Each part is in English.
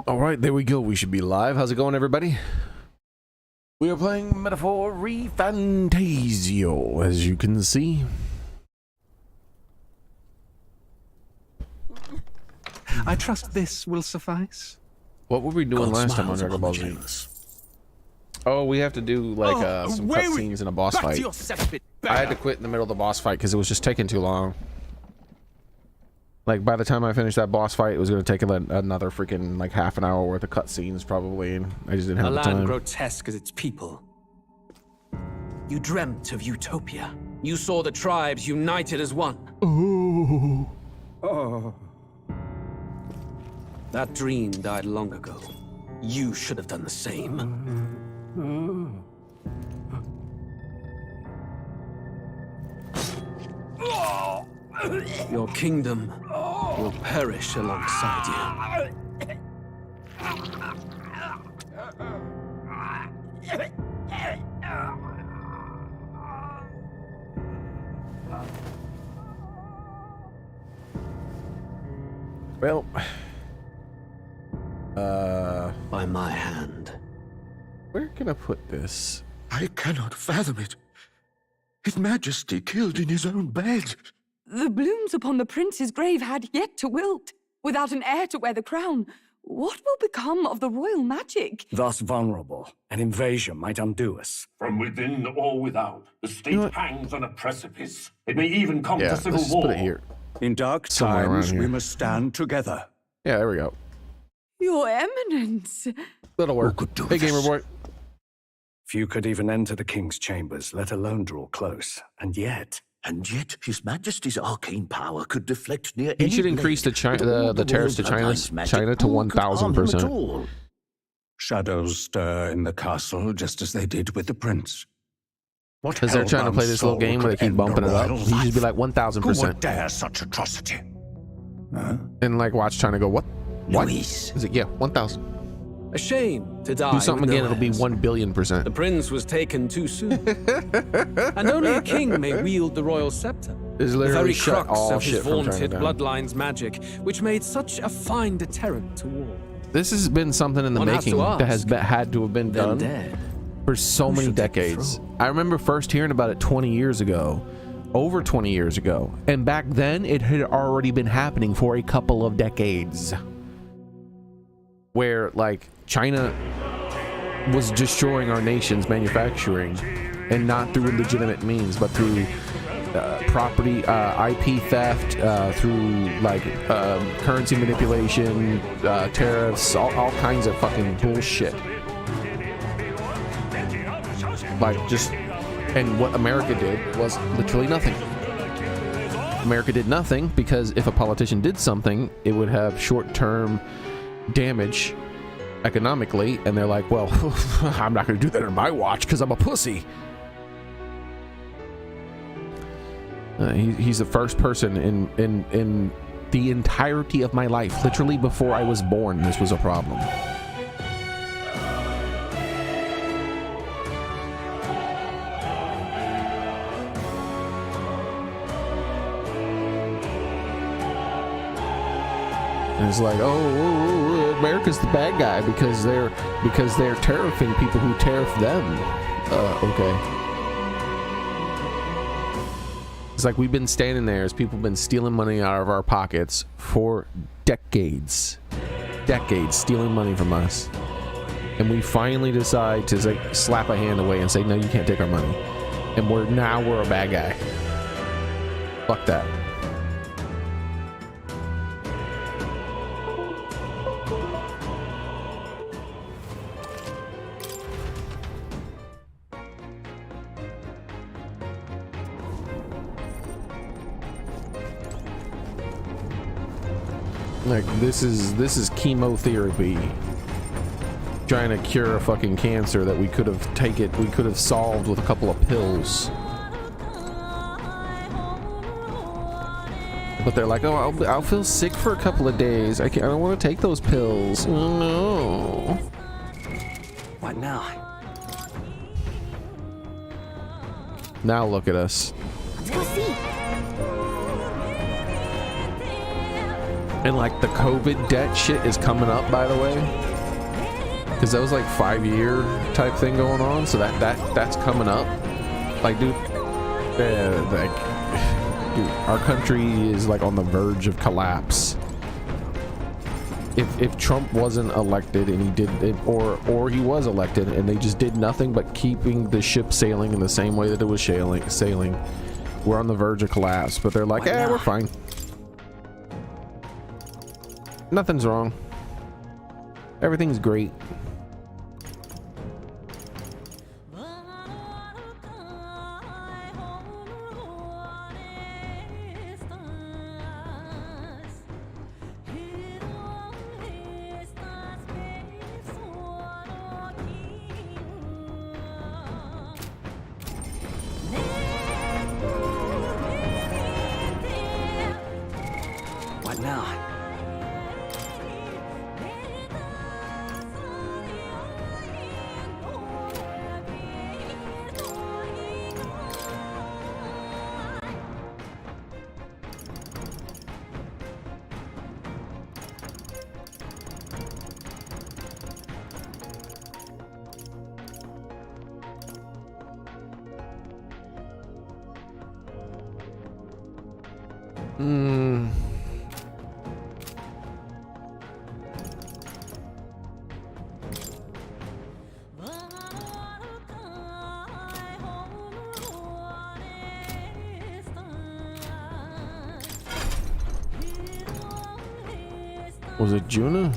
All right, there we go. We should be live. How's it going, everybody? We are playing Metaphor ReFantazio, as you can see. I trust this will suffice. What were we doing last time on Dragon Ball Z? Oh, we have to do like some cutscenes in a boss fight. I had to quit in the middle of the boss fight because it was just taking too long. Like, by the time I finished that boss fight, it was going to take another freaking, like, half an hour worth of cutscenes, probably, and I just didn't have the time. A land grotesque as its people. You dreamt of utopia. You saw the tribes united as one. Oh. That dream died long ago. You should have done the same. Your kingdom will perish alongside you. Well, By my hand. where can I put this? I cannot fathom it. His Majesty killed in his own bed. The blooms upon the prince's grave had yet to wilt. Without an heir to wear the crown, what will become of the royal magic? Thus vulnerable, an invasion might undo us. From within or without, the state hangs on a precipice. It may even come Yeah, to let's civil just war. put it here. In dark Somewhere around times, here. we must stand together. Yeah, there we go. Your Eminence. That'll work. could do Hey, this? gamer boy. Few could even enter the king's chambers, let alone draw close. And yet, His Majesty's arcane power could deflect near He any should increase the blade. With all the tariffs to world China bloodlines magic, to who could harm him at 1,000%. all? shadows stir in the castle just as they did with the prince. What Because they're trying to play this little game where they keep bumping it up. He should be like Who would 1,000%. dare such atrocity? Huh? And like watch China go, what? What? Luis. Is it? Yeah, 1,000. A shame to die. Do something with again, no it'll be heirs. 1,000,000,000%. The prince was taken too soon. And only a king may wield the royal scepter. Is The literally very shut crux all of his shit from China vaunted down. bloodline's magic, which made such a fine deterrent to war. This has been something in the One has to making that has ask. had to have been Then done dead. for so Who many should take the decades. throne? I remember first hearing about it 20 years ago, over 20 years ago, and back then it had already been happening for a couple of decades, where like China was destroying our nation's manufacturing, and not through legitimate means, but through property, IP theft, through like currency manipulation, tariffs, all kinds of fucking bullshit. Like just, and what America did was literally nothing. America did nothing because if a politician did something, it would have short-term damage economically, and they're like, well, I'm not going to do that on my watch because I'm a pussy. He's the first person in the entirety of my life, literally before I was born, this was a problem. And it's like, oh, America's the bad guy because they're tariffing people who tariff them. Okay. It's like we've been standing there as people have been stealing money out of our pockets for decades. Decades stealing money from us. And we finally decide to like slap a hand away and say, no, you can't take our money. And we're a bad guy. Fuck that. Like this is chemotherapy. Trying to cure a fucking cancer that we could have solved with a couple of pills. But they're like, oh, I'll feel sick for a couple of days. I don't want to take those pills. Oh no. What now? Now look at us. Let's go see. And like the COVID debt shit is coming up, by the way, because that was like 5-year type thing going on. So that's coming up. Like, dude, our country is like on the verge of collapse. If Trump wasn't elected and he did it, or he was elected and they just did nothing but keeping the ship sailing in the same way that it was sailing, we're on the verge of collapse. But they're like, we're fine. Nothing's wrong. Everything's great. What now? Was it Juna?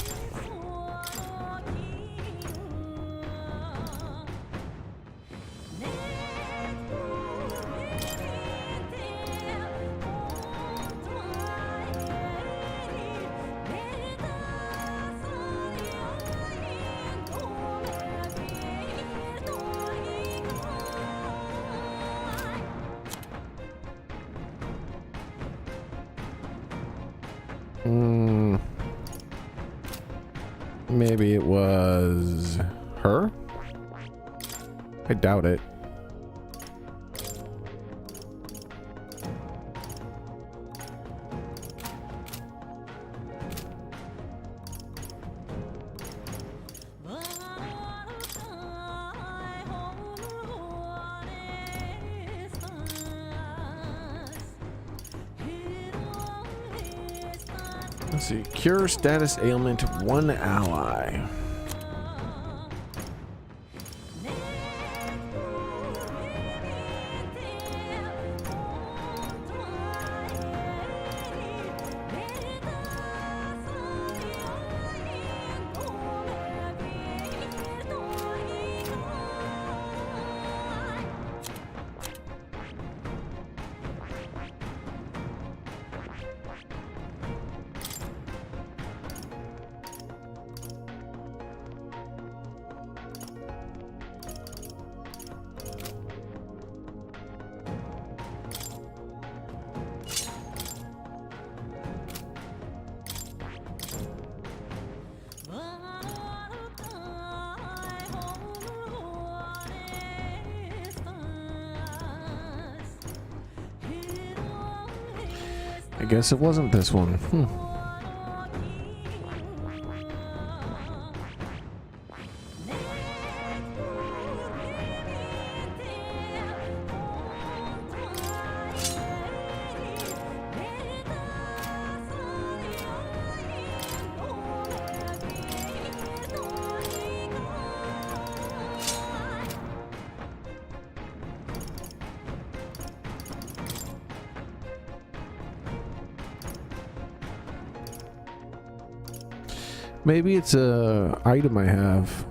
Maybe it was her? I doubt it. Let's see. Cure status ailment 1 ally. I guess it wasn't this one. Maybe it's a item I have.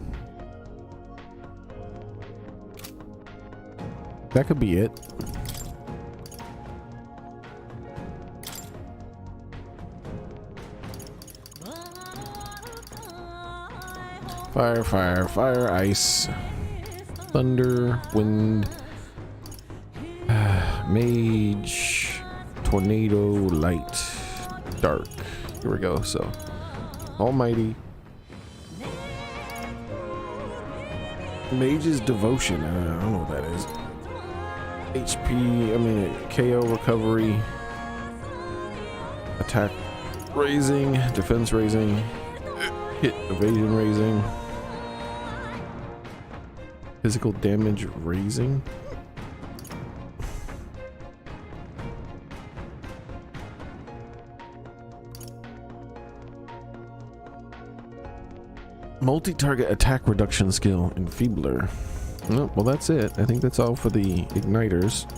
That could be it. Fire, fire, fire, ice, thunder, wind, mage, tornado, light, dark. Here we go. So almighty. Mage's devotion. I don't know what that is. HP, I mean, KO recovery, attack raising, defense raising, hit evasion raising, physical damage raising. Multi-target attack reduction skill, Enfeebler. No, well that's it. I think that's all for the igniters.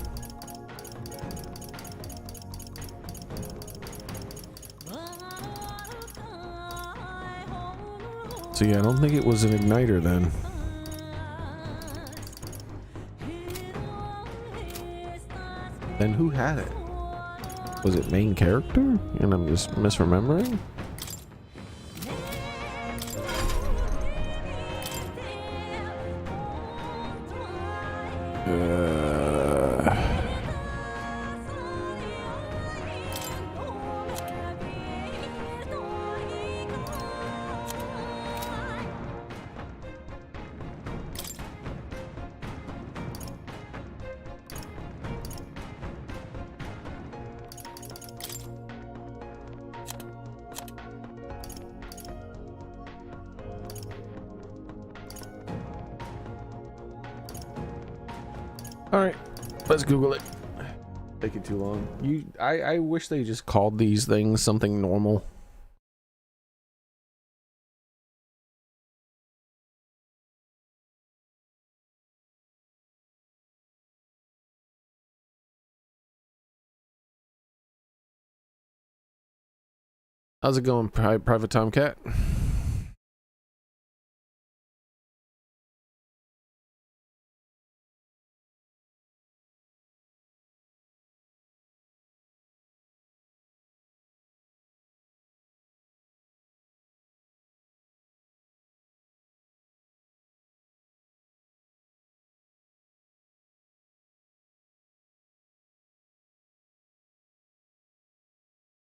So yeah, I don't think it was an igniter then. Then who had it? Was it main character? And I'm just misremembering? Alright, let's Google it. Taking too long. I wish they just called these things something normal. How's it going, Private Tomcat?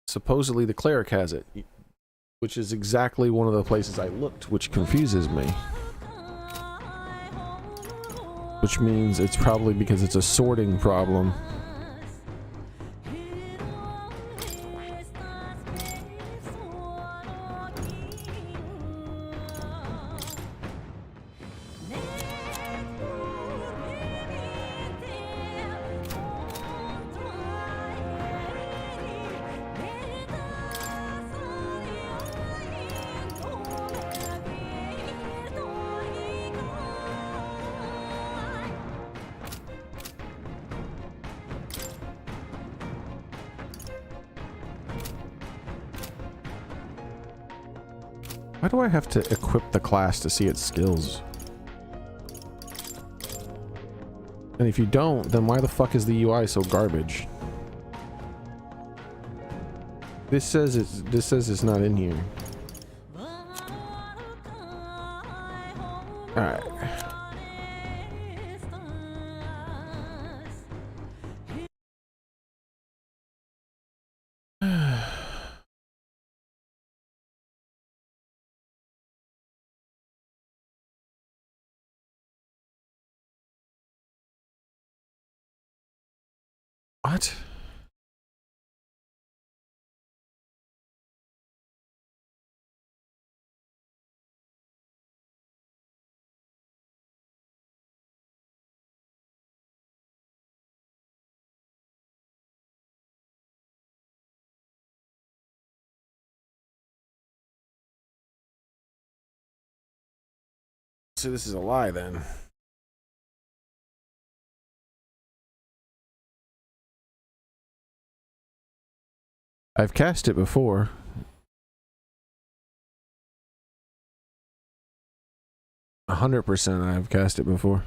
Supposedly the cleric has it, which is exactly one of the places I looked, which confuses me. Which means it's probably because it's a sorting problem. Why do I have to equip the class to see its skills? And if you don't, then why the fuck is the UI so garbage? This says it's not in here. Alright. What? So this is a lie then. I've cast it before. A 100% I've cast it before.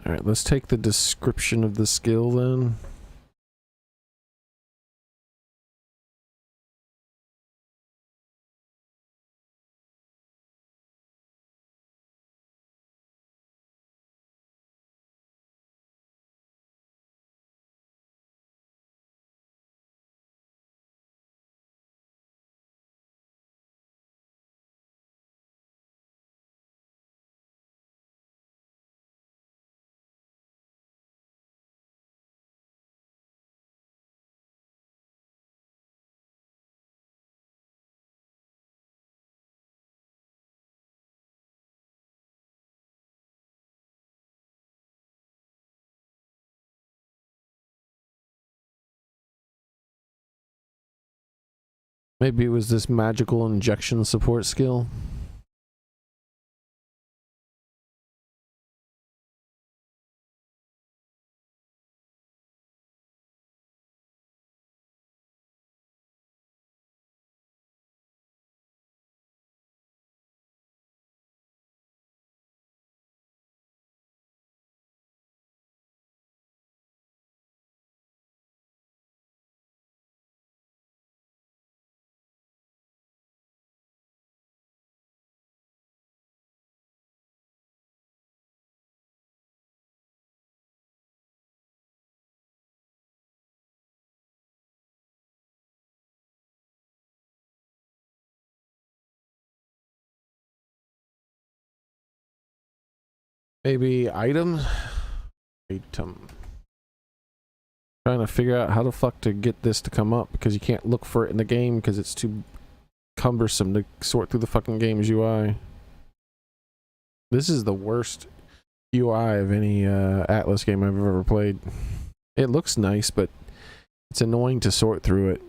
Alright, let's take the description of the skill then. Maybe it was this magical injection support skill. Maybe item? Item. Trying to figure out how the fuck to get this to come up because you can't look for it in the game because it's too cumbersome to sort through the fucking game's UI. This is the worst UI of any Atlus game I've ever played. It looks nice, but it's annoying to sort through it.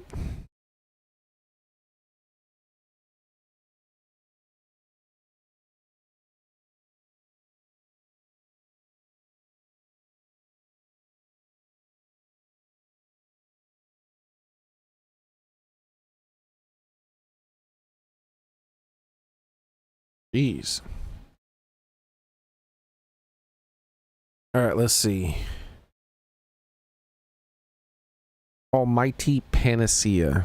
Jeez. Alright, let's see. Almighty Panacea.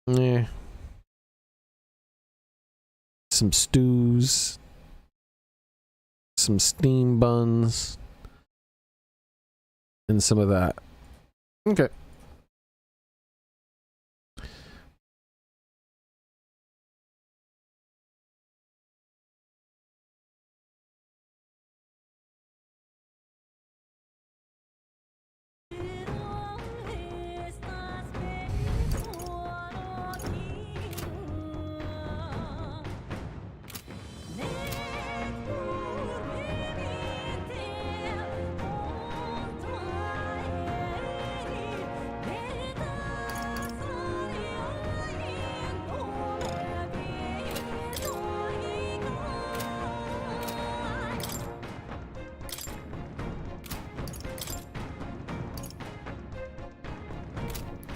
Yeah. Some stews. Some steam buns. And some of that. Okay.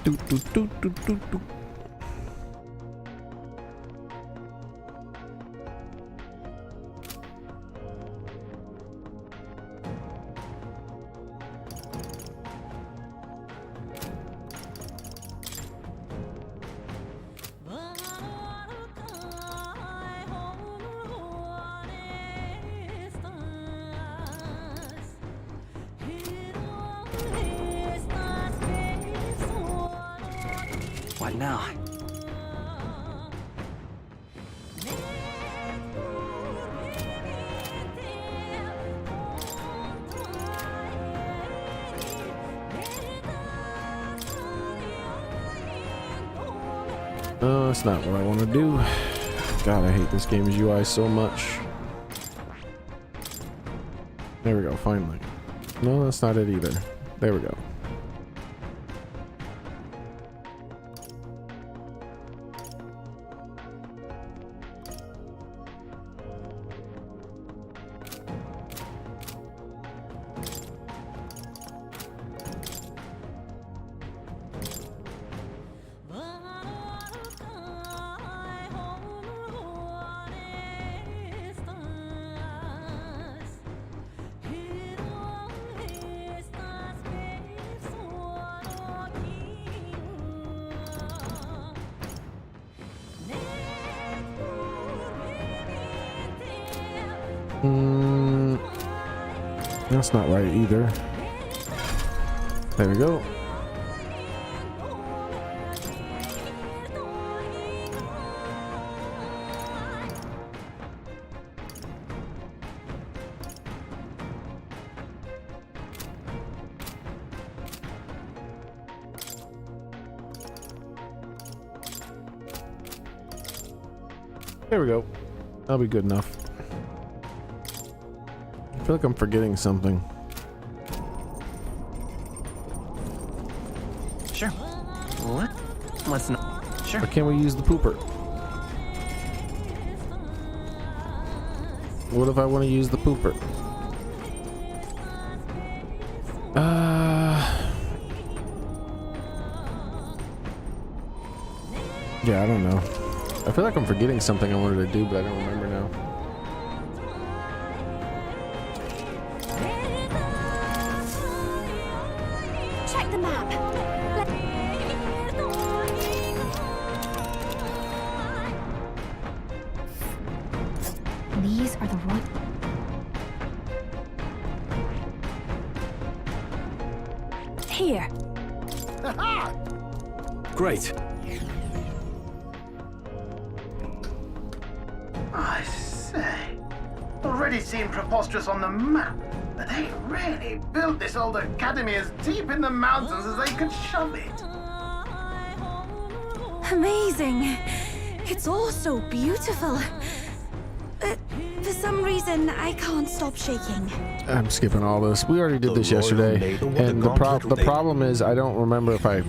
Do, do, do, do, do, do. What now? No, that's not what I want to do. God, I hate this game's UI so much. There we go, finally. No, that's not it either. There we go. That's not right either. There we go. There we go. That'll be good enough. I feel like I'm forgetting something. Sure. What? Let's not. Sure. Why can't we use the pooper? What if I want to use the pooper? Yeah, I don't know. I feel like I'm forgetting something I wanted to do, but I don't remember now. Check the map. These are the royal. Here. Great. I say, already seemed preposterous on the map, but they really built this old academy as deep in the mountains as they could shove it. Amazing. It's all so beautiful. For some reason, I can't stop shaking. I'm skipping all this. We already did this yesterday, and the problem is I don't remember if I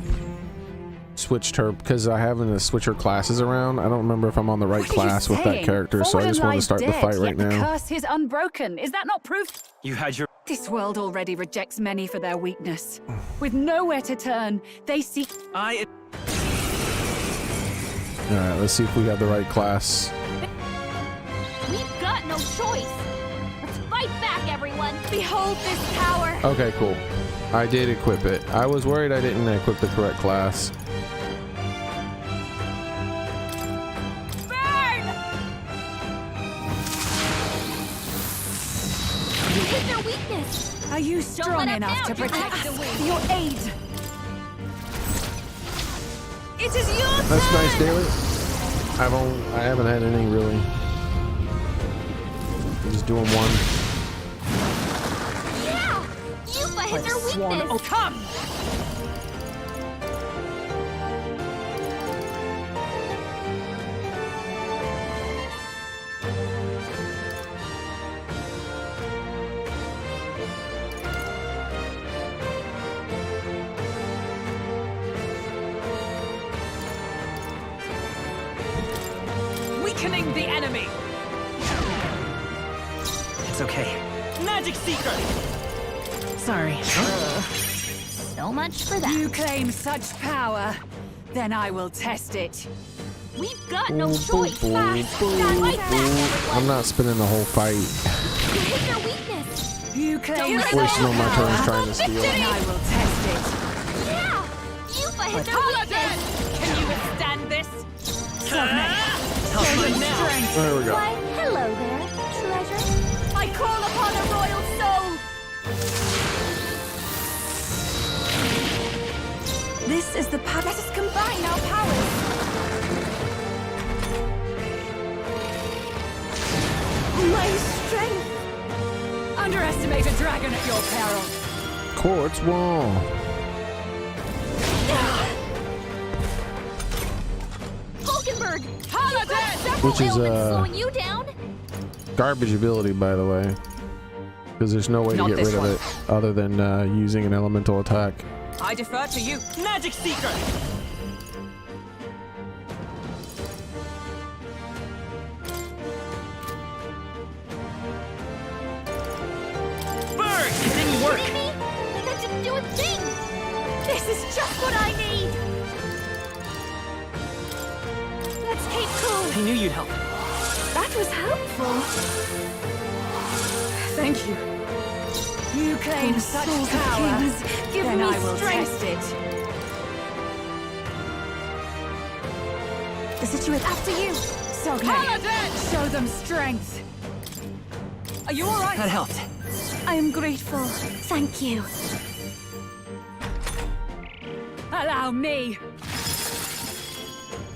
switched her because I haven't to switch her classes around. I don't remember if I'm on the right class with that character, so I just want to start the fight right now. The curse is unbroken. Is that not proof? You had your. This world already rejects many for their weakness. With nowhere to turn, they seek. All right, let's see if we have the right class. We've got no choice. Let's fight back, everyone. Behold this power. Okay, cool. I did equip it. I was worried I didn't equip the correct class. Burn! You hit their weakness. Are you strong let enough up to now, protect just the ask weak? Your aid. It is your turn. That's nice, Daily. I haven't had any really. Just doing one. Yeah! Yuffie hit their weakness. Oh, come! Weakening the enemy. It's okay. Magic Seeker! Sorry. So much for that. You claim such power, then I will test it. We've got no choice. Stand right back, everyone. I'm not spinning the whole fight. You hit their weakness. You claim Don't such Wasting all my power, turns trying to steal. then I will test it. Yeah! Yuffie hit their Paladin! weakness. Can you withstand this? I'll fight now. There we go. Why, hello there, treasure. I call upon a royal soul! This is the path. Let us combine our powers. My strength! Underestimate a dragon at your peril. Quartz wall. Hulkenberg! Paladin! Which is, slowing you down? Garbage ability, by the way. Because there's no way to Not get this rid of one. it other than using an elemental attack. I defer to you. Magic Seeker! Burn! It didn't work! Kidding me? That didn't do a thing! This is just what I need! Let's keep cool. I knew you'd help. That was helpful. Thank you. You claim such souls of power, kings, give then me I will strength. test it. The situation after you. So Paladin! Show them strength. Are you all right? That helped. I am grateful. Thank you. Allow me.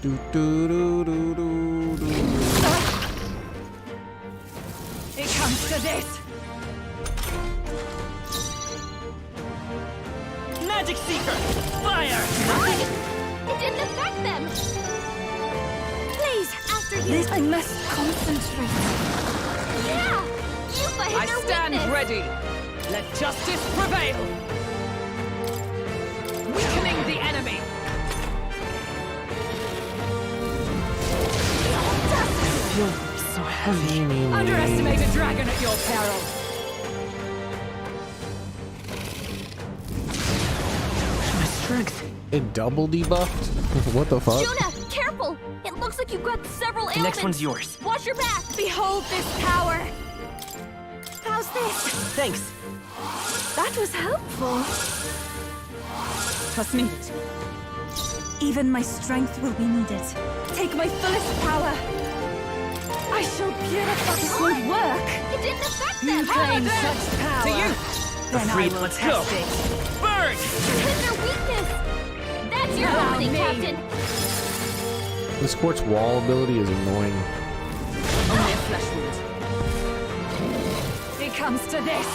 Do, do, do, do, do, do. It comes to this. Magic Seeker! Fire! It didn't affect them. Please, after you. I must concentrate. Yeah! Yufa hit I their stand weakness. ready. Let justice prevail. Weakening the enemy. So heavy. Underestimate a dragon at your peril. My strength. It double debuffed? What the fuck? Juna, careful! It looks like you've got several The ailments. next one's yours. Watch your back. Behold this power. How's this? Thanks. That was helpful. Trust me. Even my strength will be needed. Take my fullest power. I shall purify. This won't work. It didn't affect You them. claim such power. To you. Then I will let's test go. it. Burn! You hit their weakness. That's your Allow opening, me. Captain. This Quartz wall ability is annoying. Only a flesh wound. It comes to this.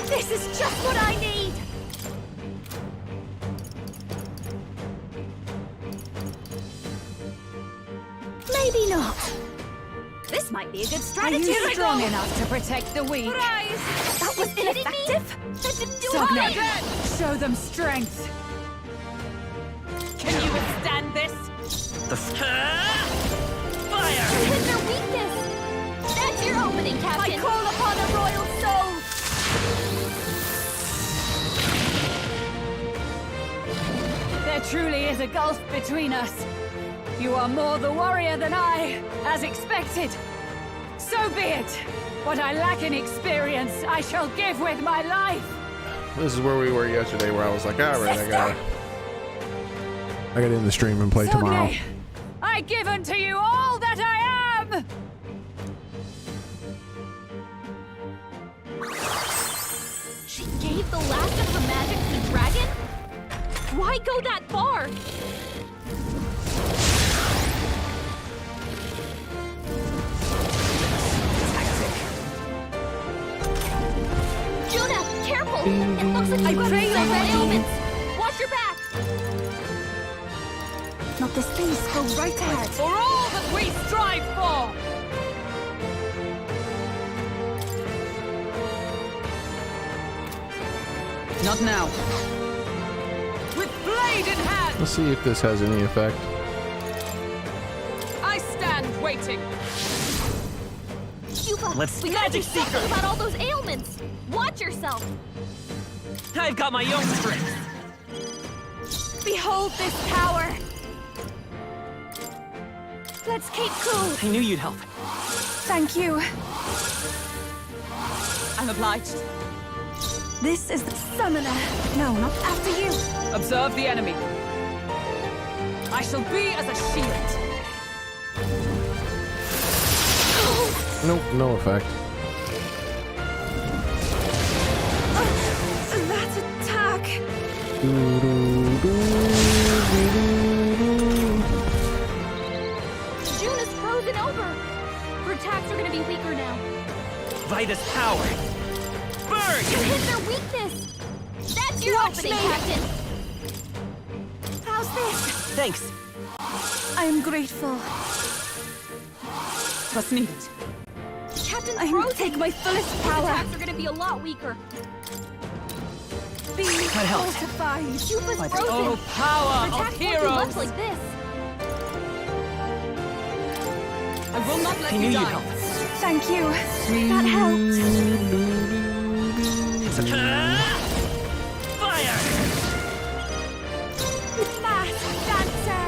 This is just what I need. Maybe not. This might be a good Are strategy. you strong enough to protect the weak? That was ineffective. That didn't do So it. now, show them strength. Can you withstand this? The fire! You hit their weakness. That's your opening, Captain. I call upon a royal soul. There truly is a gulf between us. You are more the warrior than I, as expected. So be it. What I lack in experience, I shall give with my life. This is where we were yesterday, where I was like, all right, I gotta end the stream and play tomorrow. Sogne, I give unto you all that I am. She gave the last of her magic to the dragon? Why go that far? Juna, careful! It looks like you've got several ailments. Watch your back. Not this face. Go right ahead. For all that we strive for. Not now. With blade in hand, Let's see if this has any effect. I stand waiting. Yufa, Let's we gotta do magic something seeker. about all those ailments. Watch yourself. I've got my own strength. Behold this power. Let's keep cool. I knew you'd help. Thank you. I'm obliged. This is the summoner. No, not after you. Observe the enemy. I shall be as a shield. Nope, no effect. That attack. June is frozen over. Her attacks are gonna be weaker now. Vitus power. Burn! You hit their weakness. That's your opening, Captain. How's this? Thanks. I am grateful. Trust me. Captain, I take my fullest power. His attacks are gonna be a lot weaker. Be That helped. fortified. Yufa's But- frozen. Oh, power Her of attacks won't do much heroes! like this. I will not let I knew you you'd die. help. Thank you. That helped. Fire! Mass dancer.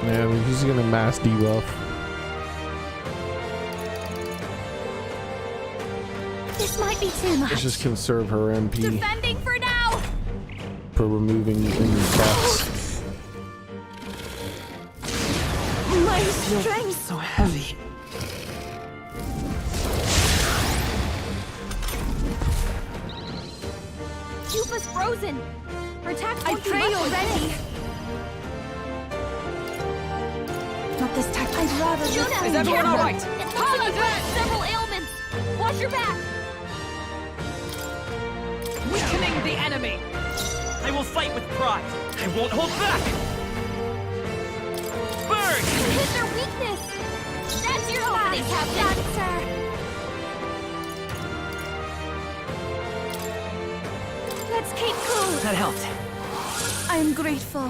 Yeah, I mean, he's gonna mass debuff. This might be too much. Let's just conserve her MP. Defending for now. per removing enemy bots. My strength. So heavy. Cuba's frozen. Her attack I won't do pray much you're with ready. this. Not this time. I'd rather Is everyone all right? It's got several ailments. Watch your back. Weakening the enemy. I will fight with pride. I won't hold back. Burn! Hit their weakness. That's your opening, Captain. Sir. Let's keep cool. That helped. I'm grateful.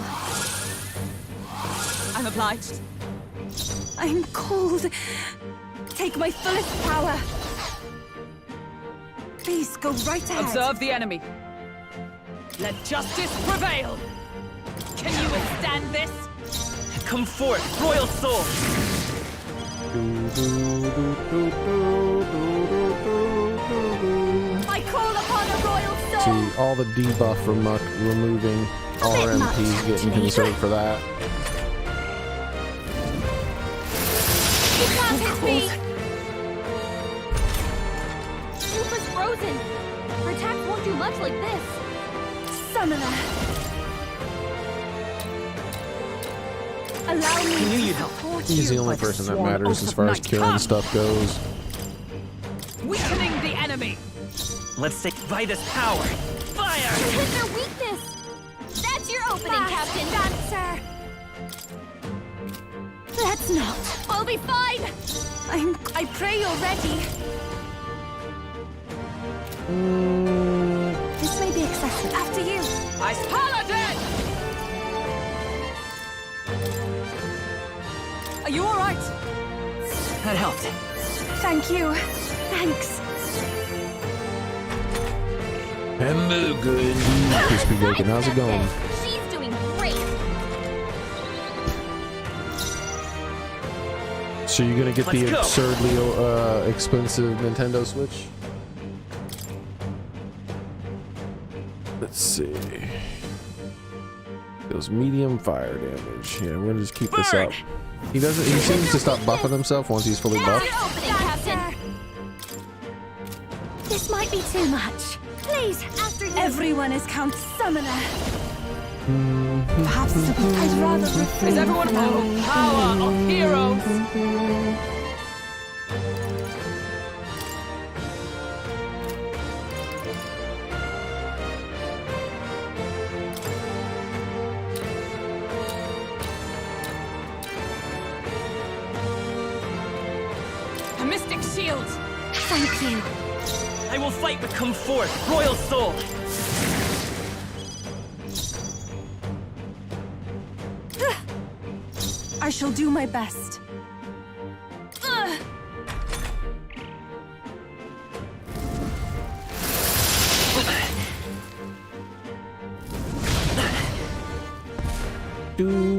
I'm obliged. I'm cold. Take my fullest power. Please go right ahead. Observe the enemy. Let justice prevail. Can you withstand this? Come forth, royal soul. I call upon a royal soul. See, all the debuff removing, all our bit much, MPs getting actually. conserved for that. You can't hit me. Cuba's frozen. Her attack won't do much like this. Summoner. Allow me I knew to you'd help. support He's you. the only Like person that sworn matters oath as of far as night. killing Come. stuff goes. Weakening the enemy. Let's take by this power. Fire! You hit their weakness. That's your opening, Captain. Dancer. Let's not. I'll be fine. I pray you're ready. This may be excessive. After you. Ice Paladin! Are you all right? That helped. Thank you. Thanks. Hello, good crispy bacon. How's it going? She's doing great. So you're gonna get the Let's go. absurdly expensive Nintendo Switch? Let's see. Deals medium fire damage. Yeah, we're gonna just keep this up. He doesn't. He seems to stop buffing himself once he's fully That's buffed. your opening, Captain. This might be too much. Please, after you. Everyone is Count Summoner. Perhaps I'd rather refrain. Is everyone from power of heroes? A mystic shield. Thank you. I will fight with come forth, royal soul. I shall do my best.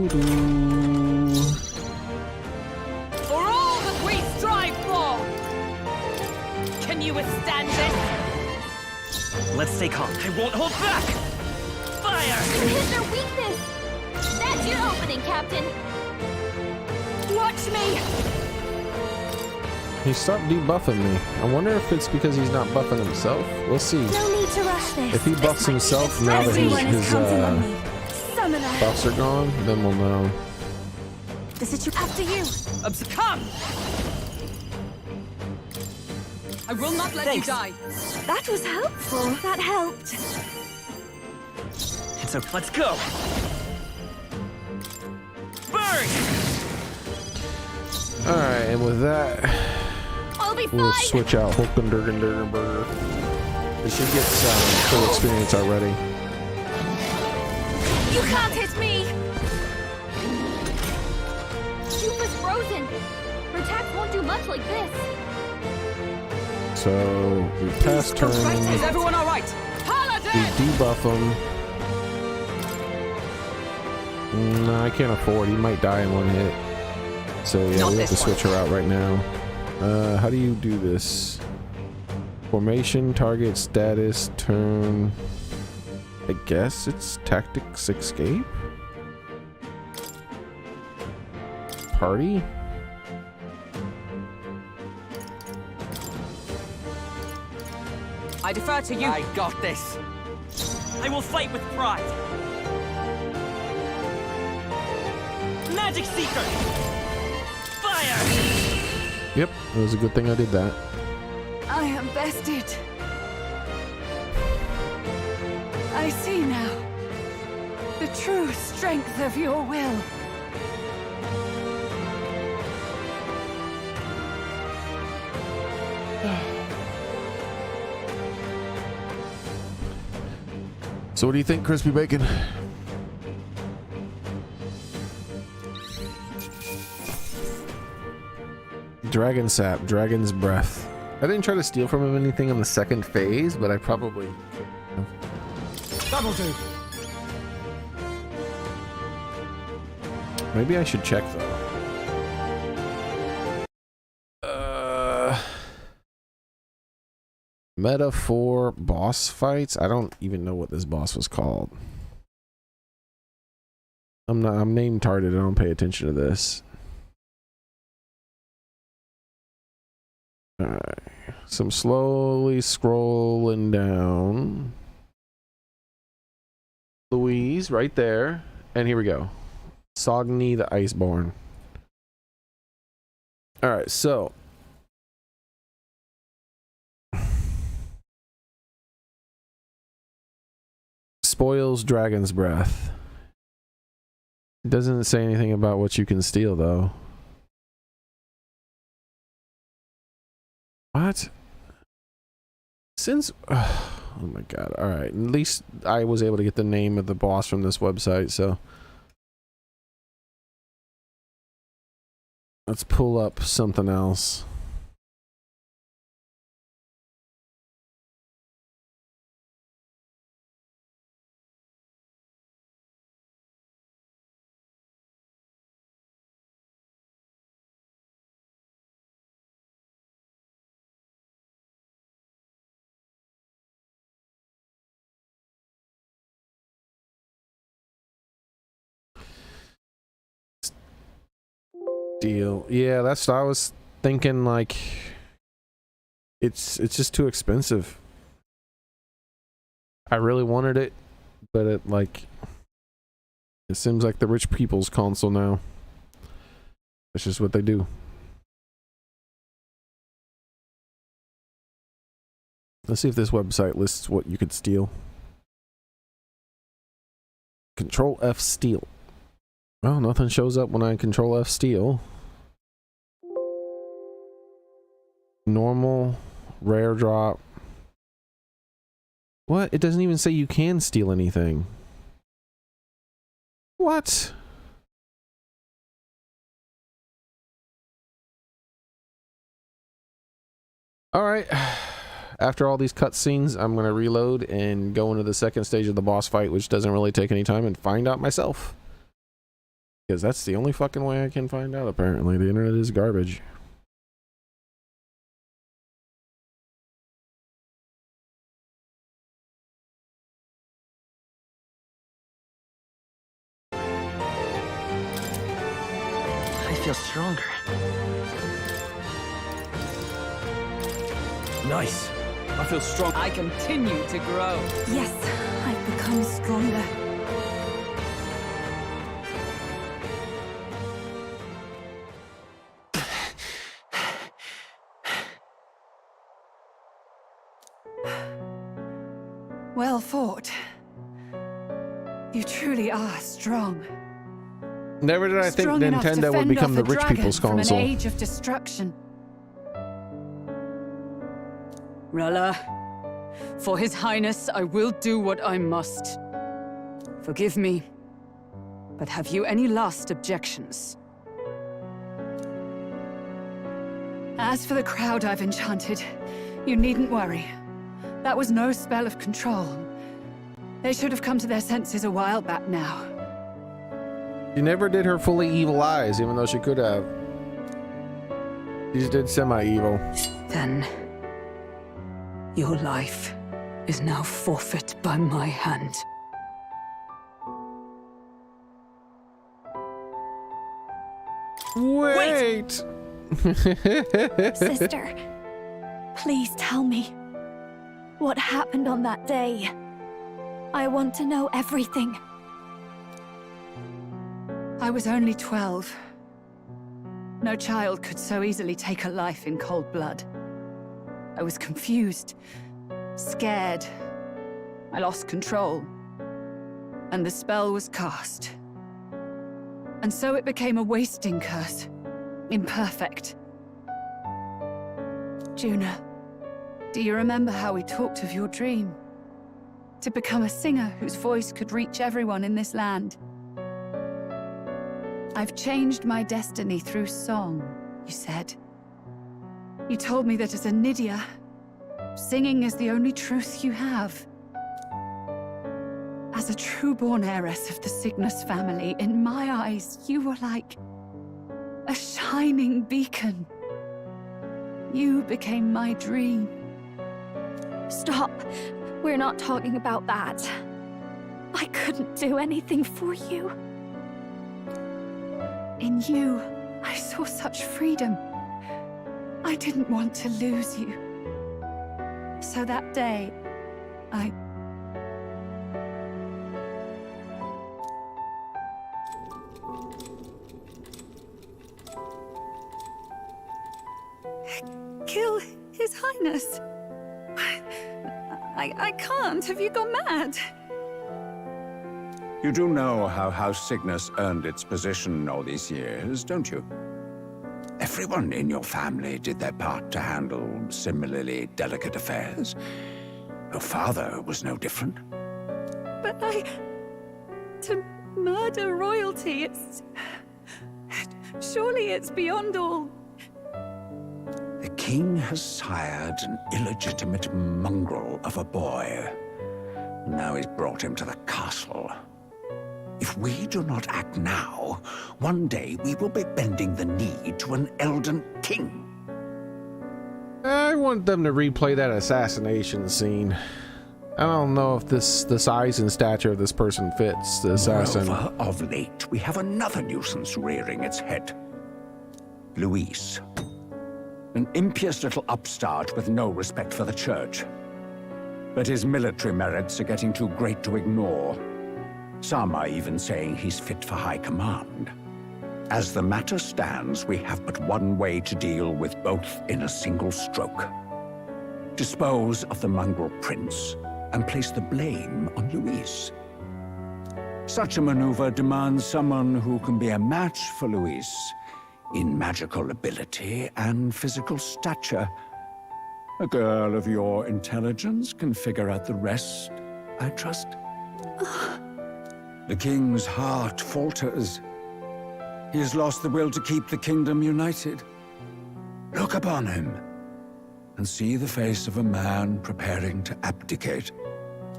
Doo-doo. For all that we strive for. Can you withstand this? Let's stay calm. I won't hold back. Fire! Hit their weakness. That's your opening, Captain. Watch me. He stopped debuffing me. I wonder if it's because he's not buffing himself. We'll see. No need to rush this. If he buffs himself now that Everyone is his counting on me. Summoner. buffs are gone, then we'll know. The situation after you. Come. I will not let Thanks. you die. That was helpful. That helped. It's okay. Let's go. Burn! Alright, and with that, I'll be we'll fine. switch out Hulkenberger. We should get some full experience already. You can't hit me. Cuba's frozen. Her attacks won't do much like this. So, we pass turn, Is everyone all right? we Paladin! debuff him. No, I can't afford. He might die in one hit. So yeah, Not we have to this one. switch her out right now. How do you do this? Formation, target, status, turn, I guess it's Tactics Escape? Party? I defer to you. I got this. I will fight with pride. Magic Seeker! Fire! Yep, it was a good thing I did that. I am bested. I see now the true strength of your will. So what do you think, Crispy Bacon? Dragon Sap, Dragon's Breath. I didn't try to steal from him anything in the second phase, but I probably... That'll do. Maybe I should check, though. Metaphor boss fights? I don't even know what this boss was called. I'm name tarded. I don't pay attention to this. Alright. So I'm slowly scrolling down. Louise, right there. And here we go. Sogni the Iceborn. Alright, so spoils Dragon's Breath. It doesn't say anything about what you can steal, though. What? Since... oh my god. Alright, at least I was able to get the name of the boss from this website, so... let's pull up something else. Deal. Yeah, that's what I was thinking. Like, it's just too expensive. I really wanted it, but it seems like the rich people's console now. That's just what they do. Let's see if this website lists what you could steal. Control F steal. Well, nothing shows up when I Control F steal. Normal, rare drop. What? It doesn't even say you can steal anything. What? Alright. After all these cutscenes, I'm going to reload and go into the second stage of the boss fight, which doesn't really take any time, and find out myself. Because that's the only fucking way I can find out, apparently. The internet is garbage. I feel stronger. Nice. I feel strong. I continue to grow. Yes, I've become stronger. Well fought. You truly are strong. Never did I think Strong enough to Nintendo would fend become off the a rich dragon people's from console. An age of destruction. Rella, for His Highness, I will do what I must. Forgive me, but have you any last objections? As for the crowd I've enchanted, you needn't worry. That was no spell of control. They should have come to their senses a while back now. She never did her fully evil eyes, even though she could have. She just did semi-evil. Then, your life is now forfeit by my hand. Wait! Sister, please tell me what happened on that day. I want to know everything. I was only 12. No child could so easily take a life in cold blood. I was confused, scared. I lost control. And the spell was cast. And so it became a wasting curse. Imperfect. Juna, do you remember how we talked of your dream? To become a singer whose voice could reach everyone in this land. I've changed my destiny through song, you said. You told me that as a Nydia, singing is the only truth you have. As a true-born heiress of the Cygnus family, in my eyes, you were like a shining beacon. You became my dream. Stop. We're not talking about that. I couldn't do anything for you. In you, I saw such freedom. I didn't want to lose you. So that day, I... kill His Highness. I can't. Have you gone mad? You do know how House Cygnus earned its position all these years, don't you? Everyone in your family did their part to handle similarly delicate affairs. Your father was no different. But to murder royalty, surely it's beyond all... The king has sired an illegitimate mongrel of a boy. Now he's brought him to the castle. If we do not act now, one day we will be bending the knee to an Elden king. I want them to replay that assassination scene. I don't know if the size and stature of this person fits the assassin. Moreover, of late, we have another nuisance rearing its head. Luis. An impious little upstart with no respect for the church. But his military merits are getting too great to ignore. Some are even saying he's fit for high command. As the matter stands, we have but one way to deal with both in a single stroke. Dispose of the mongrel prince and place the blame on Luis. Such a maneuver demands someone who can be a match for Luis in magical ability and physical stature. A girl of your intelligence can figure out the rest, I trust. The king's heart falters. He has lost the will to keep the kingdom united. Look upon him and see the face of a man preparing to abdicate.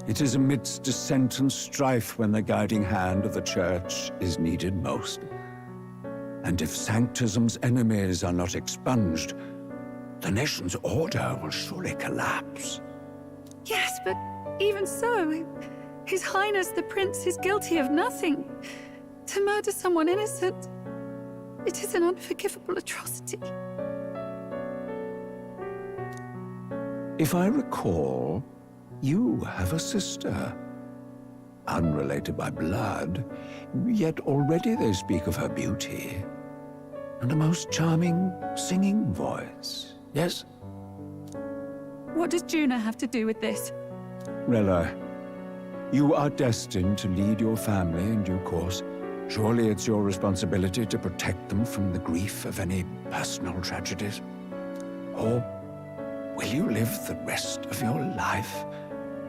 It is amidst dissent and strife when the guiding hand of the church is needed most. And if Sanctism's enemies are not expunged, the nation's order will surely collapse. Yes, but even so, His Highness the Prince is guilty of nothing. To murder someone innocent, it is an unforgivable atrocity. If I recall, you have a sister. Unrelated by blood, yet already they speak of her beauty. And a most charming singing voice, yes? What does Juna have to do with this? Rella, you are destined to lead your family in due course. Surely it's your responsibility to protect them from the grief of any personal tragedies. Or will you live the rest of your life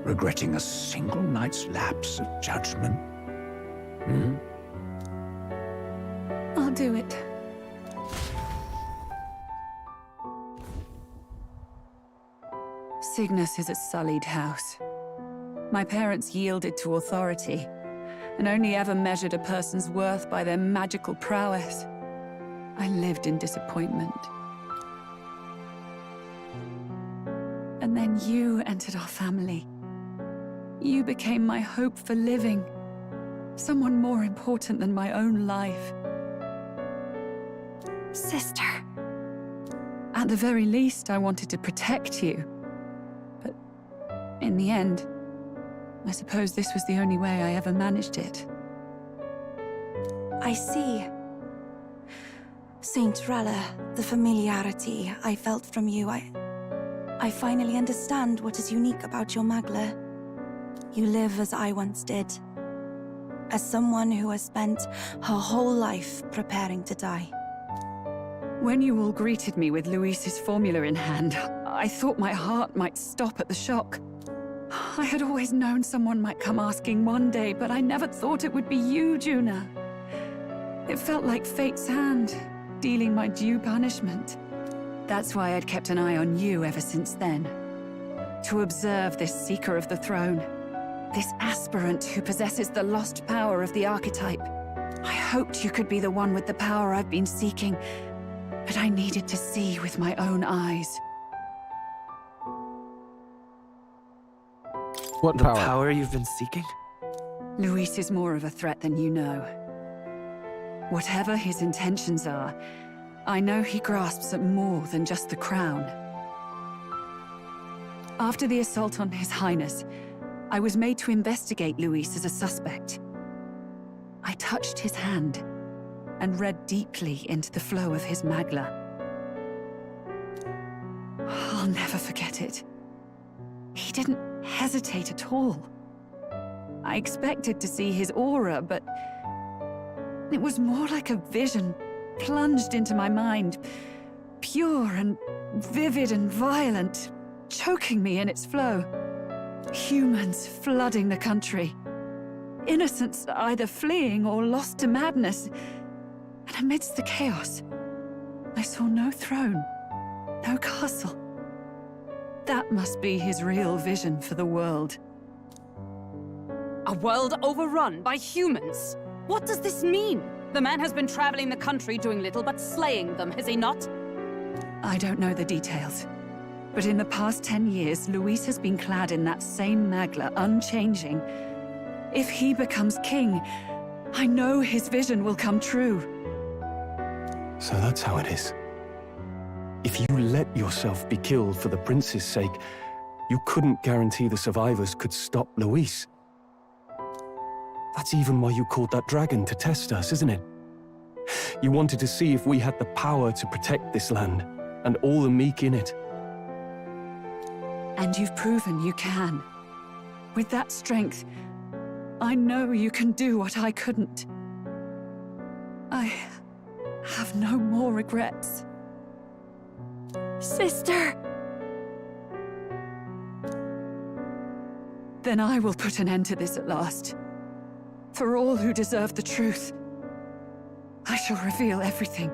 regretting a single night's lapse of judgment? I'll do it. Cygnus is a sullied house. My parents yielded to authority, and only ever measured a person's worth by their magical prowess. I lived in disappointment. And then you entered our family. You became my hope for living. Someone more important than my own life. Sister. At the very least, I wanted to protect you. But in the end, I suppose this was the only way I ever managed it. I see. Saint Rella, the familiarity I felt from you, I finally understand what is unique about your Magla. You live as I once did. As someone who has spent her whole life preparing to die. When you all greeted me with Luis's formula in hand, I thought my heart might stop at the shock. I had always known someone might come asking one day, but I never thought it would be you, Juna. It felt like fate's hand, dealing my due punishment. That's why I'd kept an eye on you ever since then. To observe this seeker of the throne. This aspirant who possesses the lost power of the archetype. I hoped you could be the one with the power I've been seeking, but I needed to see with my own eyes. What The power you've been seeking? Luis is more of a threat than you know. Whatever his intentions are, I know he grasps at more than just the crown. After the assault on His Highness, I was made to investigate Luis as a suspect. I touched his hand and read deeply into the flow of his Magla. I'll never forget it. He didn't hesitate at all. I expected to see his aura, but it was more like a vision plunged into my mind, pure and vivid and violent, choking me in its flow. Humans flooding the country. Innocents either fleeing or lost to madness. And amidst the chaos, I saw no throne, no castle. That must be his real vision for the world. A world overrun by humans? What does this mean? The man has been traveling the country doing little but slaying them, has he not? I don't know the details. But in the past 10 years, Luis has been clad in that same Magla, unchanging. If he becomes king, I know his vision will come true. So that's how it is. If you let yourself be killed for the prince's sake, you couldn't guarantee the survivors could stop Luis. That's even why you called that dragon to test us, isn't it? You wanted to see if we had the power to protect this land, and all the meek in it. And you've proven you can. With that strength, I know you can do what I couldn't. I have no more regrets. Sister! Then I will put an end to this at last. For all who deserve the truth, I shall reveal everything.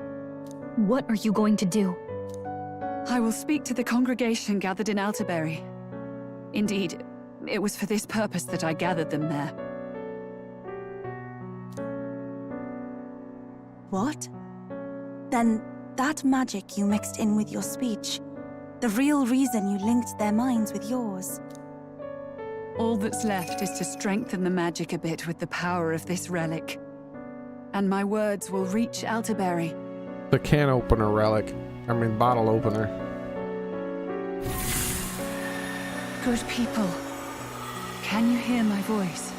What are you going to do? I will speak to the congregation gathered in Altaberry. Indeed, it was for this purpose that I gathered them there. What? Then that magic you mixed in with your speech, the real reason you linked their minds with yours. All that's left is to strengthen the magic a bit with the power of this relic. And my words will reach Altaberry. The can opener relic. I mean, bottle opener. Good people, can you hear my voice?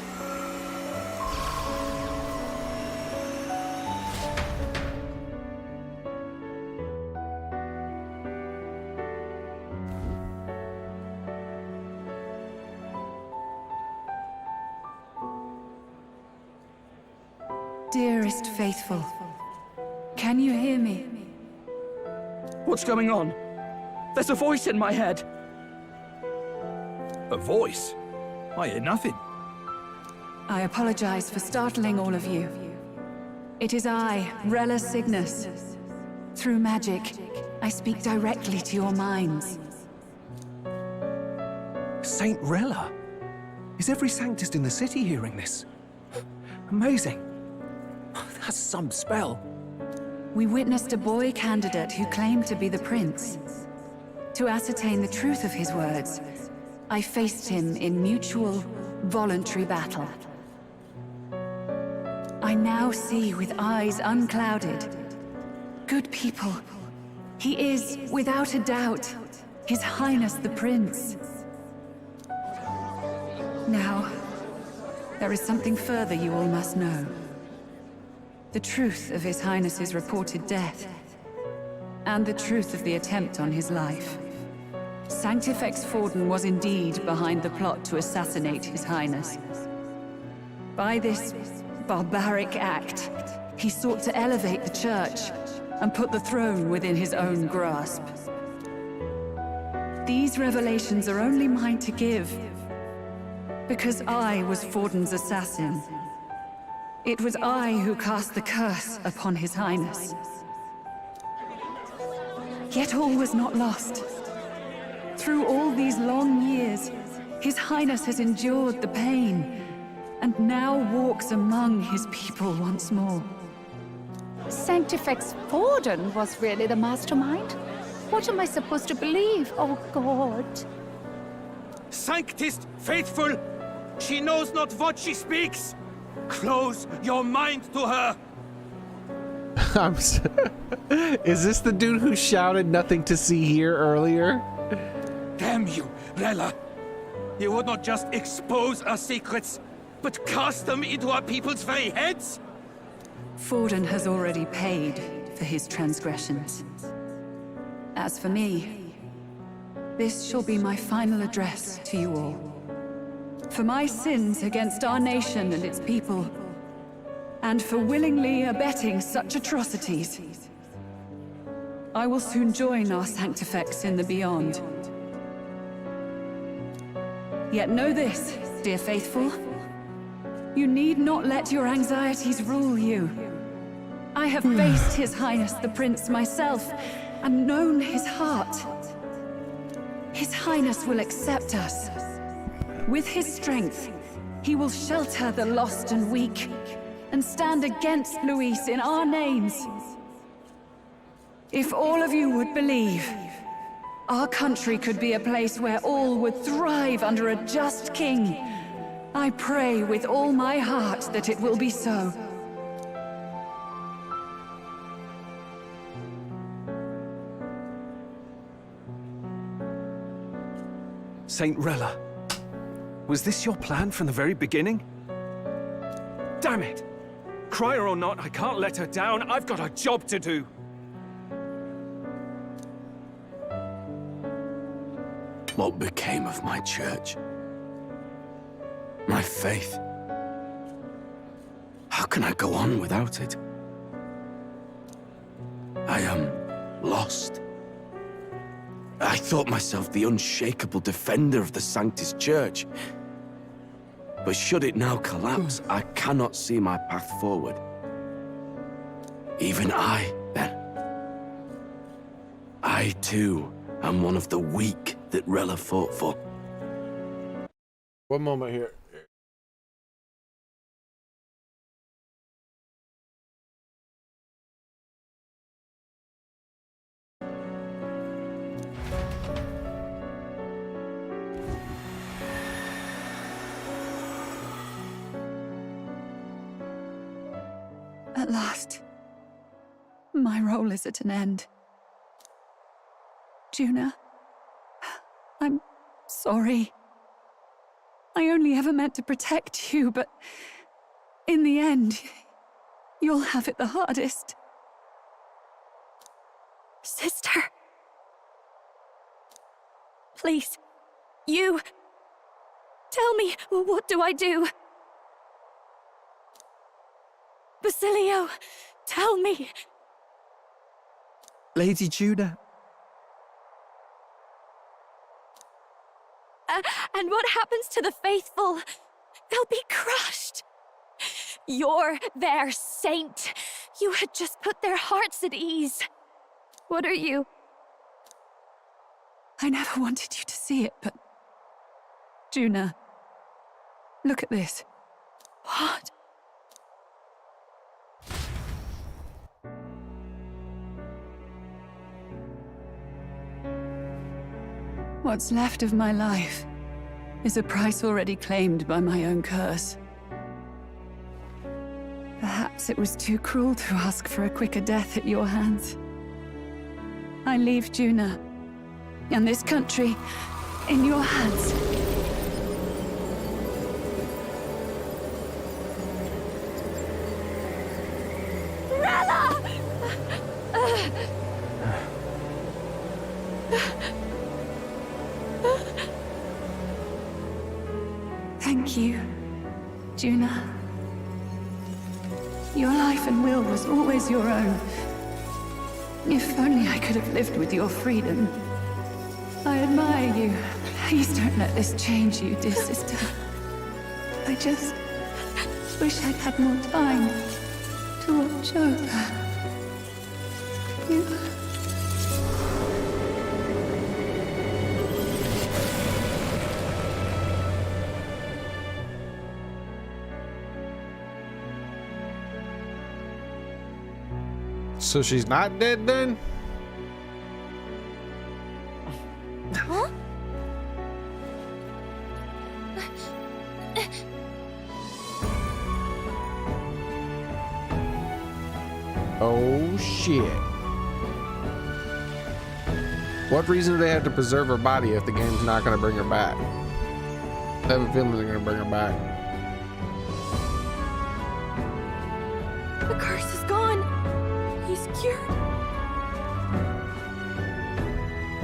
Dearest faithful, can you hear me? What's going on? There's a voice in my head. A voice? I hear nothing. I apologize for startling all of you. It is I, Rella Cygnus. Through magic, I speak directly to your minds. Saint Rella? Is every Sanctist in the city hearing this? Amazing. That's some spell. We witnessed a boy candidate who claimed to be the prince. To ascertain the truth of his words, I faced him in mutual, voluntary battle. I now see with eyes unclouded. good people. He is, without a doubt, His Highness the Prince. Now, there is something further you all must know. The truth of His Highness's reported death, and the truth of the attempt on his life. Sanctifex Forden was indeed behind the plot to assassinate His Highness. By this barbaric act, he sought to elevate the Church and put the throne within his own grasp. These revelations are only mine to give, because I was Forden's assassin. It was I who cast the curse upon His Highness. Yet all was not lost. Through all these long years, His Highness has endured the pain, and now walks among his people once more. Sanctifex Forden was really the mastermind? What am I supposed to believe? Oh, God. Sanctist faithful! She knows not what she speaks! Close your mind to her! Is this the dude who shouted "nothing to see here" earlier? Damn you, Rella! You would not just expose our secrets, but cast them into our people's very heads? Forden has already paid for his transgressions. As for me, this shall be my final address to you all. For my sins against our nation and its people, and for willingly abetting such atrocities, I will soon join our Sanctifex in the beyond. Yet know this, dear faithful. You need not let your anxieties rule you. I have faced His Highness the Prince myself, and known his heart. His Highness will accept us. With his strength, he will shelter the lost and weak, and stand against Luis in our names. If all of you would believe, our country could be a place where all would thrive under a just king. I pray with all my heart that it will be so. Saint Rella, was this your plan from the very beginning? Damn it! Crier or not, I can't let her down. I've got a job to do. What became of my church? My faith? How can I go on without it? I am lost. I thought myself the unshakable defender of the Sanctus Church. But should it now collapse, I cannot see my path forward. Even I, then. I, too, am one of the weak that Rella fought for. One moment here. At last, my role is at an end. Juna, I'm sorry. I only ever meant to protect you, but in the end, you'll have it the hardest. Sister. Please, you... Tell me, what do I do? Basilio, tell me. Lady Juna. And what happens to the faithful? They'll be crushed. You're their saint. You had just put their hearts at ease. What are you? I never wanted you to see it, but... Juna, look at this. What? What's left of my life is a price already claimed by my own curse. Perhaps Perhaps it was too cruel to ask for a quicker death at your hands. I leave Juna and this country in your hands. Rella! Thank you, Juna. Your life and will was always your own. If only I could have lived with your freedom. I admire you. Please don't let this change you, dear sister. I just wish I'd had more time to watch over you. So she's not dead then? Huh? Oh shit. What reason do they have to preserve her body if the game's not going to bring her back? I have a feeling they're going to bring her back. The curse is gone. He's cured.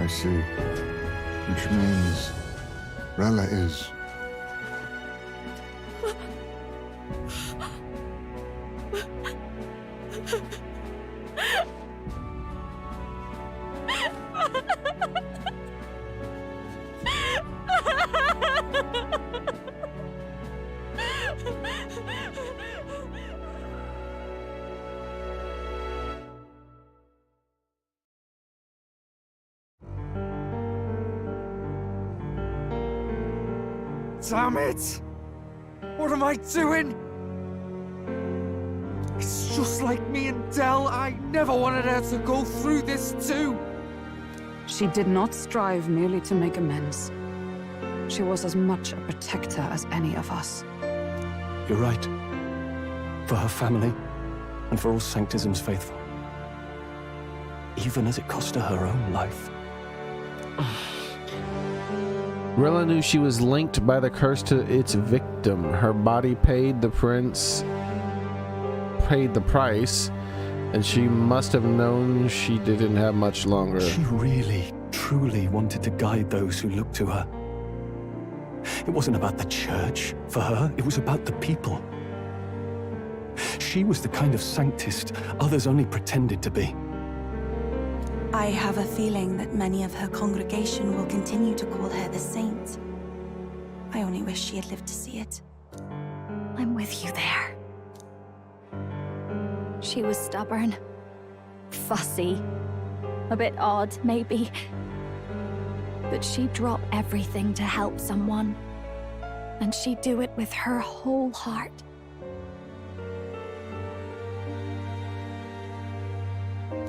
I see. Which means Rella is... Damn it! What am I doing? It's just like me and Dell. I never wanted her to go through this too. She did not strive merely to make amends. She was as much a protector as any of us. You're right. For her family, and for all Sanctism's faithful. Even as it cost her her own life. Rella knew she was linked by the curse to its victim. Her body paid the price, and she must have known she didn't have much longer. She really, truly wanted to guide those who looked to her. It wasn't about the church for her, it was about the people. She was the kind of Sanctist others only pretended to be. I have a feeling that many of her congregation will continue to call her the saint. I only wish she had lived to see it. I'm with you there. She was stubborn, fussy, a bit odd, maybe. But she'd drop everything to help someone. And she'd do it with her whole heart.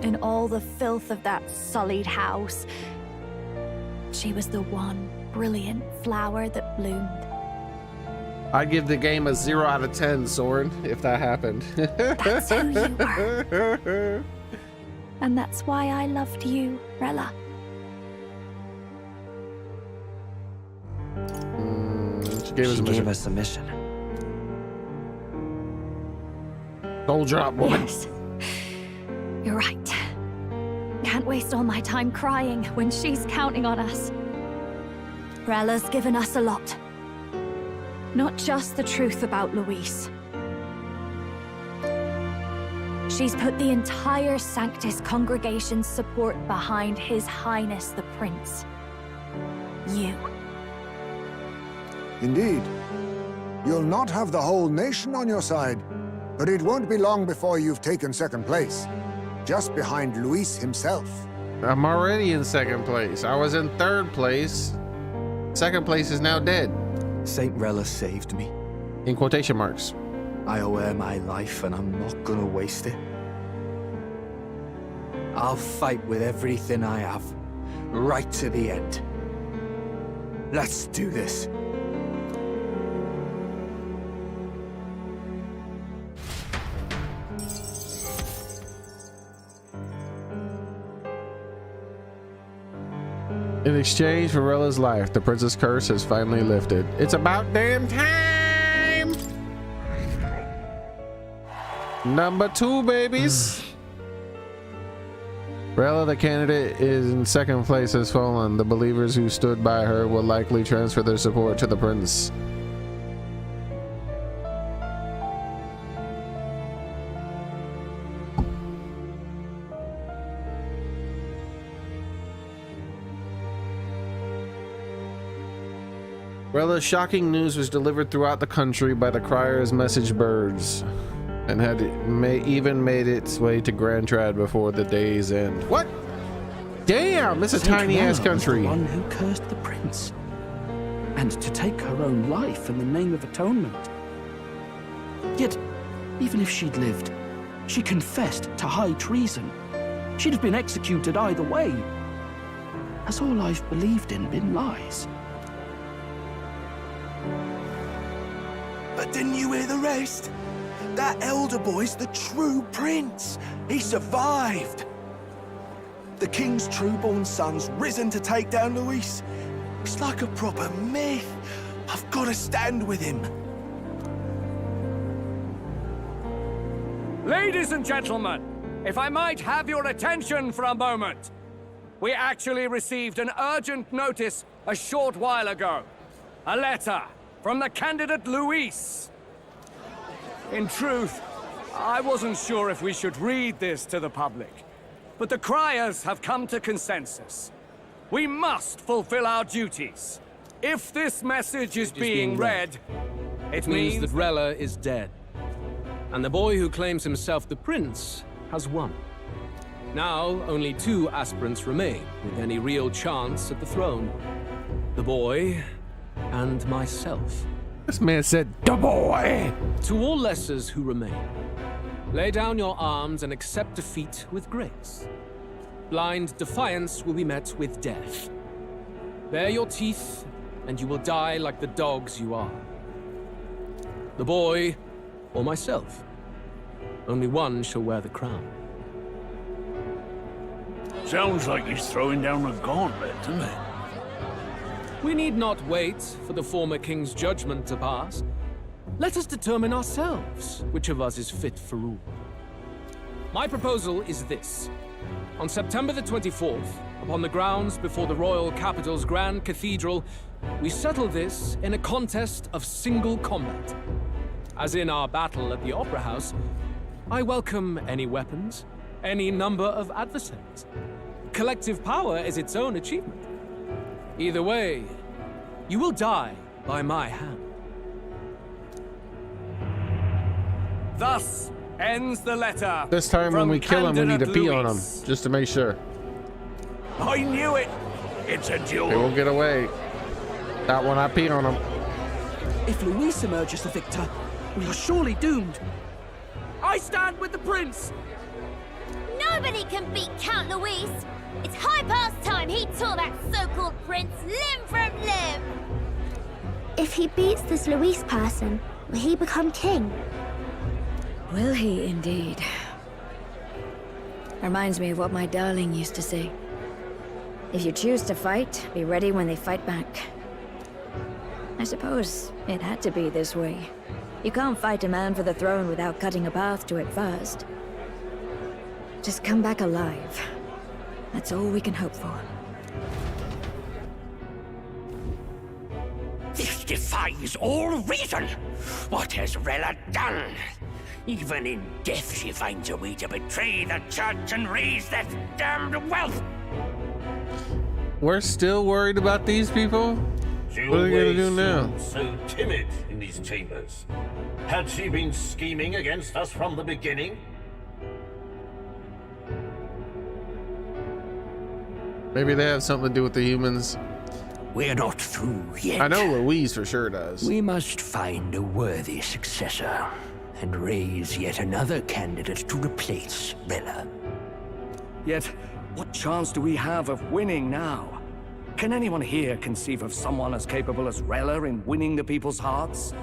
In all the filth of that sullied house, she was the one brilliant flower that bloomed. I'd give the game a 0 out of 10, Soren, if that happened. That's who you were. And that's why I loved you, Rella. She gave us a mission. Soul drop, boy. Yes. You're right. Can't waste all my time crying when she's counting on us. Rella's given us a lot. Not just the truth about Luis. She's put the entire Sanctus congregation's support behind His Highness the Prince. You. Indeed. You'll not have the whole nation on your side, but it won't be long before you've taken second place. Just behind Luis himself. I'm already in second place. I was in third place. Second place is now dead. Saint Rella saved me. In quotation marks. I owe her my life and I'm not gonna waste it. I'll fight with everything I have, right to the end. Let's do this. exchange for Rella's life, the princess curse has finally lifted. It's about damn time! Number 2, babies. Rella, the candidate, is in second place, has fallen. The believers who stood by her will likely transfer their support to the prince. Rella's shocking news was delivered throughout the country by the crier's message birds, and had even made its way to Grand Trad before the day's end. What? Damn, it's a tiny ass country. The one who cursed the prince, and to take her own life in the name of atonement. Yet, even if she'd lived, she confessed to high treason. She'd have been executed either way. Has all I've believed in been lies? But didn't you hear the rest? That elder boy's the true prince. He survived. The king's true-born son's risen to take down Luis. It's like a proper myth. I've got to stand with him. Ladies and gentlemen, if I might have your attention for a moment. We actually received an urgent notice a short while ago. A letter from the candidate Luis. In truth, I wasn't sure if we should read this to the public, but the criers have come to consensus. We must fulfill our duties. If this message is being read, it means that Rella is dead. And the boy who claims himself the prince has won. Now, only 2 aspirants remain with any real chance at the throne. The boy and myself. This man said, "The boy!" To all lessers who remain, lay down your arms and accept defeat with grace. Blind defiance will be met with death. Bare your teeth, and you will die like the dogs you are. The boy, or myself. Only one shall wear the crown. Sounds like he's throwing down a gauntlet, doesn't it? We need not wait for the former king's judgment to pass. Let us determine ourselves which of us is fit for rule. My proposal is this. On September the 24th, upon the grounds before the royal capital's grand cathedral, we settle this in a contest of single combat. As in our battle at the Opera House, I welcome any weapons, any number of adversaries. Collective power is its own achievement. Either way, you will die by my hand. Thus ends the letter. This time when we kill him, we need to pee on him, just to make sure. I knew it! It's a duel. They won't get away. That one, I pee on him. If Luis emerges the victor, we are surely doomed. I stand with the prince! Nobody can beat Count Luis! It's high past time he tore that so-called prince limb from limb! If he beats this Luis person, will he become king? Will he indeed? Reminds me of what my darling used to say. If you choose to fight, be ready when they fight back. I suppose it had to be this way. You can't fight a man for the throne without cutting a path to it first. Just come back alive. That's all we can hope for. This defies all reason! What has Rella done? Even in death she finds a way to betray the church and raise that damned wealth! We're still worried about these people? She What are they gonna do now? always seemed so timid in these chambers. Had she been scheming against us from the beginning? Maybe they have something to do with the humans. We're not through yet. I know Louise for sure does. We must find a worthy successor and raise yet another candidate to replace Rella. Yet, what chance do we have of winning now? Can anyone here conceive of someone as capable as Rella in winning the people's hearts?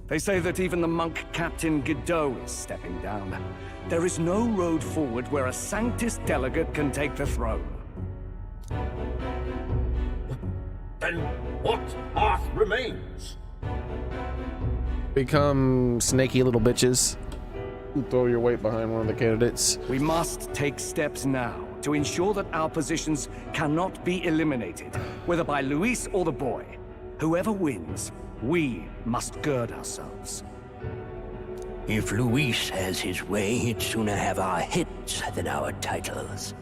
They say that even the monk Captain Godot is stepping down. There is no road forward where a Sanctus delegate can take the throne. then what path remains? Become snaky little bitches. Throw your weight behind one of the candidates. We must take steps now to ensure that our positions cannot be eliminated, whether by Luis or the boy. Whoever wins, we must gird ourselves. If Luis has his way, he'd sooner have our hits than our titles.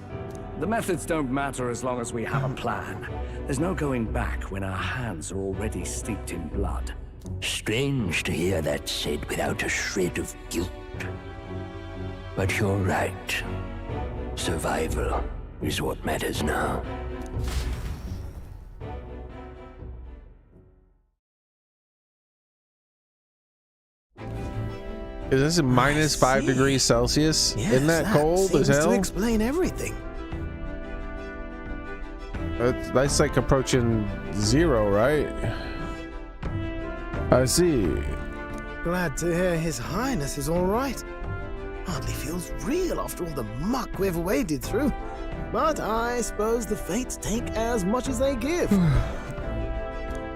The methods don't matter as long as we have a plan. There's no going back when our hands are already steeped in blood. Strange to hear that said without a shred of guilt. But you're right. Survival is what matters now. Is this a minus 5 degrees Celsius? Yes, Isn't that cold as hell? To explain everything. That's like approaching 0, right? I see. Glad to hear His Highness is all right. Hardly feels real after all the muck we've waded through. But I suppose the fates take as much as they give.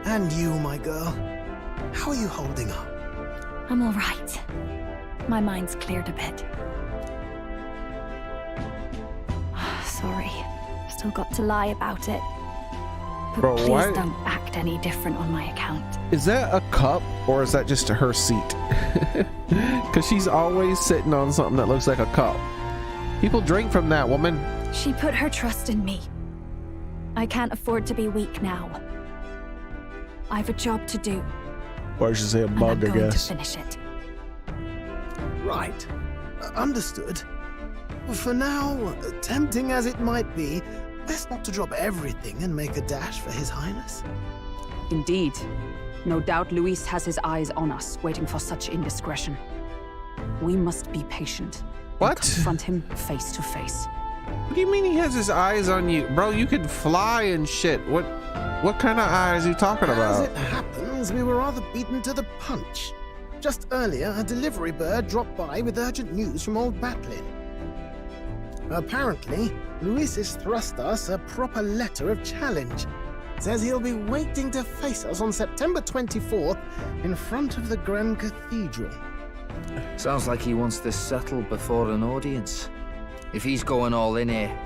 And you, my girl, how are you holding up? I'm all right. My mind's cleared a bit. Sorry. Still got to lie about it. But Bro, please why? don't act any different on my account. Is that a cup or is that just her seat? Because she's always sitting on something that looks like a cup. People drink from that, woman. She put her trust in me. I can't afford to be weak now. I've a job to do. Or I should say a and bug, I'm I going guess. to finish it. Right. Understood. For now, tempting as it might be, best not to drop everything and make a dash for His Highness. Indeed. No doubt Luis has his eyes on us, waiting for such indiscretion. We must be patient. What? Confront him face to face. What do you mean he has his eyes on you? Bro, you could fly and shit. What kind of eyes are you talking As about? it happens, we were rather beaten to the punch. Just earlier, a delivery bird dropped by with urgent news from old Batlin. Apparently, Luis has thrust us a proper letter of challenge. Says he'll be waiting to face us on September 24th in front of the Grand Cathedral. Sounds like he wants this settled before an audience. If he's going all in here,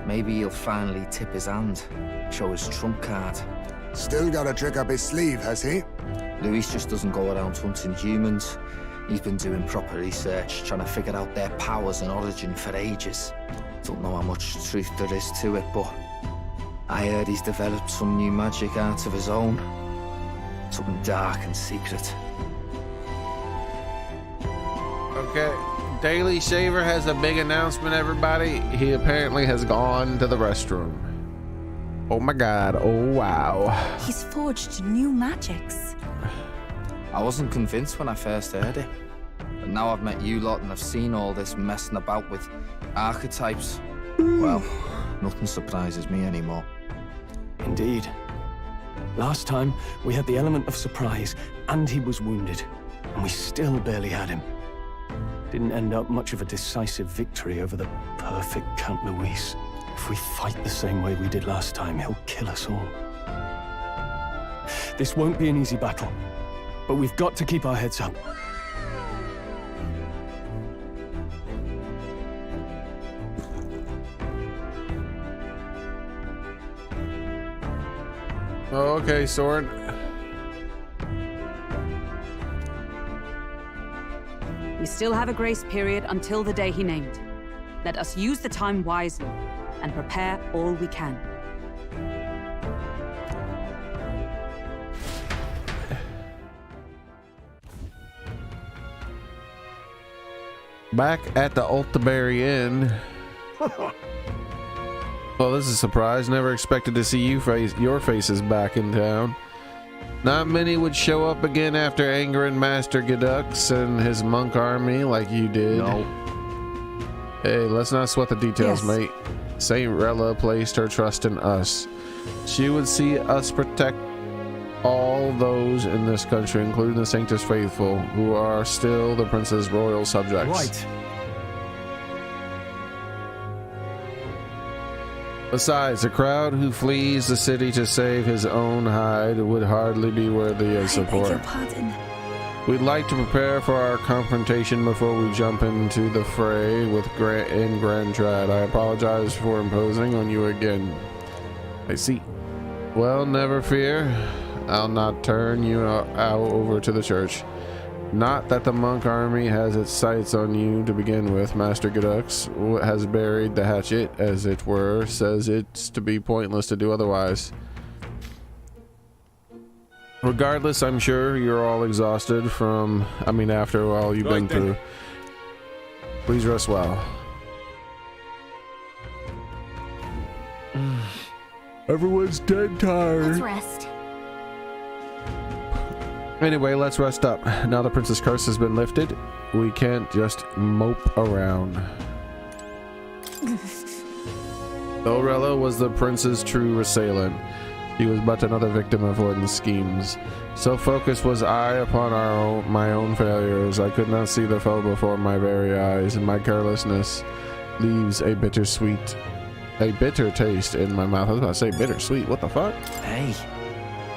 maybe he'll finally tip his hand, show his trump card. Still got a trick up his sleeve, has he? Luis just doesn't go around hunting humans. He's been doing proper research, trying to figure out their powers and origin for ages. Don't know how much truth there is to it, but I heard he's developed some new magic art of his own. Something dark and secret. Okay. Daily Shaver has a big announcement, everybody. He apparently has gone to the restroom. Oh my god. Oh wow. He's forged new magics. I wasn't convinced when I first heard it. But now I've met you lot and I've seen all this messing about with archetypes. Well, nothing surprises me anymore. Indeed. Last time, we had the element of surprise, and he was wounded, and we still barely had him. Didn't end up much of a decisive victory over the perfect Count Luis. If we fight the same way we did last time, he'll kill us all. This won't be an easy battle, but we've got to keep our heads up. Okay, Soren. We still have a grace period until the day he named. Let us use the time wisely and prepare all we can. Back at the Altaberry Inn. Well, this is a surprise. Never expected to see your faces back in town. Not many would show up again after angering Master Gedux and his monk army like you did. No. Hey, let's not sweat the details, Yes. mate. Saint Rella placed her trust in us. She would see us protect all those in this country, including the Sanctus Faithful, who are still the Prince's royal subjects. Right. Besides, a crowd who flees the city to save his own hide would hardly be worthy of support. I beg your pardon. We'd like to prepare for our confrontation before we jump into the fray with Grand Trad. I apologize for imposing on you again. I see. Well, never fear. I'll not turn you out over to the church. Not that the monk army has its sights on you to begin with. Master Gadux has buried the hatchet, as it were, says it's to be pointless to do otherwise. Regardless, I'm sure you're all exhausted after all you've been through. Please rest well. Everyone's dead tired. Let's rest. Anyway, let's rest up. Now the princess curse has been lifted, we can't just mope around. Though Rella was the prince's true assailant, he was but another victim of Orden's schemes. So focused was I upon my own failures, I could not see the foe before my very eyes, and my carelessness leaves a bitter taste in my mouth. I was about to say bittersweet. What the fuck? Hey.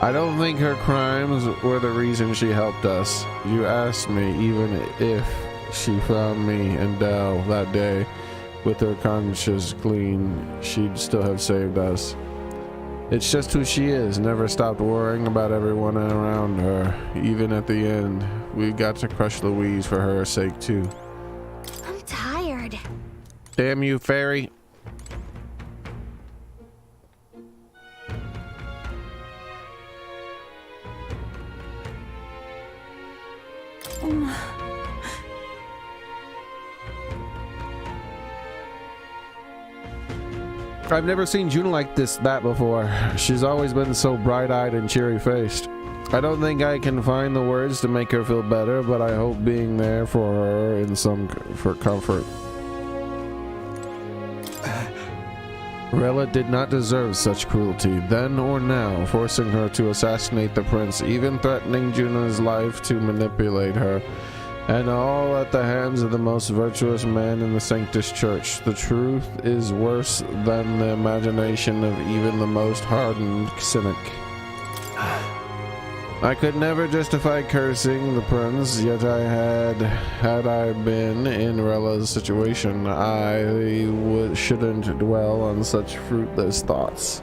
I don't think her crimes were the reason she helped us. You asked me, even if she found me and Dell that day with her conscience clean, she'd still have saved us. It's just who she is, never stopped worrying about everyone around her. Even at the end, we got to crush Louise for her sake too. I'm tired. Damn you, fairy. I've never seen Juno like that before. She's always been so bright-eyed and cheery-faced. I don't think I can find the words to make her feel better, but I hope being there for her for comfort. Rella did not deserve such cruelty, then or now, forcing her to assassinate the prince, even threatening Juno's life to manipulate her. And all at the hands of the most virtuous man in the Sanctus Church. The truth is worse than the imagination of even the most hardened cynic. I could never justify cursing the prince, yet had I been in Rella's situation, I shouldn't dwell on such fruitless thoughts.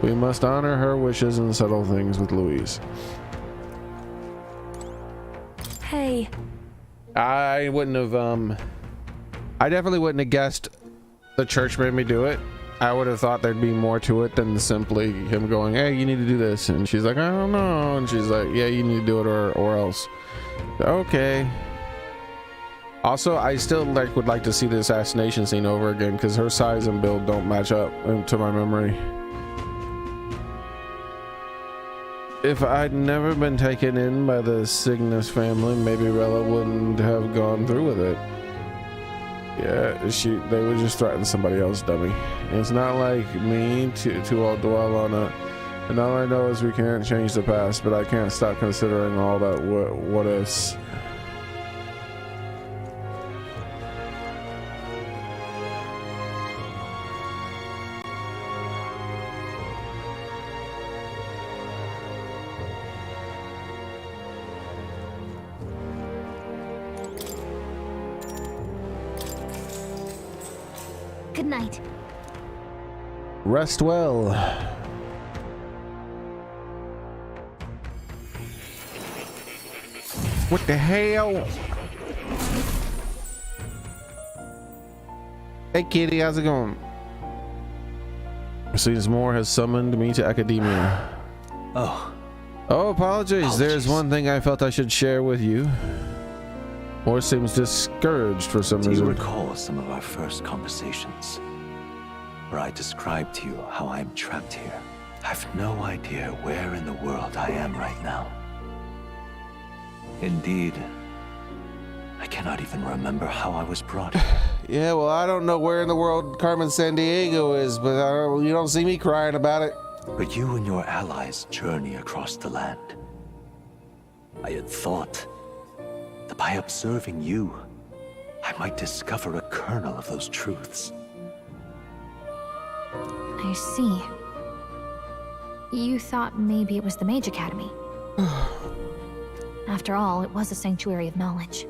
We must honor her wishes and settle things with Louise. Hey. I wouldn't have, I definitely wouldn't have guessed the church made me do it. I would have thought there'd be more to it than simply him going, hey, you need to do this. And she's like, I don't know. And she's like, yeah, you need to do it or else. Okay. Also, I still would like to see the assassination scene over again because her size and build don't match up to my memory. If I'd never been taken in by the Cygnus family, maybe Rella wouldn't have gone through with it. Yeah, they would just threaten somebody else, dummy. It's not like me to all dwell on it. And all I know is we can't change the past, but I can't stop considering all that what ifs. Good night. Rest well. What the hell? Hey kitty, how's it going? Seems Moore has summoned me to academia. Oh, apologies. There's one thing I felt I should share with you. Moore seems discouraged for some reason. Do you recall some of our first conversations? Where I described to you how I'm trapped here. I've no idea where in the world I am right now. Indeed, I cannot even remember how I was brought here. Yeah, well, I don't know where in the world Carmen Sandiego is, but you don't see me crying about it. But you and your allies journey across the land. I had thought that by observing you, I might discover a kernel of those truths. I see. You thought maybe it was the Mage Academy. After all, it was a sanctuary of knowledge.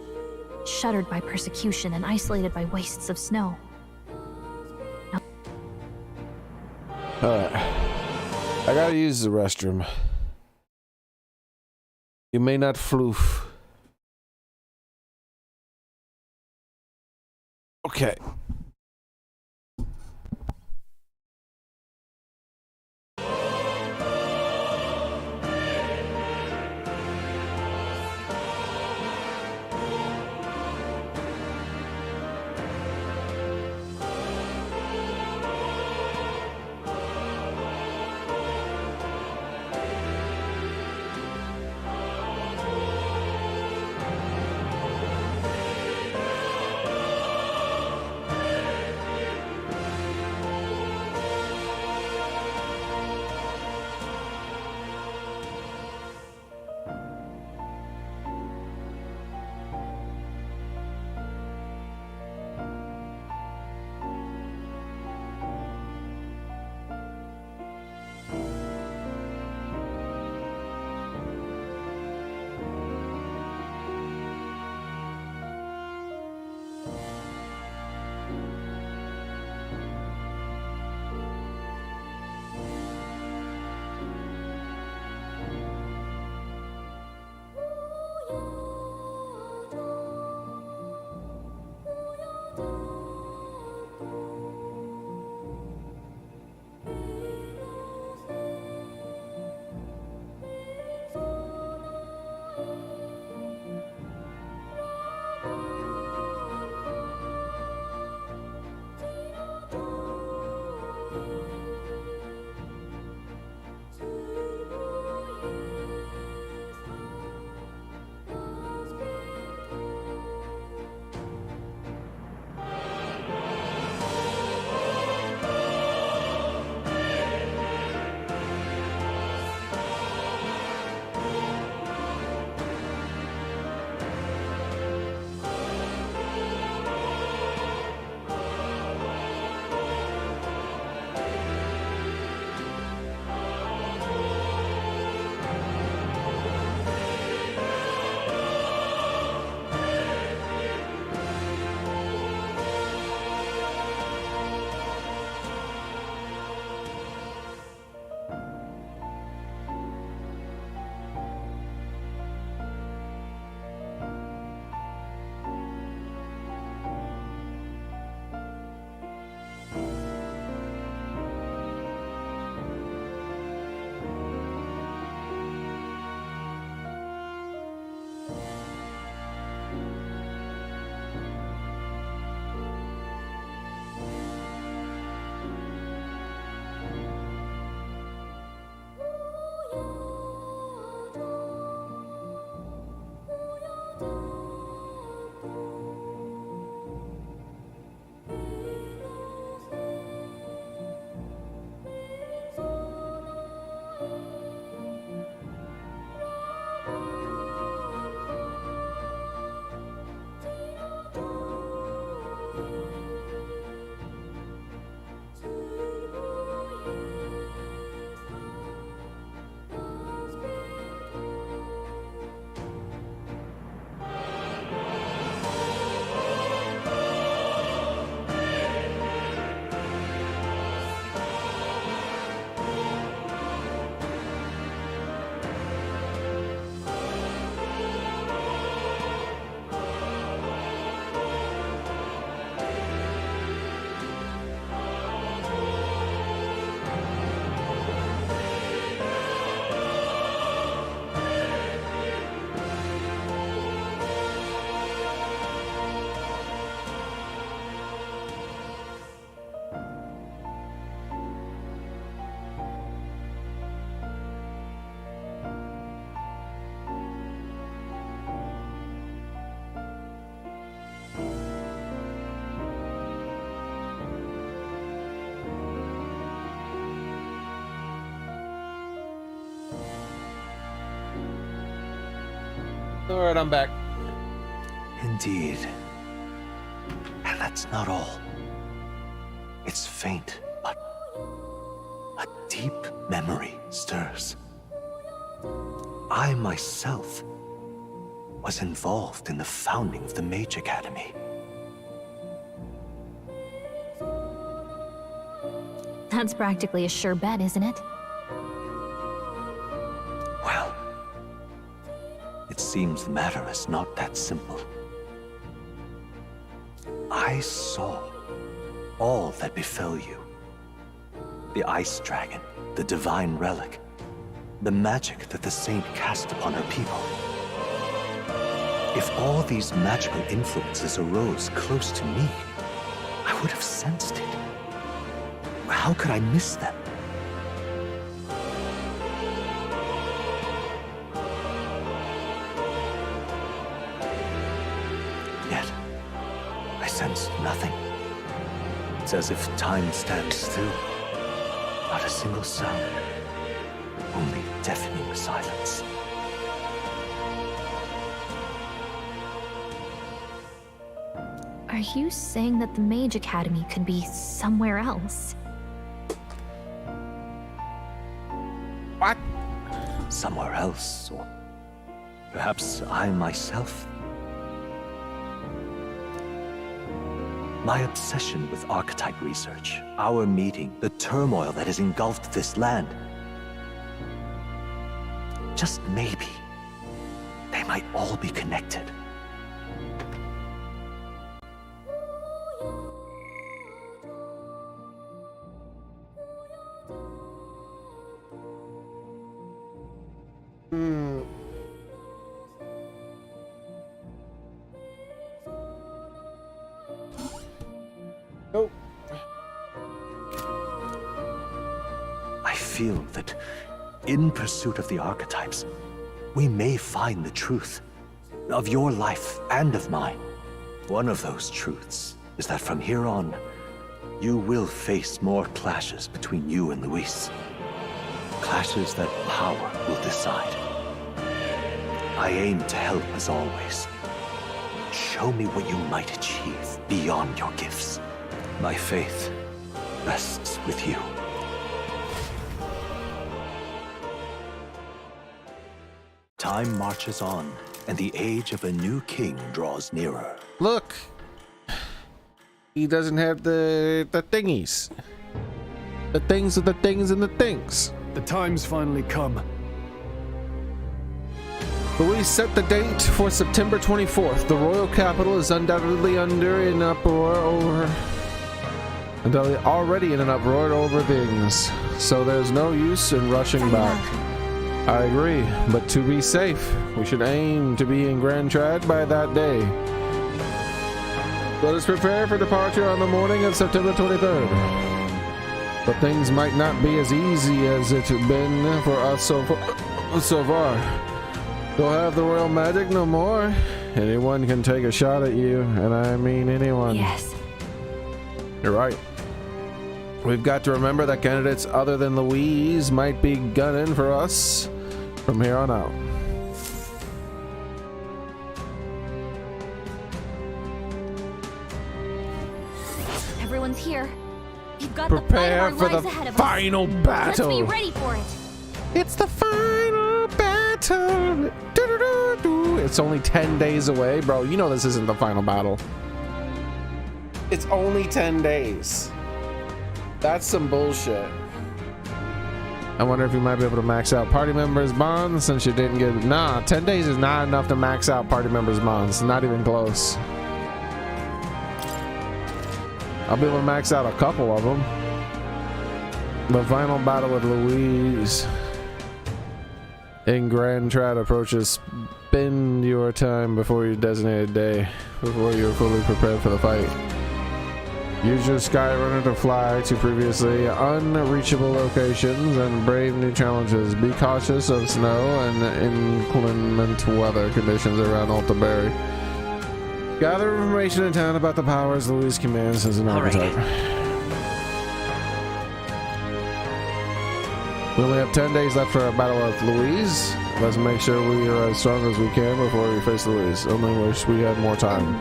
Shuttered by persecution and isolated by wastes of snow. Alright. I gotta use the restroom. You may not floof. Okay. All right, I'm back. Indeed. And that's not all. It's faint, but deep memory stirs. I myself was involved in the founding of the Mage Academy. That's practically a sure bet, isn't it? Well, it seems the matter is not that simple. I saw all that befell you. The Ice Dragon, the Divine Relic, the magic that the Saint cast upon her people. If all these magical influences arose close to me, I would have sensed it. How could I miss them? Yet, I sensed nothing. It's as if time stands still. Not a single sound. Only deafening silence. Are you saying that the Mage Academy could be somewhere else? What? Somewhere else, or perhaps I myself. My obsession with archetype research, our meeting, the turmoil that has engulfed this land. Just maybe, they might all be connected. Oh. I feel that in pursuit of the archetypes, we may find the truth of your life and of mine. One of those truths is that from here on, you will face more clashes between you and Luis. Clashes that power will decide. I aim to help as always. Show me what you might achieve beyond your gifts. My faith rests with you. Time marches on, and the age of a new king draws nearer. Look, he doesn't have the thingies. The things of the things and the things. The time's finally come. Luis set the date for September 24th. The royal capital is undoubtedly under an uproar over... already in an uproar over things, so there's no use in rushing back. I agree, but to be safe, we should aim to be in Grand Trad by that day. Let us prepare for departure on the morning of September 23rd. But things might not be as easy as it's been for us so far. You'll have the royal magic no more. Anyone can take a shot at you, and I mean anyone. Yes. You're right. We've got to remember that candidates other than Louise might be gunning for us from here on out. Everyone's here. We've got Prepare the for fight of the our lives ahead of final us. battle. Let's be ready for it. It's the final battle. It's only 10 days away, bro. You know this isn't the final battle. It's only 10 days. That's some bullshit. I wonder if you might be able to max out party members' bonds since you didn't get... Nah, 10 days is not enough to max out party members' bonds. Not even close. I'll be able to max out a couple of them. The final battle with Louise in Grand Trad approaches. Spend your time before your designated day, before you're fully prepared for the fight. Use your Skyrunner to fly to previously unreachable locations and brave new challenges. Be cautious of snow and inclement weather conditions around Altaberry. Gather information in town about the powers Louise commands as an archetype. We only have 10 days left for our battle with Louise. Let's make sure we are as strong as we can before we face Louise. Only wish we had more time.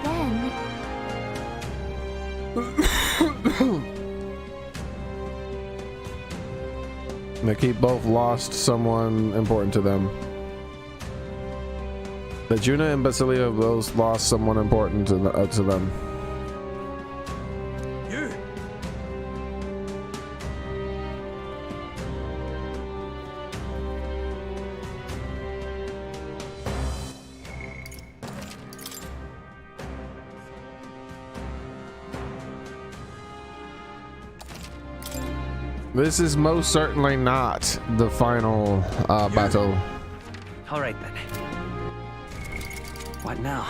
They keep both lost someone important to them. The Juna and Basilio both lost someone important to them. This is most certainly not the final battle. All right then. What now?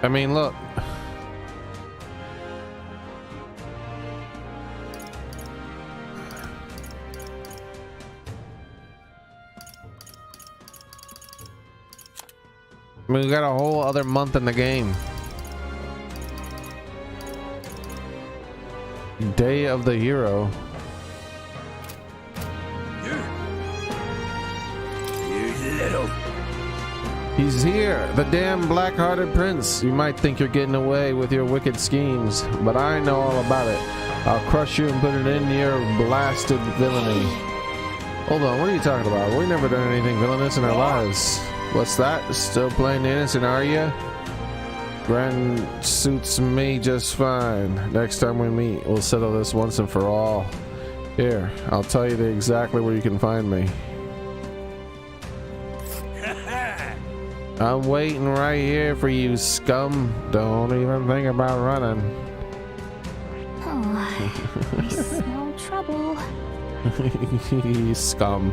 I mean, look. I mean, we got a whole other month in the game. Day of the Hero. You little... He's here, the damn black-hearted prince. You might think you're getting away with your wicked schemes, but I know all about it. I'll crush you and put it in your blasted villainy. Hold on, what are you talking about? We've never done anything villainous in our lives. What's that? Still playing innocent, are you? Grand suits me just fine. Next time we meet, we'll settle this once and for all. Here, I'll tell you exactly where you can find me. I'm waiting right here for you, scum. Don't even think about running. Oh, I smell trouble. Scum.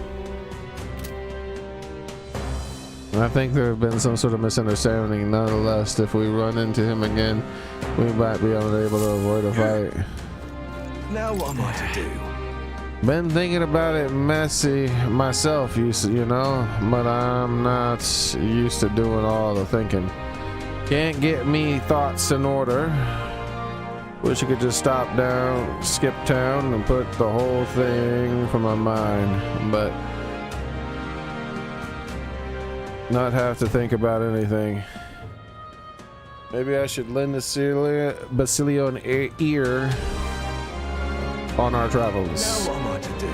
I think there have been some sort of misunderstanding. Nonetheless, if we run into him again, we might be unable to avoid a fight. Now what am I to do? Been thinking about it messy myself, you know, but I'm not used to doing all the thinking. Can't get me thoughts in order. Wish I could just stop down, skip town, and put the whole thing from my mind, but not have to think about anything. Maybe I should lend Basilio an ear on our travels. Now what am I to do?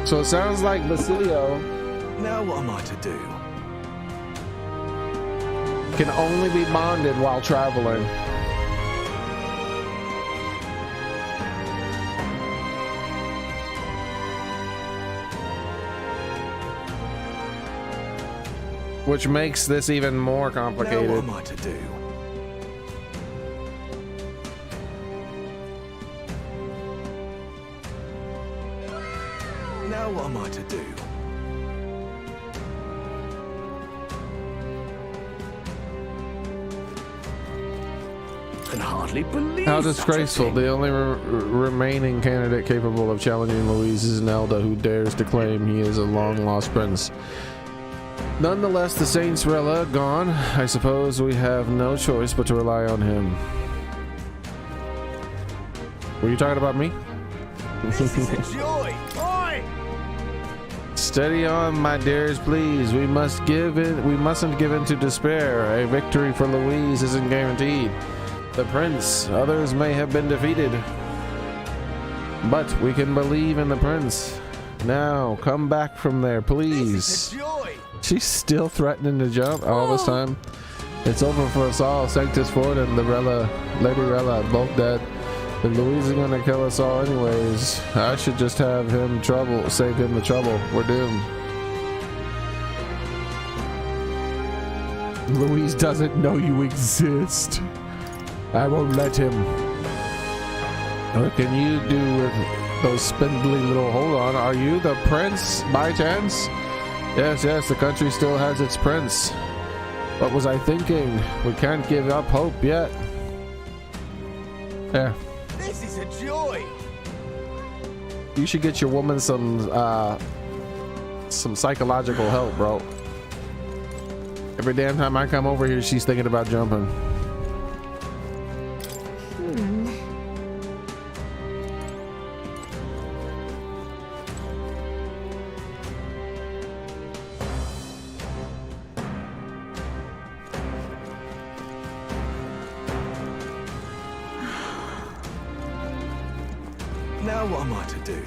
So it sounds like Basilio Now what am I to do? can only be bonded while traveling. Which makes this even more complicated. Now what am I to do? Now what am I to do? Can hardly believe. How disgraceful. The only remaining candidate capable of challenging Louise is Nelda, who dares to claim he is a long-lost prince. Nonetheless, the Saints-Rella gone. I suppose we have no choice but to rely on him. Were you talking about me? This is a joy. Oi! Steady on, my dears, please. We mustn't give in to despair. A victory for Louise isn't guaranteed. The prince, others may have been defeated, but we can believe in the prince. Now, come back from there, please. This is a joy. She's still threatening to jump all this time. It's over for us all. Sanctus Ford and the Lady Rella both dead. And Louise is gonna kill us all anyways. I should just have him save him the trouble. We're doomed. Louise doesn't know you exist. I won't let him. What can you do with those spindly little... Hold on, are you the prince by chance? Yes, the country still has its prince. What was I thinking? We can't give up hope yet. There. This is a joy. You should get your woman some psychological help, bro. Every damn time I come over here, she's thinking about jumping. Now what am I to do?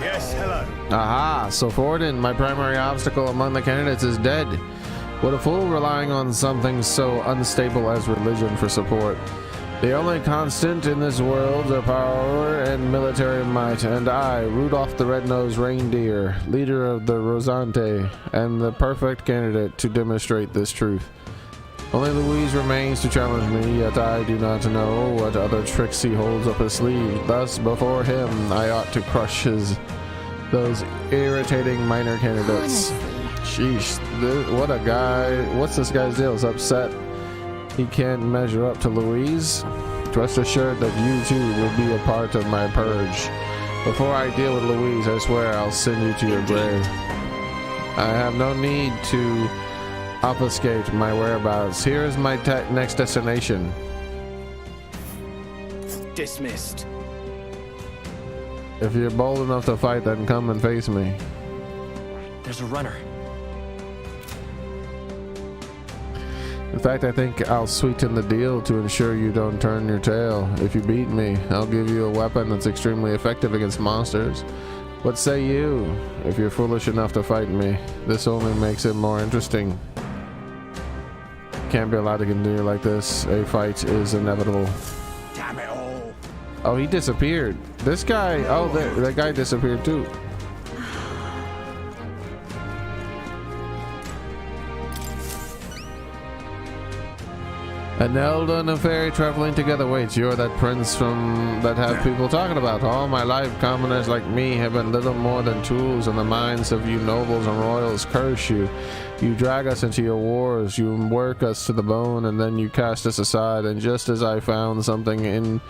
Yes, hello. Aha, so Forden, my primary obstacle among the candidates, is dead. What a fool relying on something so unstable as religion for support. The only constant in this world are power and military might, and I, Rudolph the Red-Nosed Reindeer, leader of the Rosante, am the perfect candidate to demonstrate this truth. Only Louise remains to challenge me, yet I do not know what other tricks he holds up his sleeve. Thus, before him, I ought to crush those irritating minor candidates. Sheesh, what a guy. What's this guy's deal? He's upset he can't measure up to Louise? Rest assured that you too will be a part of my purge. Before I deal with Louise, I swear I'll send you to your grave. I have no need to obfuscate my whereabouts. Here is my next destination. Dismissed. If you're bold enough to fight, then come and face me. There's a runner. In fact, I think I'll sweeten the deal to ensure you don't turn your tail. If you beat me, I'll give you a weapon that's extremely effective against monsters. What say you, if you're foolish enough to fight me? This only makes it more interesting. Can't be allowed to continue like this. A fight is inevitable. Damn it all. Oh, he disappeared. This guy, oh, that guy disappeared too. An elder and a fairy traveling together. Wait, you're that prince from that have people talking about. All my life, commoners like me have been little more than tools in the minds of you nobles and royals. Curse you. You drag us into your wars, you work us to the bone, and then you cast us aside. And just as I found something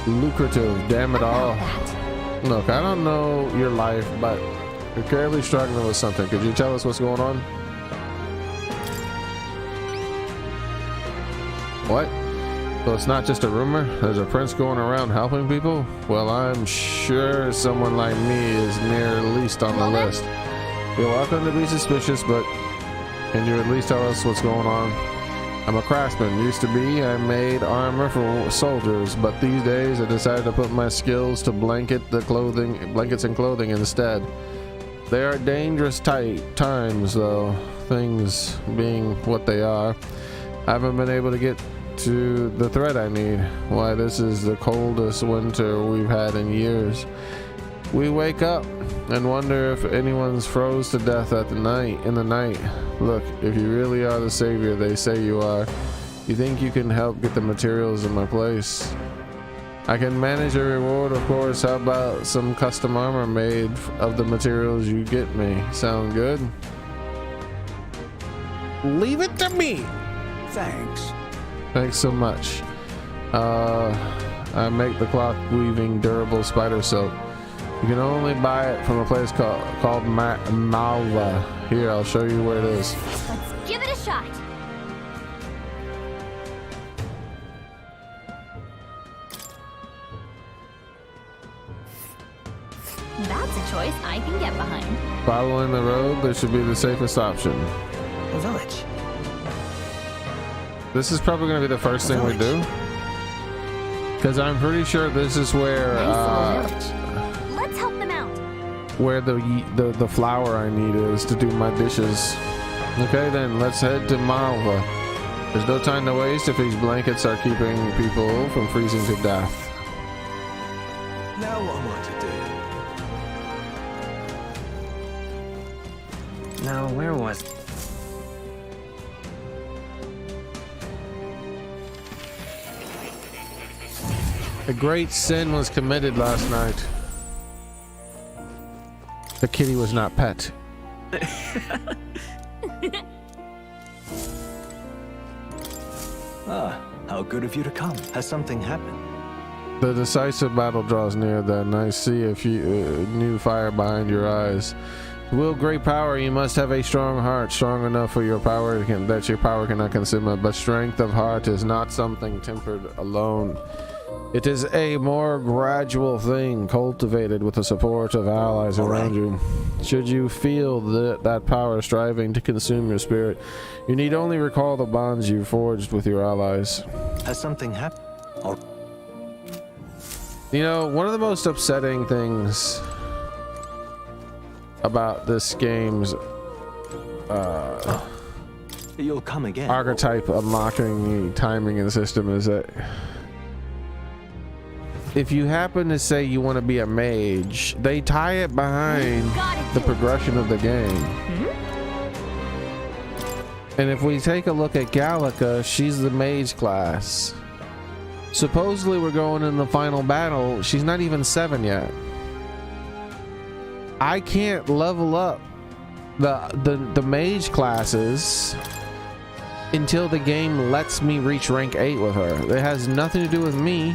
lucrative, damn it all. Look, I don't know your life, but you're clearly struggling with something. Could you tell us what's going on? What? So it's not just a rumor? There's a prince going around helping people? Well, I'm sure someone like me is near least on the list. You're welcome to be suspicious, but can you at least tell us what's going on? I'm a craftsman. Used to be, I made armor for soldiers, but these days I decided to put my skills to blankets and clothing instead. They are dangerous times, though, things being what they are. I haven't been able to get to the thread I need. Why, this is the coldest winter we've had in years. We wake up and wonder if anyone's froze to death in the night. Look, if you really are the savior they say you are, you think you can help get the materials in my place? I can manage a reward, of course. How about some custom armor made of the materials you get me? Sound good? Leave it to me. Thanks. Thanks so much. I make the cloth weaving durable spider silk. You can only buy it from a place called Malva. Here, I'll show you where it is. Let's give it a shot. That's a choice I can get behind. Following the road, this should be the safest option. A village. This is probably going to be the first thing we do, because I'm pretty sure this is where Let's help them out. where the flour I need is to do my dishes. Okay, then let's head to Malva. There's no time to waste if these blankets are keeping people from freezing to death. Now what am I to do? Now, where was... A great sin was committed last night. The kitty was not pet. How good of you to come. Has something happened? The decisive battle draws near, then. I see a new fire behind your eyes. To wield great power, you must have a strong heart, strong enough for your power that your power cannot consume it. But strength of heart is not something tempered alone. It is a more gradual thing, cultivated with the support of allies around you. Should you feel that power striving to consume your spirit, you need only recall the bonds you forged with your allies. Has something happened? You know, one of the most upsetting things about this game's You'll come again. archetype unlocking timing and system is that if you happen to say you want to be a mage, they tie it behind the progression of the game. And if we take a look at Gallica, she's the mage class. Supposedly we're going in the final battle. She's not even 7 yet. I can't level up the mage classes until the game lets me reach rank 8 with her. It has nothing to do with me.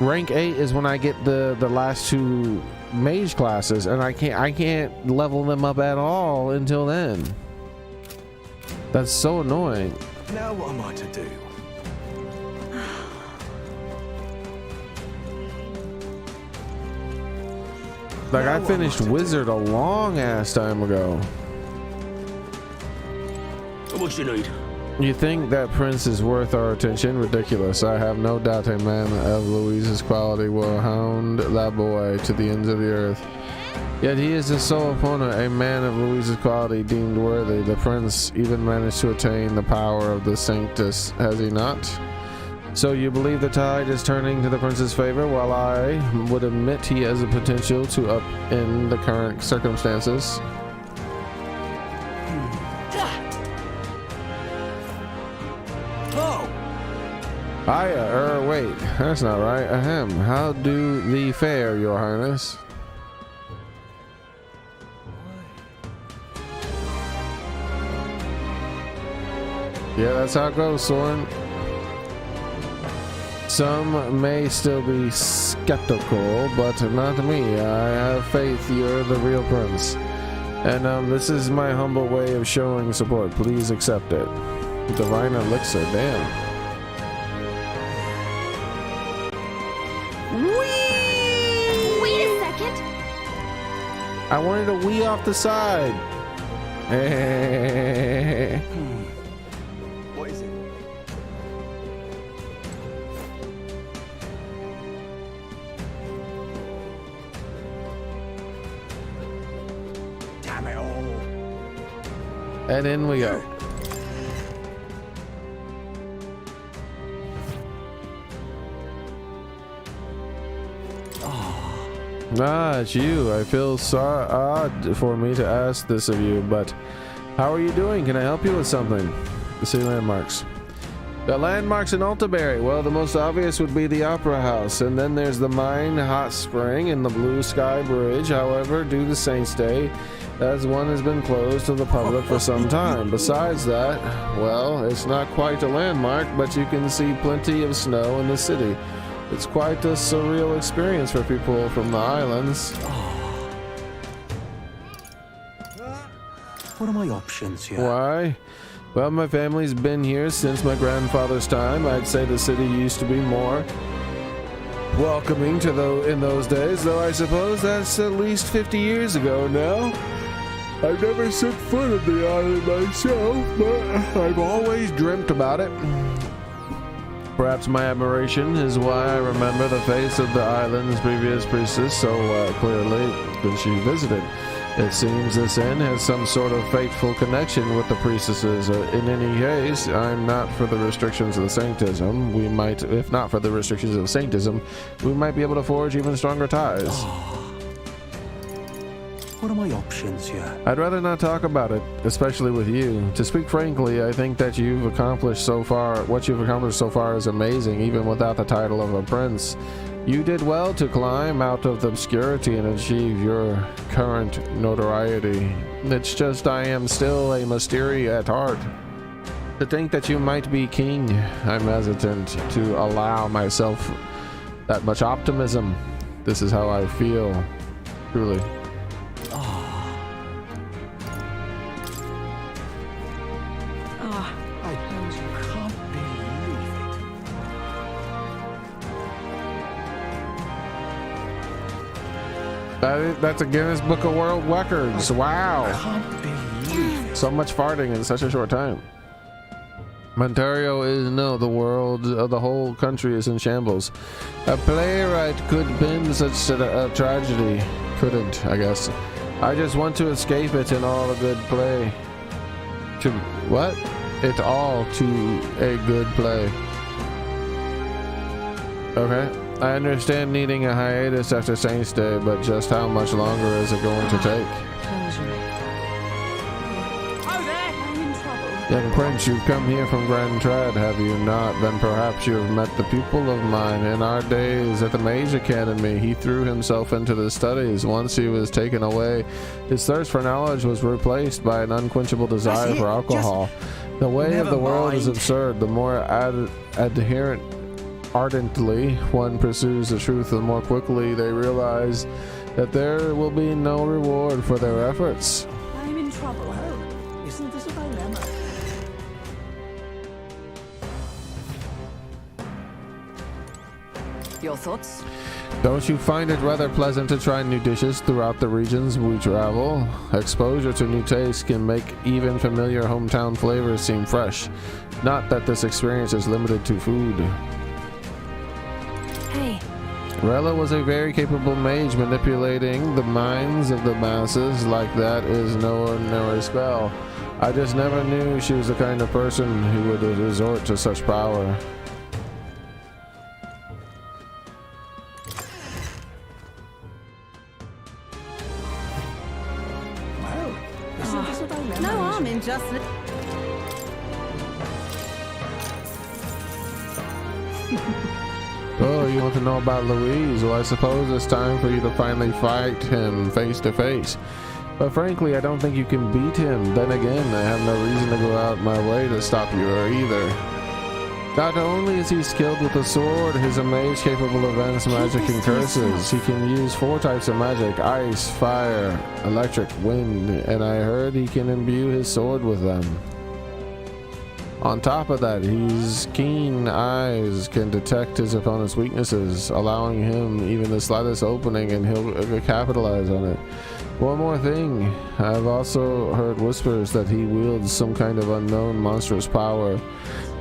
Rank 8 is when I get the last 2 mage classes, and I can't level them up at all until then. That's so annoying. Now what am I to do? Like, I finished Wizard a long ass time ago. What you need? You think that prince is worth our attention? Ridiculous. I have no doubt a man of Louise's quality will hound that boy to the ends of the earth. Yet he is his sole opponent, a man of Louise's quality deemed worthy. The prince even managed to attain the power of the Sanctus, has he not? So you believe the tide is turning to the prince's favor, while I would admit he has the potential to upend the current circumstances? Wait, that's not right. Ahem. How do thee fare, your highness? Yeah, that's how it goes, Soren. Some may still be skeptical, but not me. I have faith you're the real prince. And this is my humble way of showing support. Please accept it. Divine elixir, damn. Wait a second. I wanted a wee off the side. What is it? Damn it all. And in we go. Ah, it's you. I feel odd for me to ask this of you, but how are you doing? Can I help you with something? The city landmarks. The landmarks in Altaberry. Well, the most obvious would be the Opera House, and then there's the Mine Hot Spring and the Blue Sky Bridge. However, due to Saints' Day, as one has been closed to the public for some time. Besides that, well, it's not quite a landmark, but you can see plenty of snow in the city. It's quite a surreal experience for people from the islands. What are my options here? Why? Well, my family's been here since my grandfather's time. I'd say the city used to be more welcoming to in those days, though I suppose that's at least 50 years ago now. I've never set foot on the island myself, but I've always dreamt about it. Perhaps my admiration is why I remember the face of the island's previous priestess so clearly when she visited. It seems this inn has some sort of fateful connection with the priestesses. In any case, I'm not for the restrictions of the sanctism. We might, if not for the restrictions of sanctism, we might be able to forge even stronger ties. What are my options here? I'd rather not talk about it, especially with you. To speak frankly, I think that what you've accomplished so far is amazing, even without the title of a prince. You did well to climb out of the obscurity and achieve your current notoriety. It's just I am still a Mystery at heart. To think that you might be king, I'm hesitant to allow myself that much optimism. This is how I feel, truly. That's a Guinness Book of World Records. Wow. I can't believe so much farting in such a short time. Ontario is the world, the whole country is in shambles. A playwright could bend such a tragedy. Couldn't, I guess. I just want to escape it in all a good play. To what? It all to a good play. Okay. I understand needing a hiatus after Saints Day, but just how much longer is it going to take? Young Prince, you've come here from Grand Trad, have you not? Then perhaps you have met the pupil of mine. In our days at the Mage Academy, he threw himself into the studies. Once he was taken away, his thirst for knowledge was replaced by an unquenchable desire for alcohol. The way of the world is absurd. The more ardently one pursues the truth, the more quickly they realize that there will be no reward for their efforts. I'm in trouble. Oh, isn't this a dilemma? Your thoughts? Don't you find it rather pleasant to try new dishes throughout the regions we travel? Exposure to new tastes can make even familiar hometown flavors seem fresh. Not that this experience is limited to food. Hey. Rella was a very capable mage. Manipulating the minds of the masses like that is no ordinary spell. I just never knew she was the kind of person who would resort to such power. No harm in just... Oh, you want to know about Louise? Well, I suppose it's time for you to finally fight him face to face. But frankly, I don't think you can beat him. Then again, I have no reason to go out my way to stop you either. Not only is he skilled with the sword, he's a mage capable of events, magic, and curses. He can use 4 types of magic: ice, fire, electric, wind, and I heard he can imbue his sword with them. On top of that, his keen eyes can detect his opponent's weaknesses, allowing him even the slightest opening and he'll capitalize on it. One more thing, I've also heard whispers that he wields some kind of unknown monstrous power.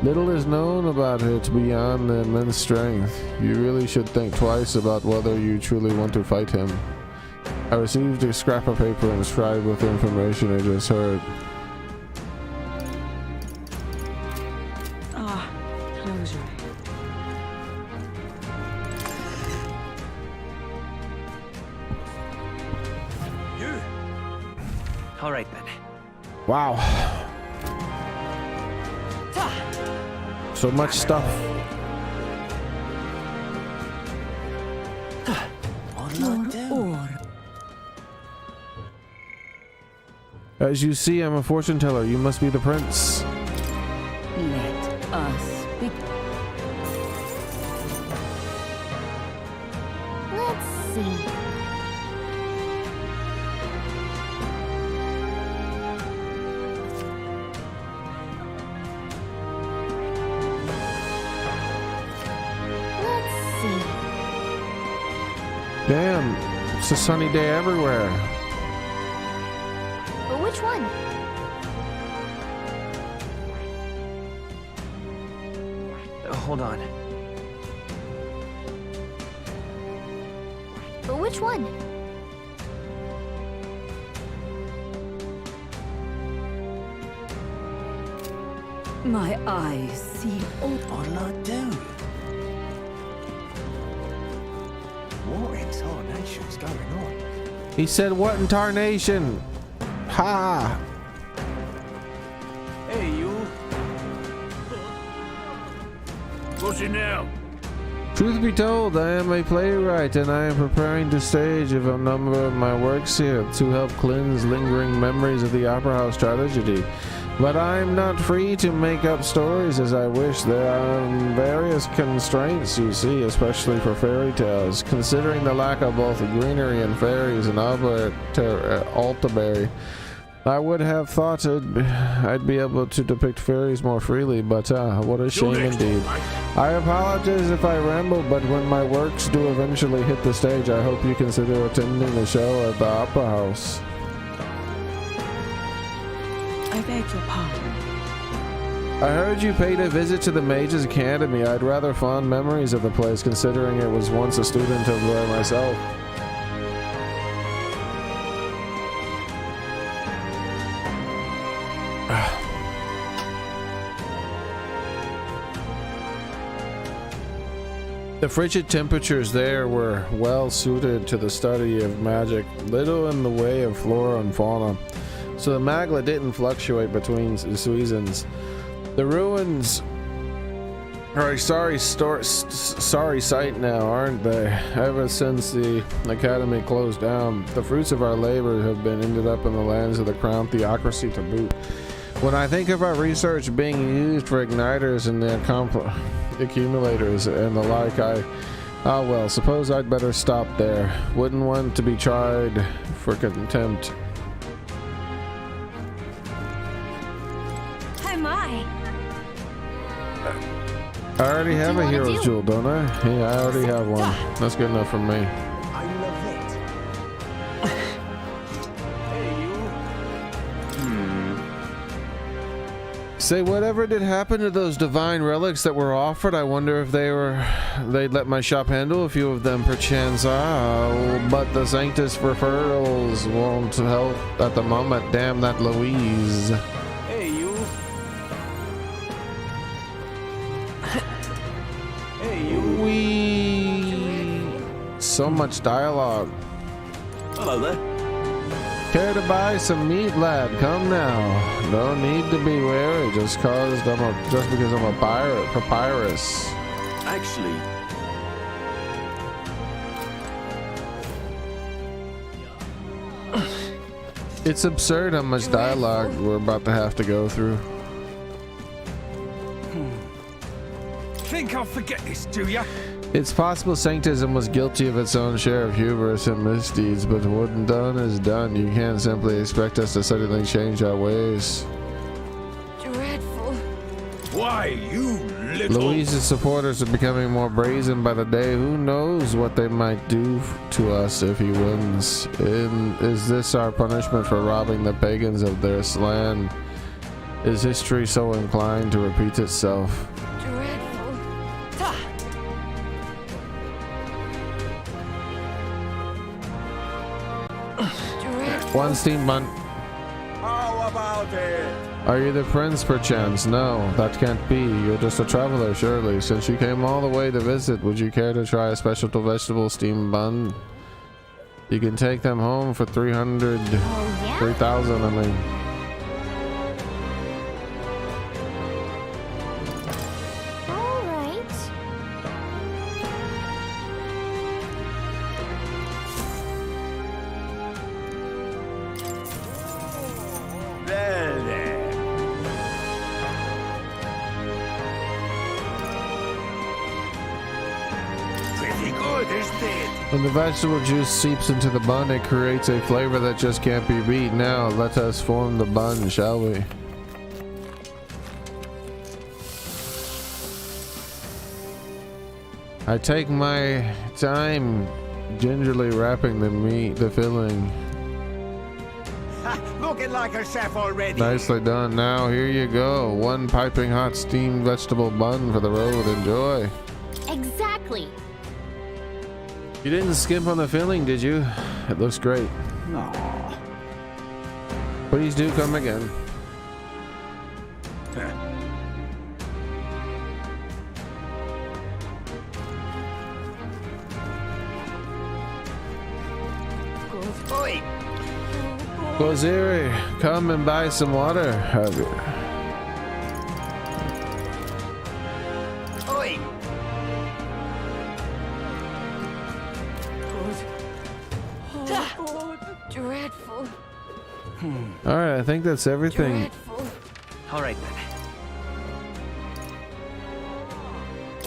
Little is known about it beyond the immense strength. You really should think twice about whether you truly want to fight him. I received a scrap of paper inscribed with information I just heard. Closure. You? All right then. Wow. So much stuff. As you see, I'm a fortune teller. You must be the prince. Let us begin. Let's see. Damn, it's a sunny day everywhere. But which one? Hold on. But which one? My eyes see all I do. What in tarnation's going on? He said, what in tarnation? Ha! Hey, you. What's it now? Truth be told, I am a playwright and I am preparing to stage a number of my works here to help cleanse lingering memories of the Opera House tragedy. But I'm not free to make up stories as I wish. There are various constraints, you see, especially for fairy tales. Considering the lack of both greenery and fairies in Altaberry, I would have thought I'd be able to depict fairies more freely, but what a shame indeed. I apologize if I ramble, but when my works do eventually hit the stage, I hope you consider attending the show at the Opera House. I beg your pardon. I heard you paid a visit to the Mages Academy. I had rather fond memories of the place, considering it was once a student of there myself. The frigid temperatures there were well suited to the study of magic, little in the way of flora and fauna, so the Magla didn't fluctuate between seasons. The ruins are a sorry sight now, aren't they? Ever since the academy closed down, the fruits of our labor have been ended up in the lands of the crown theocracy to boot. When I think of our research being used for igniters and the accumulators and the like, well, suppose I'd better stop there. Wouldn't want to be tried for contempt. Oh my. I already have a hero's jewel, don't I? Yeah, I already have one. That's good enough for me. I love it. Say, whatever did happen to those divine relics that were offered? I wonder if they'd let my shop handle a few of them, perchance. But the Sanctus referrals won't help at the moment. Damn that Louise. Hey, you. Hey, you. So much dialogue. Hello there. Care to buy some meat, lad? Come now. No need to be wary just because I'm a papyrus. Actually, it's absurd how much dialogue we're about to have to go through. Think I'll forget this, do ya? It's possible Sanctism was guilty of its own share of hubris and misdeeds, but what done is done. You can't simply expect us to suddenly change our ways. Dreadful. Why, you little... Louise's supporters are becoming more brazen by the day. Who knows what they might do to us if he wins? Is this our punishment for robbing the pagans of their land? Is history so inclined to repeat itself? One steamboat. How about it? Are you the prince, perchance? No, that can't be. You're just a traveler, surely. Since you came all the way to visit, would you care to try a special vegetable steam bun? You can take them home for 3,000, I mean. When the vegetable juice seeps into the bun, it creates a flavor that just can't be beat. Now, let us form the bun, shall we? I take my time gingerly wrapping the filling. Looking like a chef already. Nicely done. Now, here you go. One piping hot steamed vegetable bun for the road. Enjoy. Exactly. You didn't skimp on the filling, did you? It looks great. No. Please do come again. Oi! Koziri, come and buy some water. Have you? Oi! Dreadful. All right, I think that's everything. Dreadful. All right then.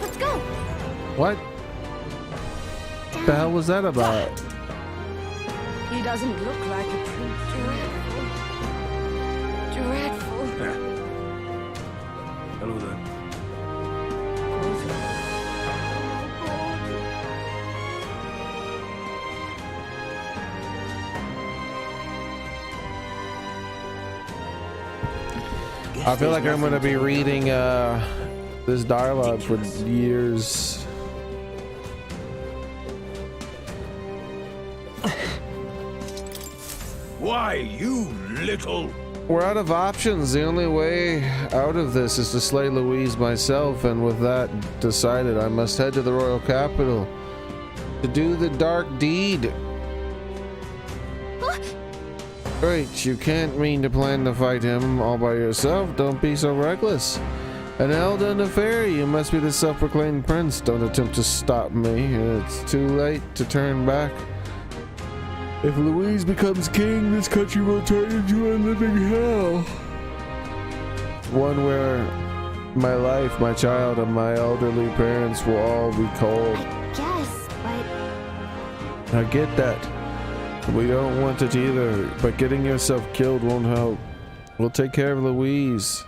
Let's go. What the hell was that about? He doesn't look like a prince. Dreadful. dreadful. Hello there. I feel like I'm going to be reading this dialogue for years. Why, you little... We're out of options. The only way out of this is to slay Louise myself, and with that decided, I must head to the royal capital to do the dark deed. Great, you can't mean to plan to fight him all by yourself. Don't be so reckless. An Elden affair, you must be the self-proclaimed prince. Don't attempt to stop me. It's too late to turn back. If Louise becomes king, this country will turn into a living hell. One where my life, my child, and my elderly parents will all be cold. I guess, but... I get that. We don't want it either, but getting yourself killed won't help. We'll take care of Louise.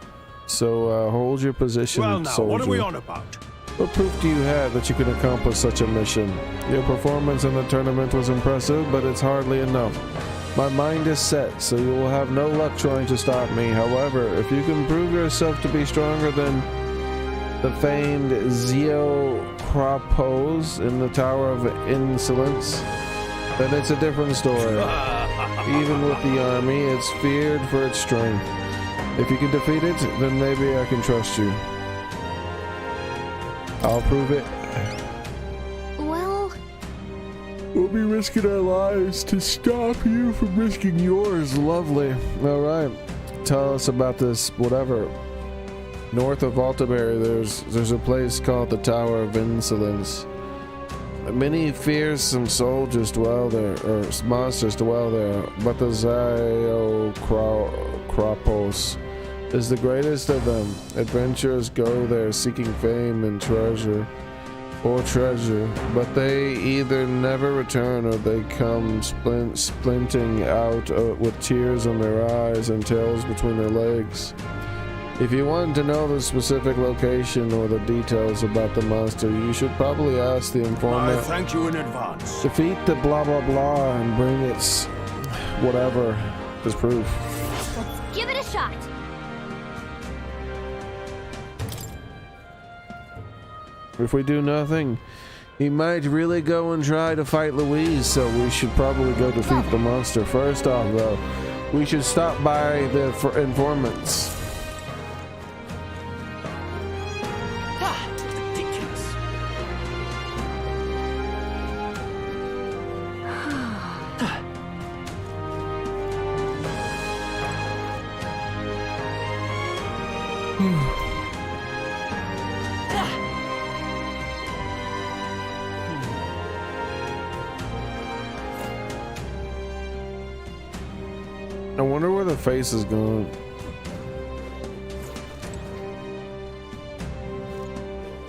So hold your position, Well now, soldier. what are we on about? What proof do you have that you can accomplish such a mission? Your performance in the tournament was impressive, but it's hardly enough. My mind is set, so you will have no luck trying to stop me. However, if you can prove yourself to be stronger than the famed Zeocropos in the Tower of Insolence, then it's a different story. Even with the army, it's feared for its strength. If you can defeat it, then maybe I can trust you. I'll prove it. Well... We'll be risking our lives to stop you from risking yours. Lovely. Alright. Tell us about this, whatever. North of Altaberry, there's a place called the Tower of Insolence. Many fearsome soldiers dwell there, or monsters dwell there, but the Zeocropos is the greatest of them. Adventurers go there seeking fame and treasure, but they either never return or they come splinting out with tears in their eyes and tails between their legs. If you want to know the specific location or the details about the monster, you should probably ask the informant. I thank you in advance. Defeat the blah blah blah and bring its whatever as proof. Let's give it a shot. If we do nothing, he might really go and try to fight Louise, so we should probably go defeat the monster. First off, though, we should stop by the informants. I wonder where the face is going.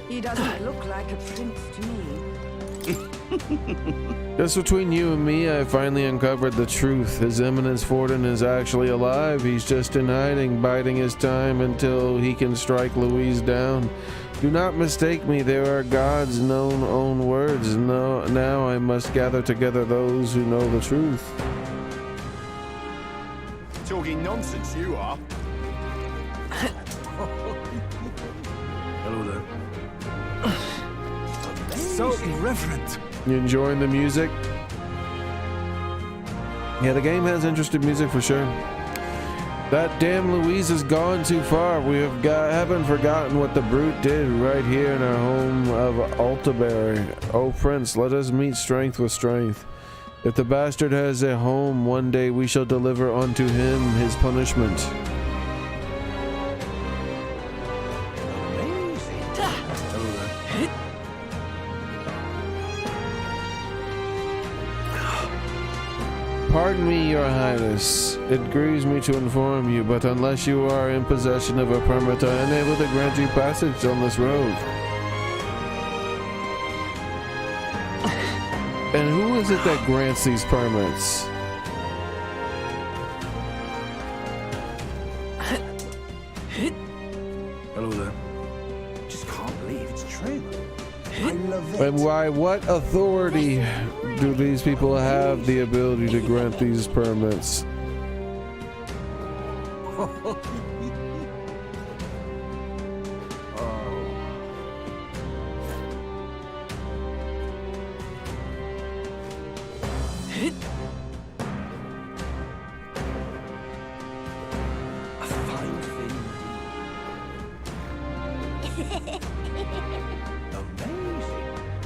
He doesn't look like a prince to me. Just between you and me, I finally uncovered the truth. His Eminence Forden is actually alive. He's just in hiding, biding his time until he can strike Louise down. Do not mistake me, there are God's own words. No, now I must gather together those who know the truth. Talking nonsense, you are. Hello there. So irreverent. You enjoying the music? Yeah, the game has interesting music for sure. That damn Louise has gone too far. We haven't forgotten what the brute did right here in our home of Altaberry. Oh, Prince, let us meet strength with strength. If the bastard has a home, one day we shall deliver unto him his punishment. Pardon me, your highness. It grieves me to inform you, but unless you are in possession of a permit, I am unable to grant you passage on this road. And who is it that grants these permits? And why, what authority do these people have the ability to grant these permits?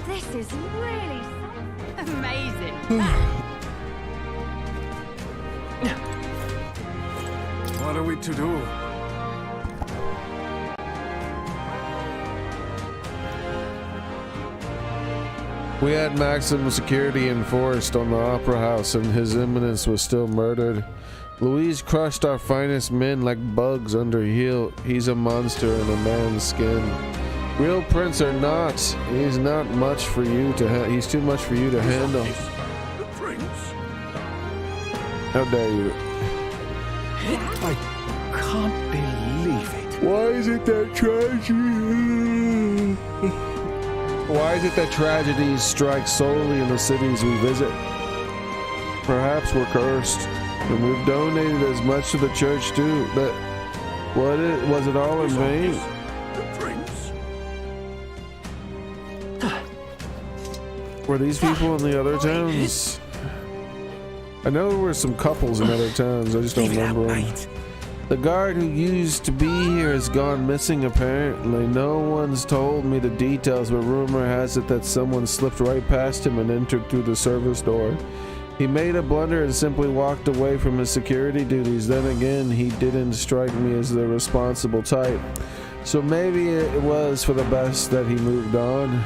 This is really amazing. What are we to do? We had maximum security enforced on the Opera House, and His Eminence was still murdered. Louise crushed our finest men like bugs under heel. He's a monster in a man's skin. Real prince or not, he's not much for you to he's too much for you to handle. The prince? How dare you? I can't believe it. Why is it that tragedy? Why is it that tragedies strike solely in the cities we visit? Perhaps we're cursed, and we've donated as much to the church too. That was it all in vain? The prince? Were these people in the other towns? I know there were some couples in other towns. I just don't remember them. The guard who used to be here has gone missing apparently. No one's told me the details, but rumor has it that someone slipped right past him and entered through the service door. He made a blunder and simply walked away from his security duties. Then again, he didn't strike me as the responsible type. So maybe it was for the best that he moved on.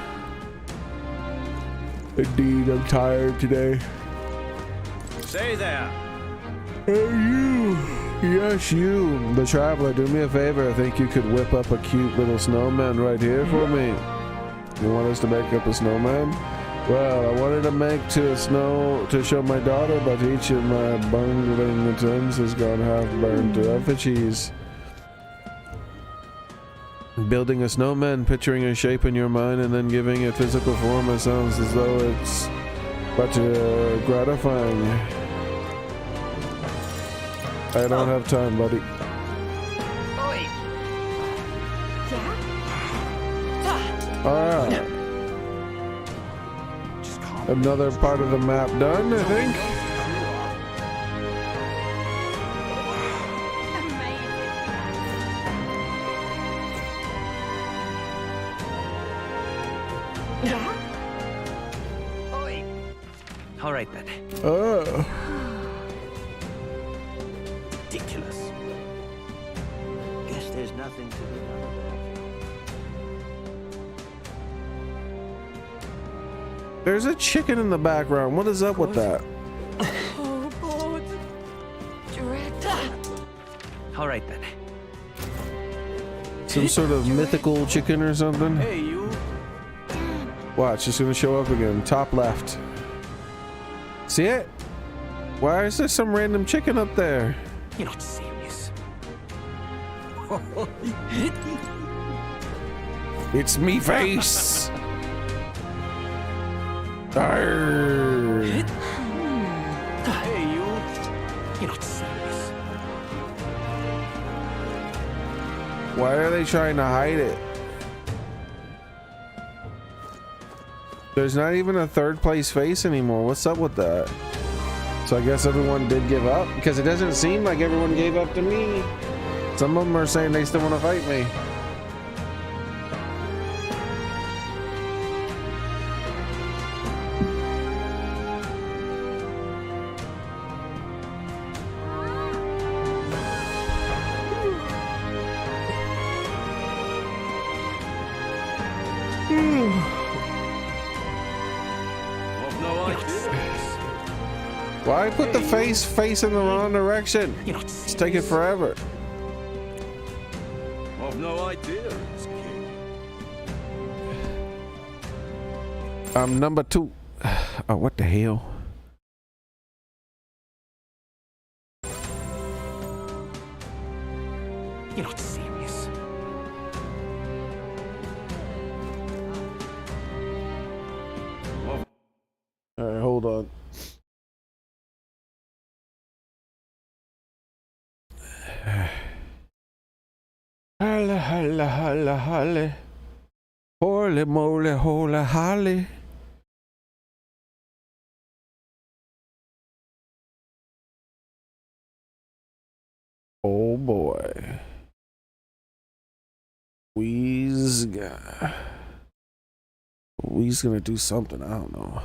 Indeed, I'm tired today. Say there. Hey, you. Yes, you, the traveler, do me a favor. I think you could whip up a cute little snowman right here for me. You want us to make up a snowman? Well, I wanted to make to show my daughter, but each of my bungling attempts has gone half burned to effigies. Building a snowman, picturing a shape in your mind, and then giving it physical form, it sounds as though it's but gratifying. I don't have time, buddy. Alright. Another part of the map done, I think. All right then. Oh. Ridiculous. Guess there's nothing to be done about. There's a chicken in the background. What is up with that? Oh, God. Dread. All right then. Some sort of mythical chicken or something? Hey, you. Watch, it's gonna show up again. Top left. See it? Why is there some random chicken up there? You're not serious. It's me face. Arr. Hey, you. You're not serious. Why are they trying to hide it? There's not even a third place face anymore. What's up with that? So I guess everyone did give up? Because it doesn't seem like everyone gave up to me. Some of them are saying they still want to fight me. Why put the face facing the wrong direction? It's taking forever. I've no idea. I'm number 2. Oh, what the hell? You're not serious. Hold on. Holla, holla, holla, holla. Holy moly, holy, holy. Oh boy. We's gonna do something, I don't know.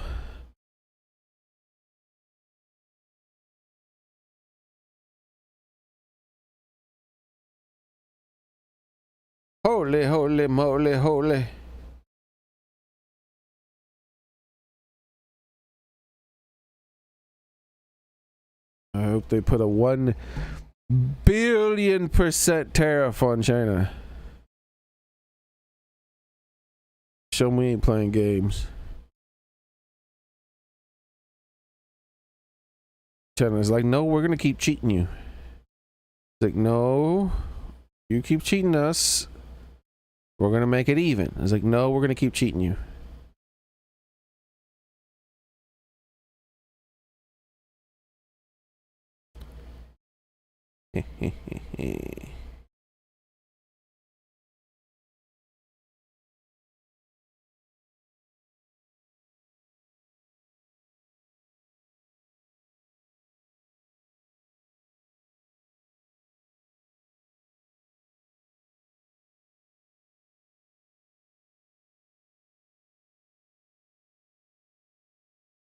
Holy, holy moly, holy. I hope they put a 1 billion% tariff on China. Show me ain't playing games. China's like, no, we're gonna keep cheating you. It's like, no, you keep cheating us, we're gonna make it even. It's like, no, we're gonna keep cheating you.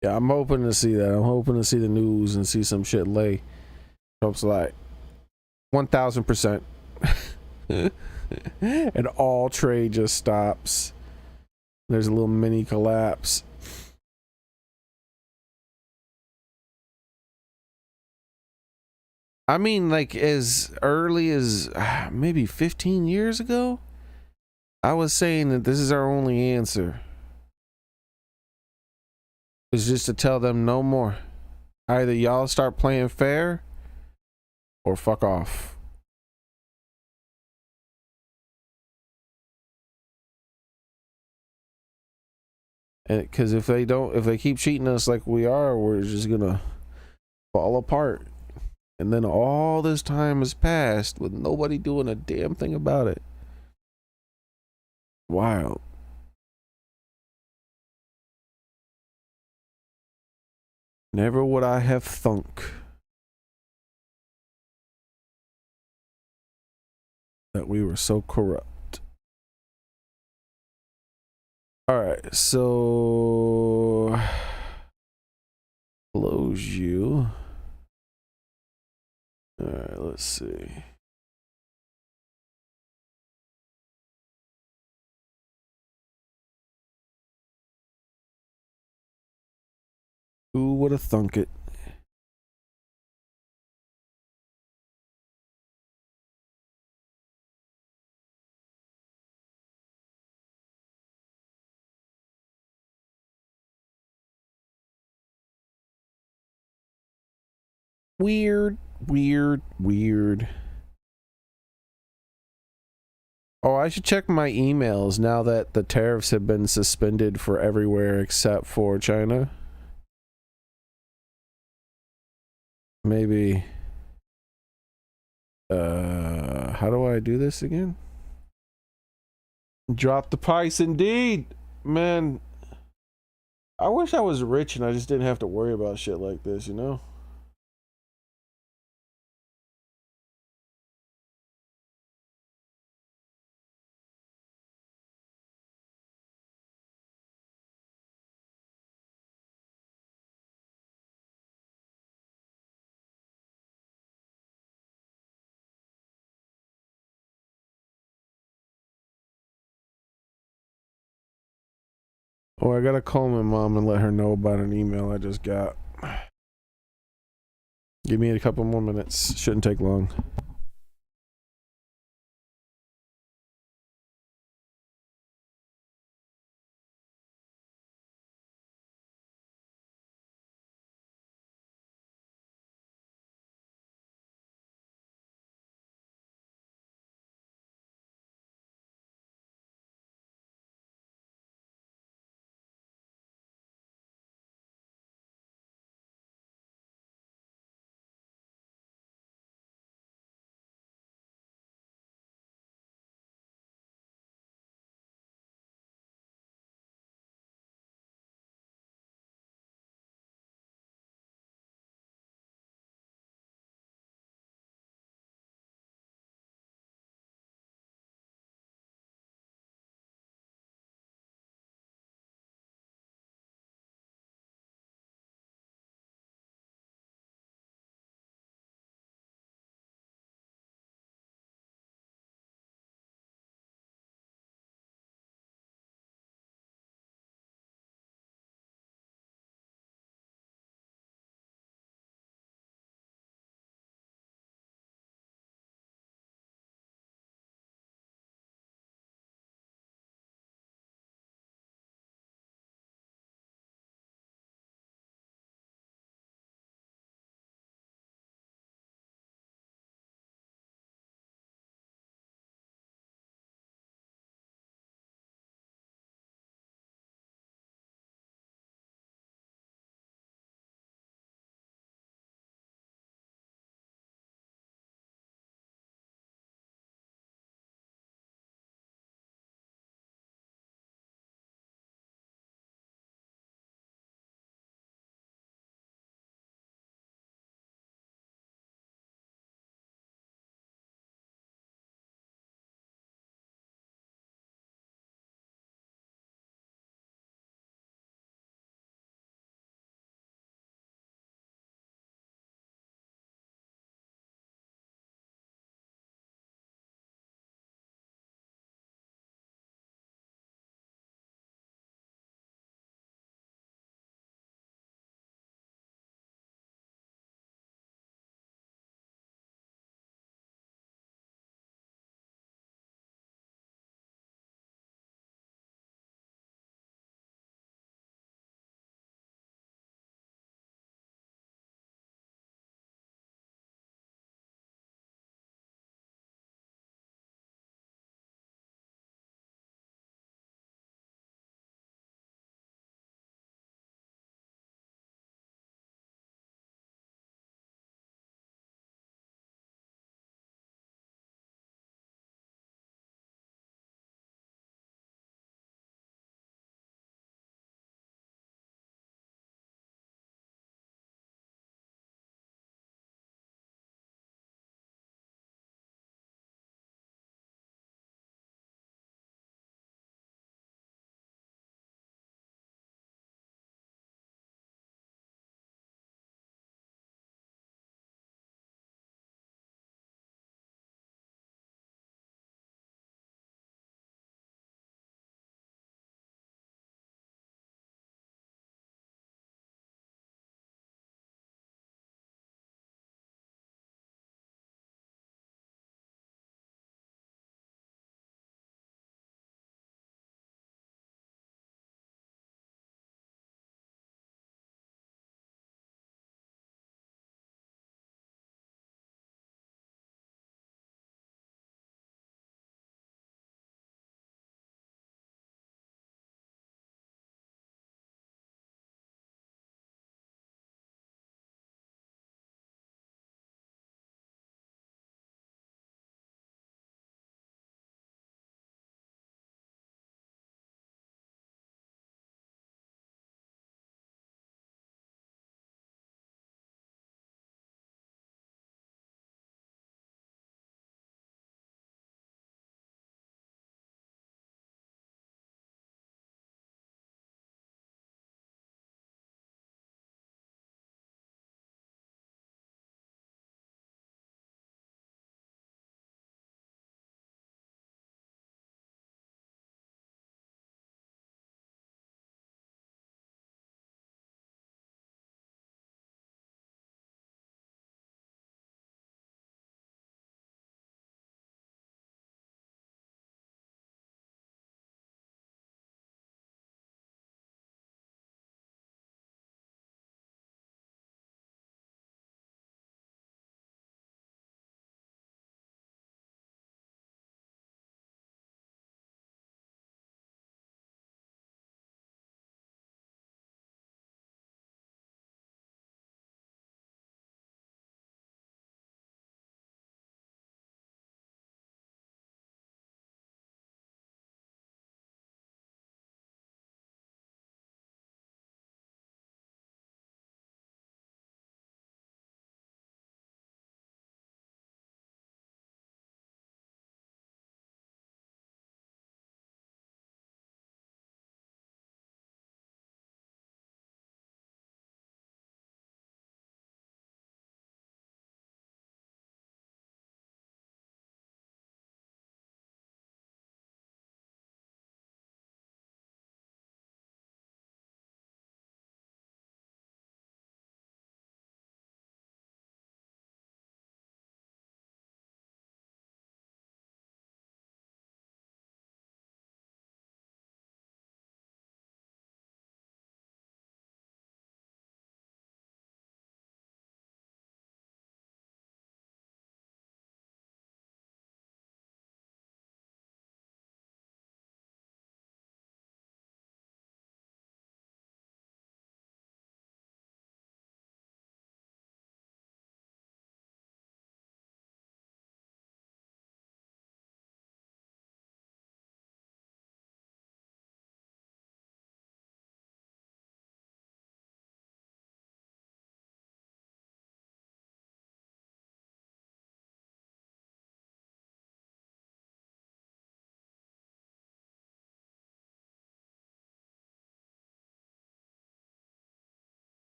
Yeah, I'm hoping to see that. I'm hoping to see the news and see some shit lay. Trump's like 1,000%. And all trade just stops. There's a little mini collapse. I mean, like as early as maybe 15 years ago, I was saying that this is our only answer. It's just to tell them no more. Either y'all start playing fair or fuck off. And because if they keep cheating us like we are, we're just gonna fall apart. And then all this time has passed with nobody doing a damn thing about it. Wild. Never would I have thunk that we were so corrupt. All right, so close you. All right, let's see. Who would have thunk it? Weird. Oh, I should check my emails now that the tariffs have been suspended for everywhere except for China. Maybe. How do I do this again? Drop the price indeed. Man, I wish I was rich and I just didn't have to worry about shit like this, you know? Oh, I gotta call my mom and let her know about an email I just got. Give me a couple more minutes. Shouldn't take long.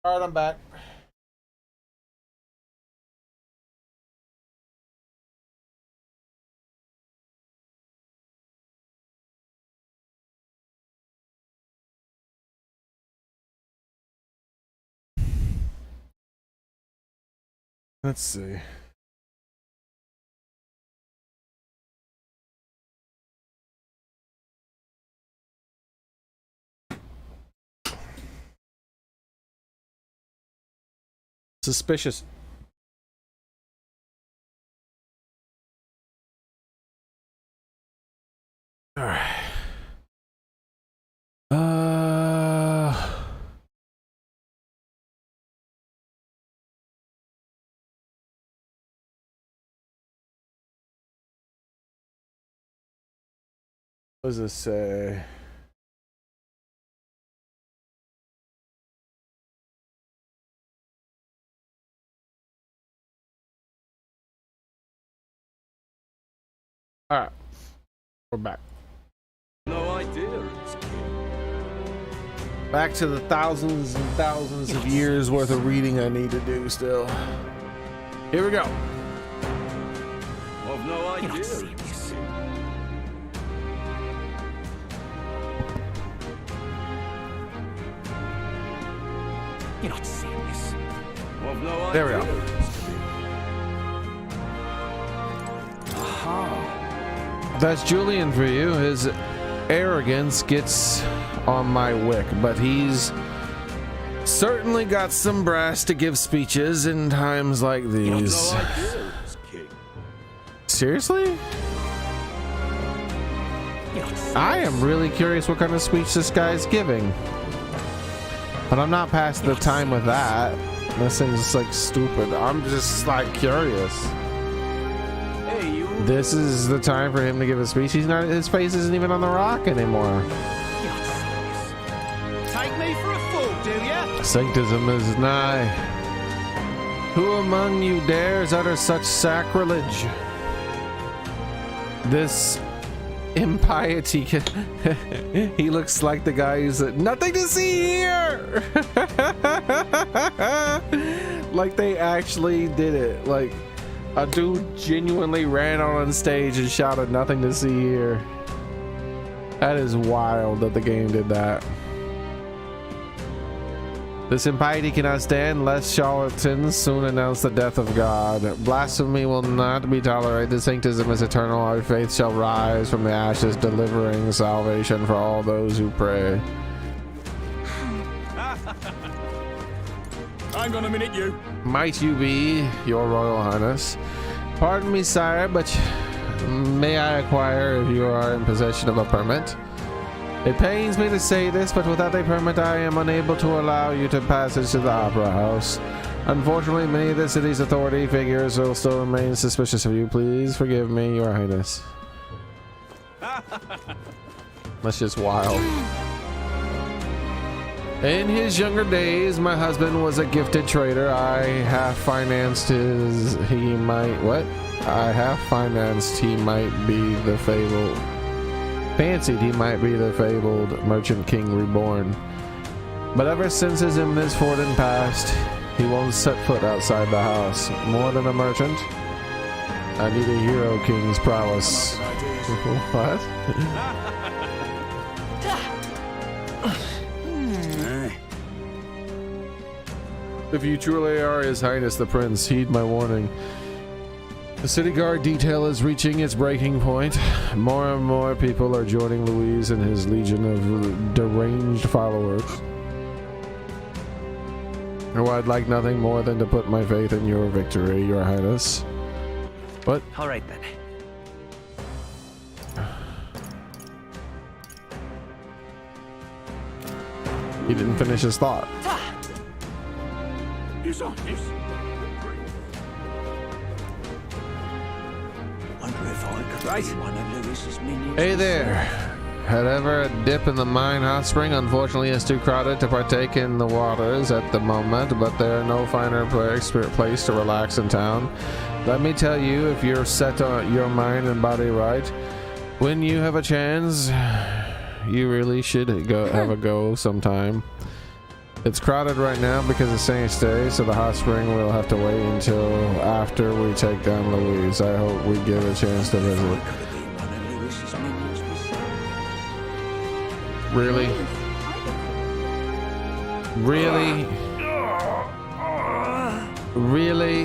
All right, I'm back. Let's see. Suspicious. All right. What does this say? All right, we're back. No idea it's king. Back to the thousands and thousands of years worth of reading I need to do still. Here we go. I've no idea it's king. You're not serious. I've no idea. There we go. That's Julian for you. His arrogance gets on my wick, but he's certainly got some brass to give speeches in times like these. No idea it's king. Seriously? I am really curious what kind of speech this guy's giving. But I'm not past the time with that. This seems like stupid. I'm just like curious. This is the time for him to give a speech. He's not. His face isn't even on the rock anymore. Take me for a fool, do ya? Sanctism is nigh. Who among you dares utter such sacrilege? This impiety. He looks like the guy who's nothing to see here. Like they actually did it. Like a dude genuinely ran on stage and shouted nothing to see here. That is wild that the game did that. This impiety cannot stand, lest charlatans soon announce the death of God. Blasphemy will not be tolerated. Sanctism is eternal. Our faith shall rise from the ashes, delivering salvation for all those who pray. Hang on a minute, you. Might you be, your royal highness? Pardon me, sire, but may I acquire if you are in possession of a permit? It pains me to say this, but without a permit I am unable to allow you to passage to the Opera House. Unfortunately, many of the city's authority figures will still remain suspicious of you. Please forgive me, your highness. That's just wild. In his younger days, my husband was a gifted trader. I half financed he might be the fabled. Fancied he might be the fabled merchant king reborn. But ever since his misfortune passed, he won't set foot outside the house. More than a merchant, I need a hero king's prowess. What? If you truly are His Highness the Prince, heed my warning. The city guard detail is reaching its breaking point. More and more people are joining Louise and his legion of deranged followers. Oh, I'd like nothing more than to put my faith in your victory, your highness. What? All right then. He didn't finish his thought. His Highness. Wonder if I could be one of Lewis's minions. Hey there. Had ever a dip in the mine hot spring? Unfortunately, it's too crowded to partake in the waters at the moment, but there are no finer place to relax in town. Let me tell you, if you're set on your mind and body right, when you have a chance, you really should go have a go sometime. It's crowded right now because of Saint's Day, so the hot spring will have to wait until after we take down Louise. I hope we get a chance to visit. Really? Really? Really?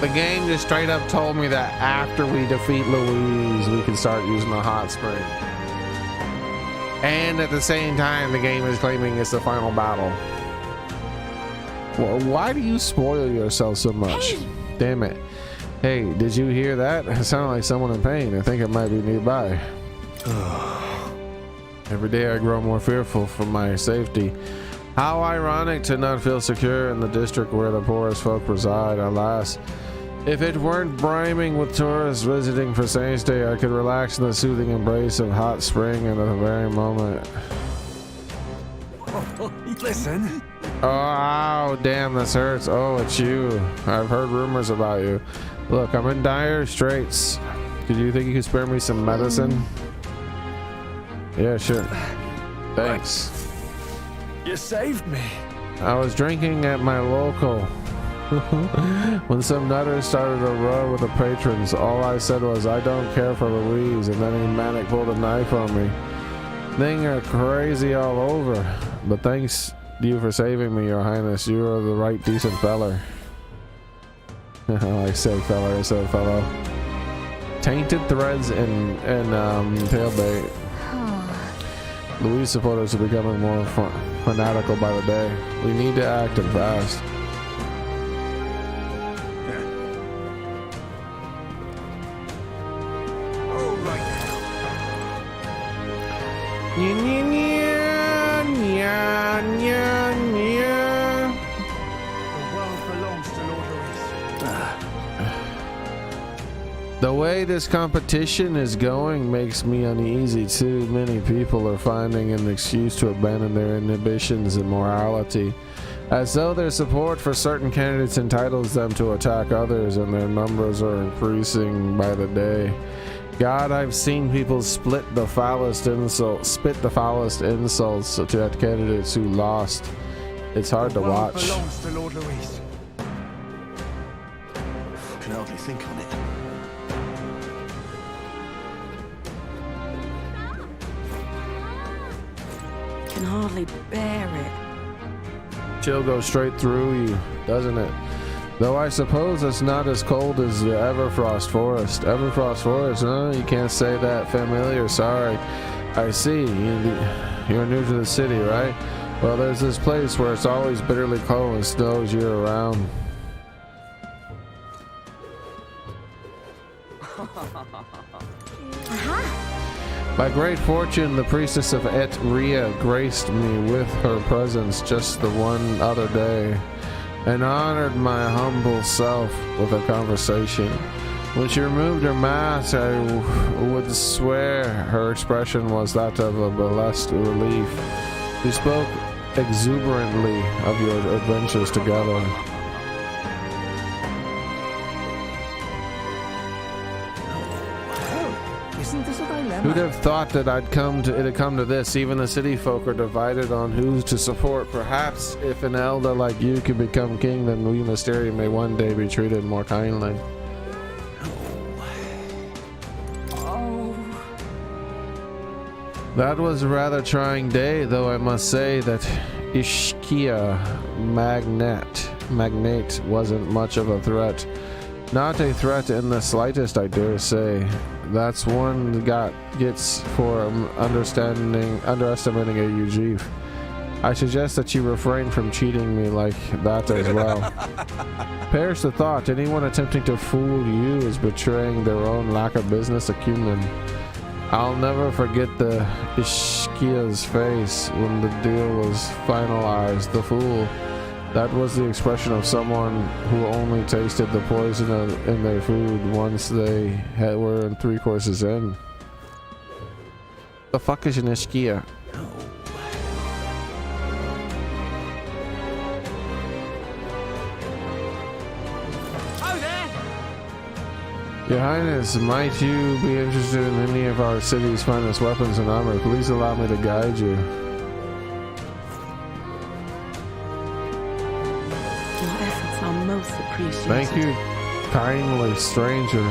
The game just straight up told me that after we defeat Louise, we can start using the hot spring. And at the same time, the game is claiming it's the final battle. Well, why do you spoil yourself so much? Hey. Damn it. Hey, did you hear that? It sounded like someone in pain. I think it might be nearby. Every day I grow more fearful for my safety. How ironic to not feel secure in the district where the poorest folk reside. Alas, if it weren't brimming with tourists visiting for Saint's Day, I could relax in the soothing embrace of hot spring at the very moment. Listen. Oh, damn, this hurts. Oh, it's you. I've heard rumors about you. Look, I'm in dire straits. Did you think you could spare me some medicine? Yeah, sure. Thanks. You saved me. I was drinking at my local when some nutters started a row with the patrons. All I said was, I don't care for Louise, and then he manic pulled a knife on me. Things are crazy all over, but thanks you for saving me, Your Highness. You are the right decent feller. I say feller instead of fellow. Tainted threads and tailbait. Louise supporters are becoming more fanatical by the day. We need to act and fast. The way this competition is going makes me uneasy. Too many people are finding an excuse to abandon their inhibitions and morality, as though their support for certain candidates entitles them to attack others, and their numbers are increasing by the day. God, I've seen people spit the foulest insults to candidates who lost. It's hard to watch. Belongs to Lord Louis. I can hardly think on it. Can hardly bear it. Chill goes straight through you, doesn't it? Though I suppose it's not as cold as the Everfrost Forest. Everfrost Forest, no, you can't say that. Familiar, sorry. I see. You're new to the city, right? Well, there's this place where it's always bitterly cold and snows year round. By great fortune, the priestess of Et Ria graced me with her presence just the one other day, and honored my humble self with a conversation. When she removed her mask, I would swear her expression was that of a blessed relief. We spoke exuberantly of your adventures together. Who'd have thought that it'd come to this? Even the city folk are divided on who to support. Perhaps if an elder like you could become king, then we Mysteria may one day be treated more kindly. That was a rather trying day, though I must say that Ishkia Magnate wasn't much of a threat. Not a threat in the slightest, I dare say. That's one gets for underestimating a Ujif. I suggest that you refrain from cheating me like that as well. Perish the thought, anyone attempting to fool you is betraying their own lack of business acumen. I'll never forget the Ishkia's face when the deal was finalized. The fool. That was the expression of someone who only tasted the poison in their food once they were 3 courses in. The fuck is an Ishkia? Oh, there! Your Highness, might you be interested in any of our city's finest weapons and armor? Please allow me to guide you. appreciated. Thank you kindly, stranger.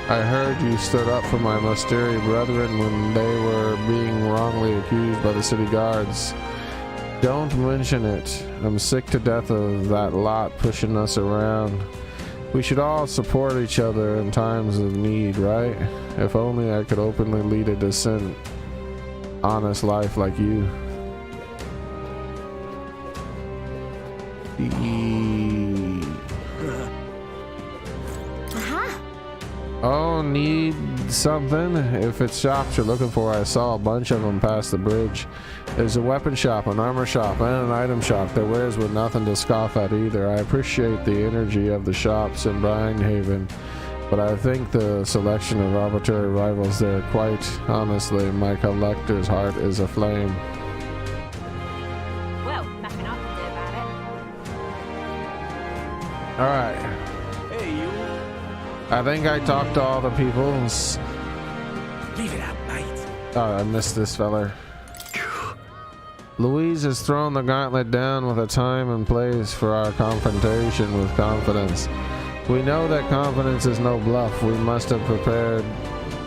I heard you stood up for my Musteri brethren when they were being wrongly accused by the city guards. Don't mention it. I'm sick to death of that lot pushing us around. We should all support each other in times of need, right? If only I could openly lead a decent, honest life like you. Oh, need something? If it's shops you're looking for, I saw a bunch of them past the bridge. There's a weapon shop, an armor shop, and an item shop. There wears with nothing to scoff at either. I appreciate the energy of the shops in Brinehaven, but I think the selection of arbitrary rivals there, quite honestly, my collector's heart is aflame. Well, nothing I can do about it. Alright. Hey, you. I think I talked to all the people. Leave it out, mate. Oh, I missed this feller. Louise has thrown the gauntlet down with a time and place for our confrontation with confidence. We know that confidence is no bluff. We must have be prepared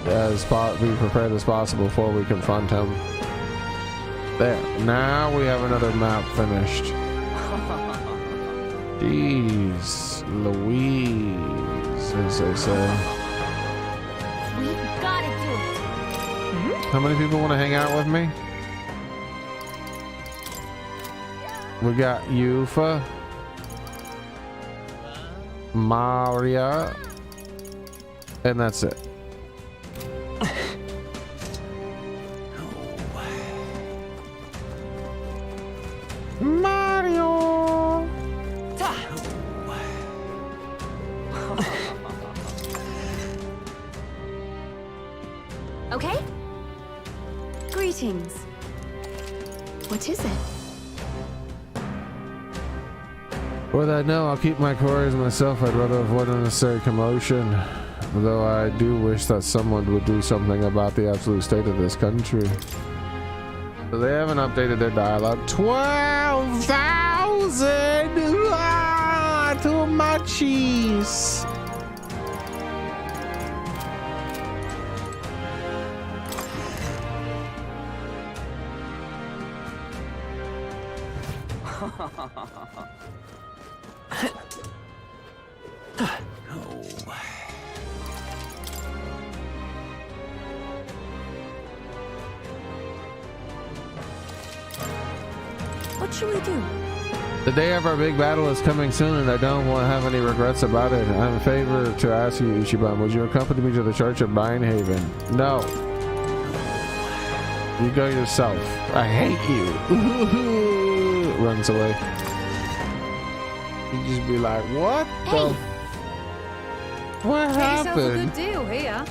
as possible before we confront him. There. Now we have another map finished. Jeez, Louise, as they say. We gotta do it. How many people want to hang out with me? We got Yufa, Maria, and that's it. Mario. Okay? Greetings. What is it? With that, no, I'll keep my queries myself. I'd rather avoid unnecessary commotion. Though I do wish that someone would do something about the absolute state of this country. So they haven't updated their dialogue. 12,000! Ah, too much cheese! What should we do? The day of our big battle is coming soon, and I don't want to have any regrets about it. I'm in favor to ask you, Ichiban, would you accompany me to the church of Brinehaven? No. You go yourself. I hate you. Runs away. You just be like, what the? What happened? Get yourself a good deal here.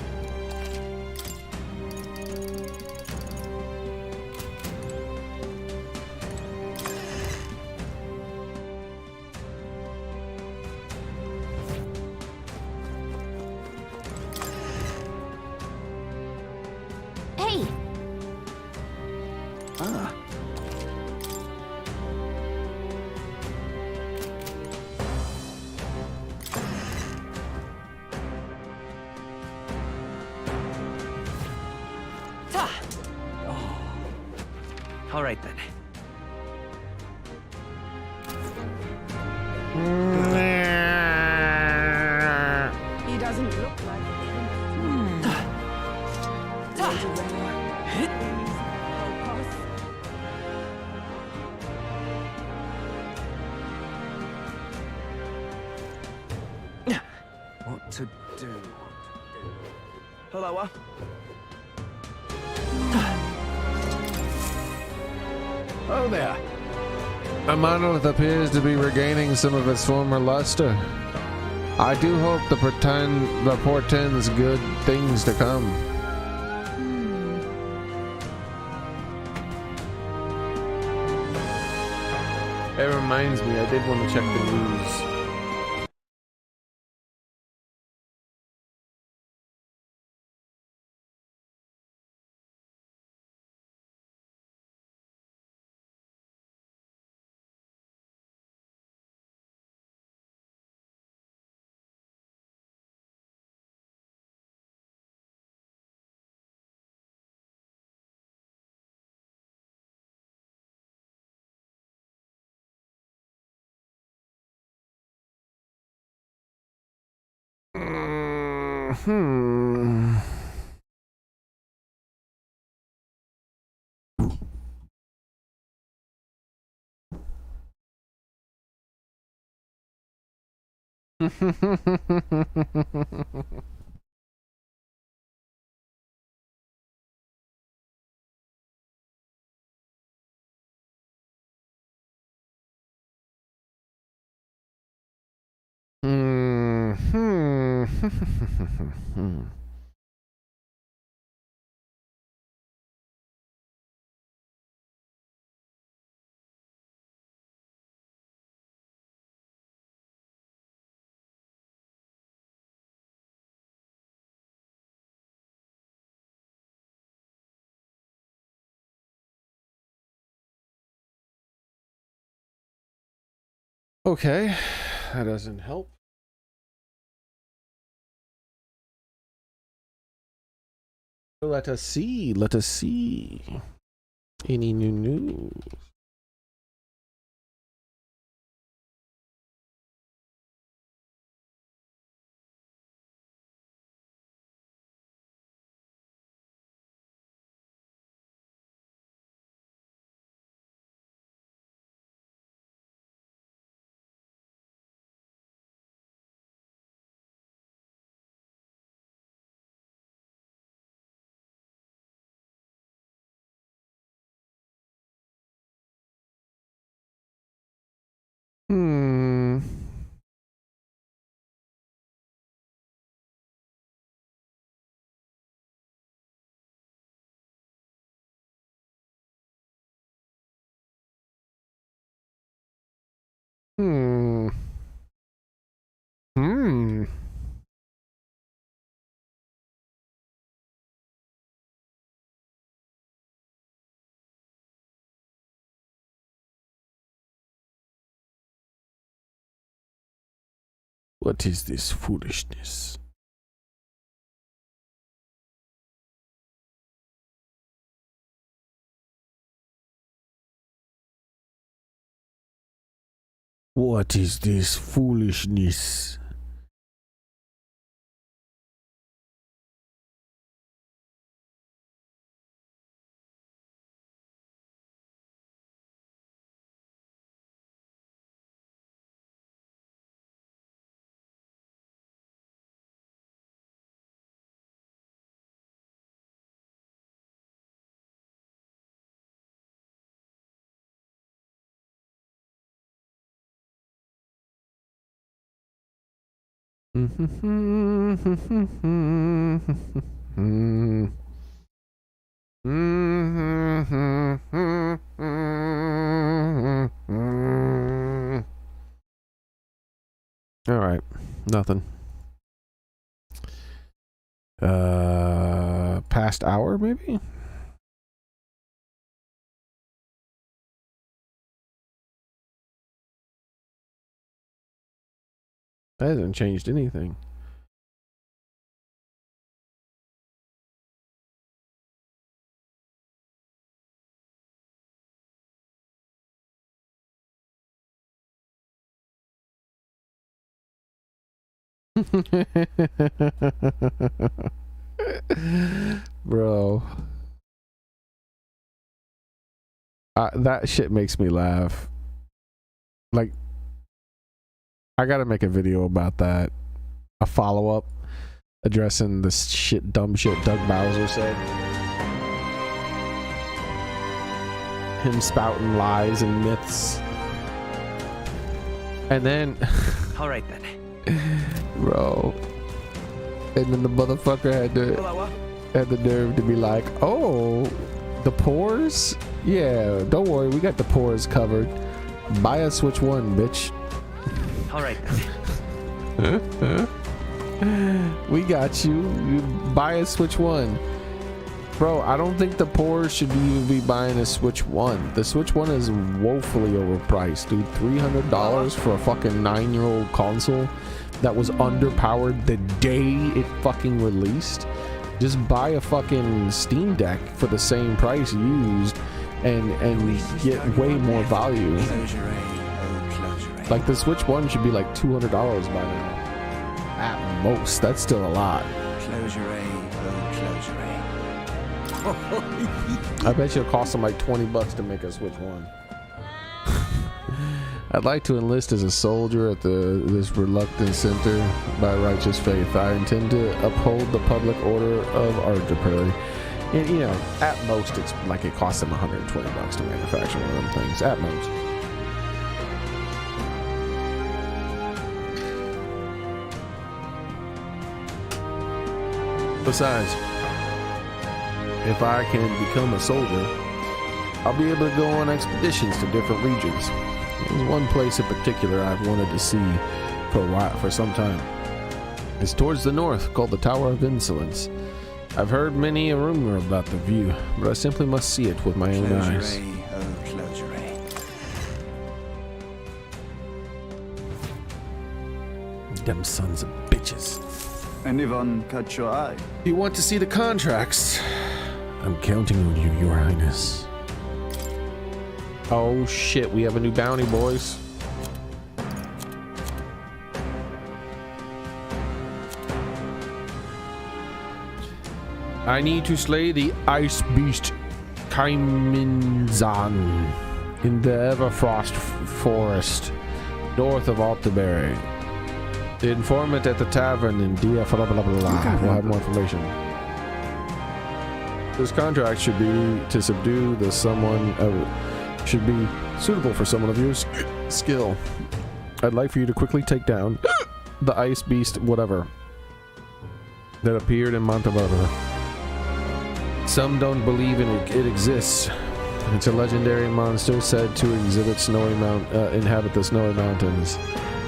Hey! Ah. All right then. He doesn't look like What to do? Hello, Oh there. A monolith appears to be regaining some of its former luster. I do hope the portends good things to come. It reminds me, I did want to check the news. Okay, that doesn't help. Let us see. Let us see. Any new news? What is this foolishness? What is this foolishness? All right, nothing. Past hour maybe? That hasn't changed anything. Bro, that shit makes me laugh. Like, I gotta make a video about that, a follow-up addressing this dumb shit Doug Bowser said, him spouting lies and myths, and then all right then. Bro, and then the motherfucker had the nerve to be like, oh, the pores? Yeah, don't worry, we got the pores covered. Buy a Switch 1, bitch. All right then. We got you. You buy a Switch 1. Bro, I don't think the poor should be buying a Switch 1. The Switch 1 is woefully overpriced, dude. $300 for a fucking 9-year-old console that was underpowered the day it fucking released. Just buy a fucking Steam Deck for the same price used and get way more value. Like the Switch 1 should be like $200 by now. At most. That's still a lot. I bet you it'll cost them like $20 to make us switch one. I'd like to enlist as a soldier at this reluctant center by righteous faith. I intend to uphold the public order of Argyperi. And you know, at most it's like it costs them $120 to manufacture one of them things. At most. Besides, if I can become a soldier, I'll be able to go on expeditions to different regions. There's one place in particular I've wanted to see for some time. It's towards the north, called the Tower of Insolence. I've heard many a rumor about the view, but I simply must see it with my own eyes. Them sons of bitches. Anyone catch your eye? You want to see the contracts? I'm counting on you, Your Highness. Oh shit, we have a new bounty, boys. I need to slay the ice beast Kaiminzan in the Everfrost forest north of Altaberry. The informant at the tavern in Dia blah blah blah blah. We'll have more information. This contract should be to subdue the someone should be suitable for someone of your skill. I'd like for you to quickly take down the ice beast whatever that appeared in Monteverde. Some don't believe it exists. It's a legendary monster said to inhabit the snowy mountains.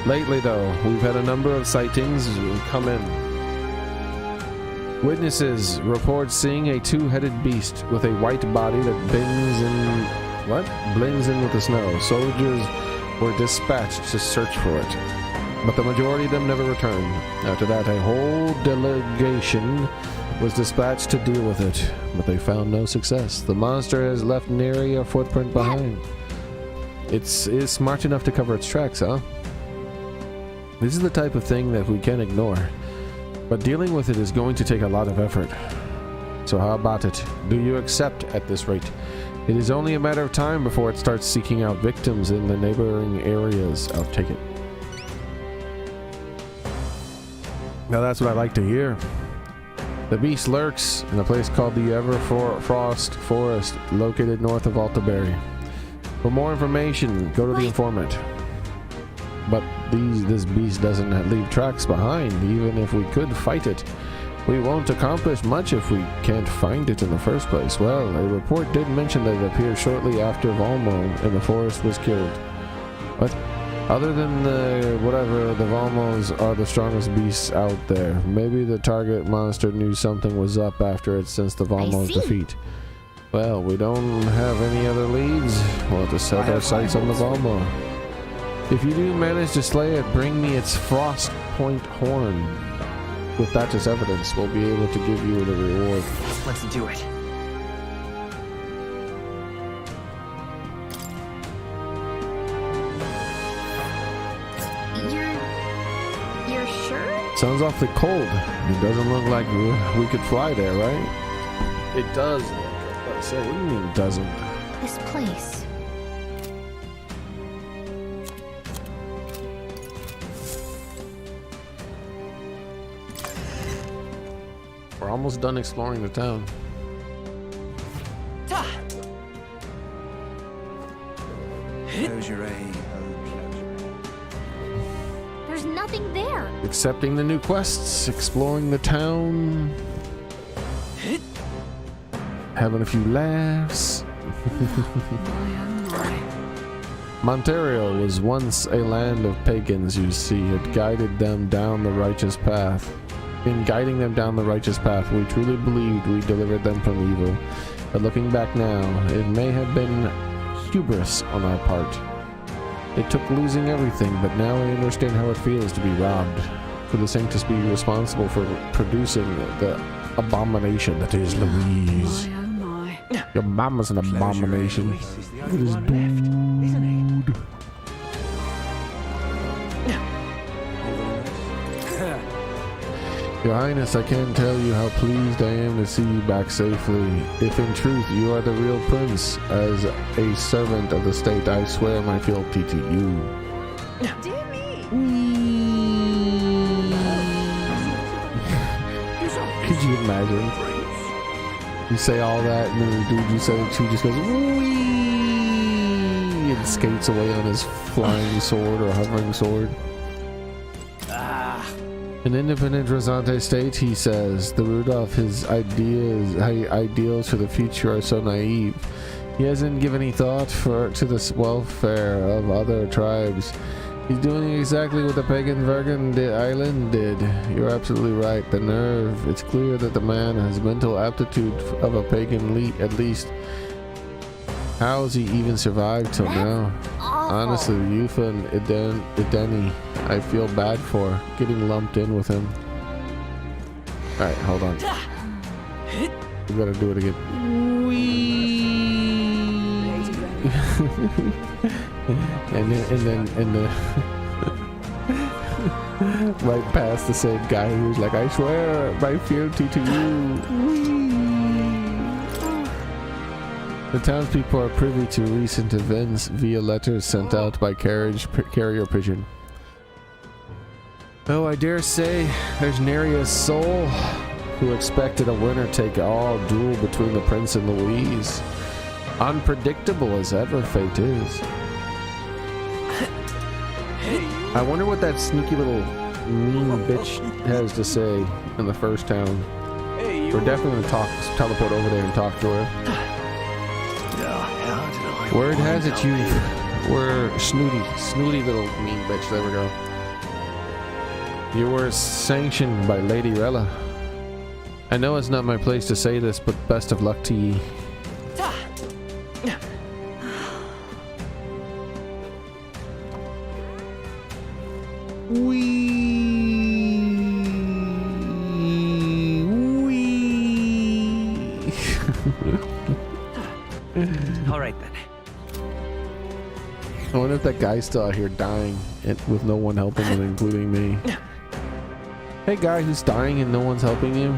Lately, though, we've had a number of sightings come in. Witnesses report seeing a two-headed beast with a white body that blends in with the snow. Soldiers were dispatched to search for it, but the majority of them never returned. After that, a whole delegation was dispatched to deal with it, but they found no success. The monster has left nary a footprint behind. It's smart enough to cover its tracks, huh? This is the type of thing that we can't ignore, but dealing with it is going to take a lot of effort. So how about it? Do you accept at this rate? It is only a matter of time before it starts seeking out victims in the neighboring areas. I'll take it. Now that's what I like to hear. The beast lurks in a place called the Everfrost Forest, located north of Altaberry. For more information, go to the informant. But this beast doesn't leave tracks behind. Even if we could fight it, we won't accomplish much if we can't find it in the first place. Well, a report did mention that it appeared shortly after Valmo in the forest was killed. What? Other than the Valmos are the strongest beasts out there. Maybe the target monster knew something was up after it sensed the Valmos' defeat. Well, we don't have any other leads. We'll have to set our sights on the Valmo. If you do manage to slay it, bring me its frost point horn. With that as evidence, we'll be able to give you the reward. Let's do it. You're sure? Sounds awfully cold. It doesn't look like we could fly there, right? It does. So what do you mean it doesn't? This place. We're almost done exploring the town. There's nothing there. Accepting the new quests, exploring the town, having a few laughs. Monterio was once a land of pagans, you see. It guided them down the righteous path. In guiding them down the righteous path, we truly believed we delivered them from evil. But looking back now, it may have been hubris on our part. It took losing everything, but now I understand how it feels to be robbed. For the Sanctus be responsible for producing the abomination that is Louise. Your mama's an abomination. Look at this dude. Your Highness, I can't tell you how pleased I am to see you back safely. If in truth you are the real prince, as a servant of the state, I swear my fealty to you. Dear me. Could you imagine? You say all that, and then the dude you said it to just goes, wee, and skates away on his flying sword or hovering sword. An independent Rosante state, he says. The Rudolph, his ideals for the future are so naive. He hasn't given any thought to the welfare of other tribes. He's doing exactly what the pagan Virgin Island did. You're absolutely right. The nerve. It's clear that the man has mental aptitude of a pagan at least. How has he even survived till now? Honestly, Yufa and Ideni, I feel bad for getting lumped in with him. Alright, hold on. We gotta do it again. and then right past the same guy who's like, I swear my fealty to you. The townspeople are privy to recent events via letters sent out by carrier pigeon. Oh, I dare say there's nary a soul who expected a winner-take-all duel between the prince and Louise. Unpredictable as ever fate is. I wonder what that sneaky little mean bitch has to say in the first town. We're definitely gonna teleport over there and talk to her. Word has it you were snooty little mean bitch. There we go. You were sanctioned by Lady Rella. I know it's not my place to say this, but best of luck to ye. All right then. I wonder if that guy's still out here dying with no one helping him, including me. Hey, guy who's dying and no one's helping you.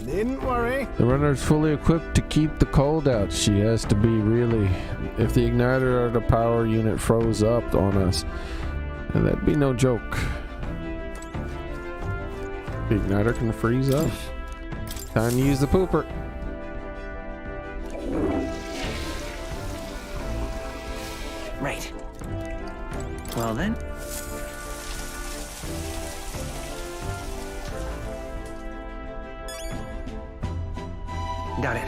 Needn't worry. The runner's fully equipped to keep the cold out. She has to be, really. If the igniter or the power unit froze up on us, and that'd be no joke. The igniter can freeze up. Time to use the pooper. Right. Well then. Got it.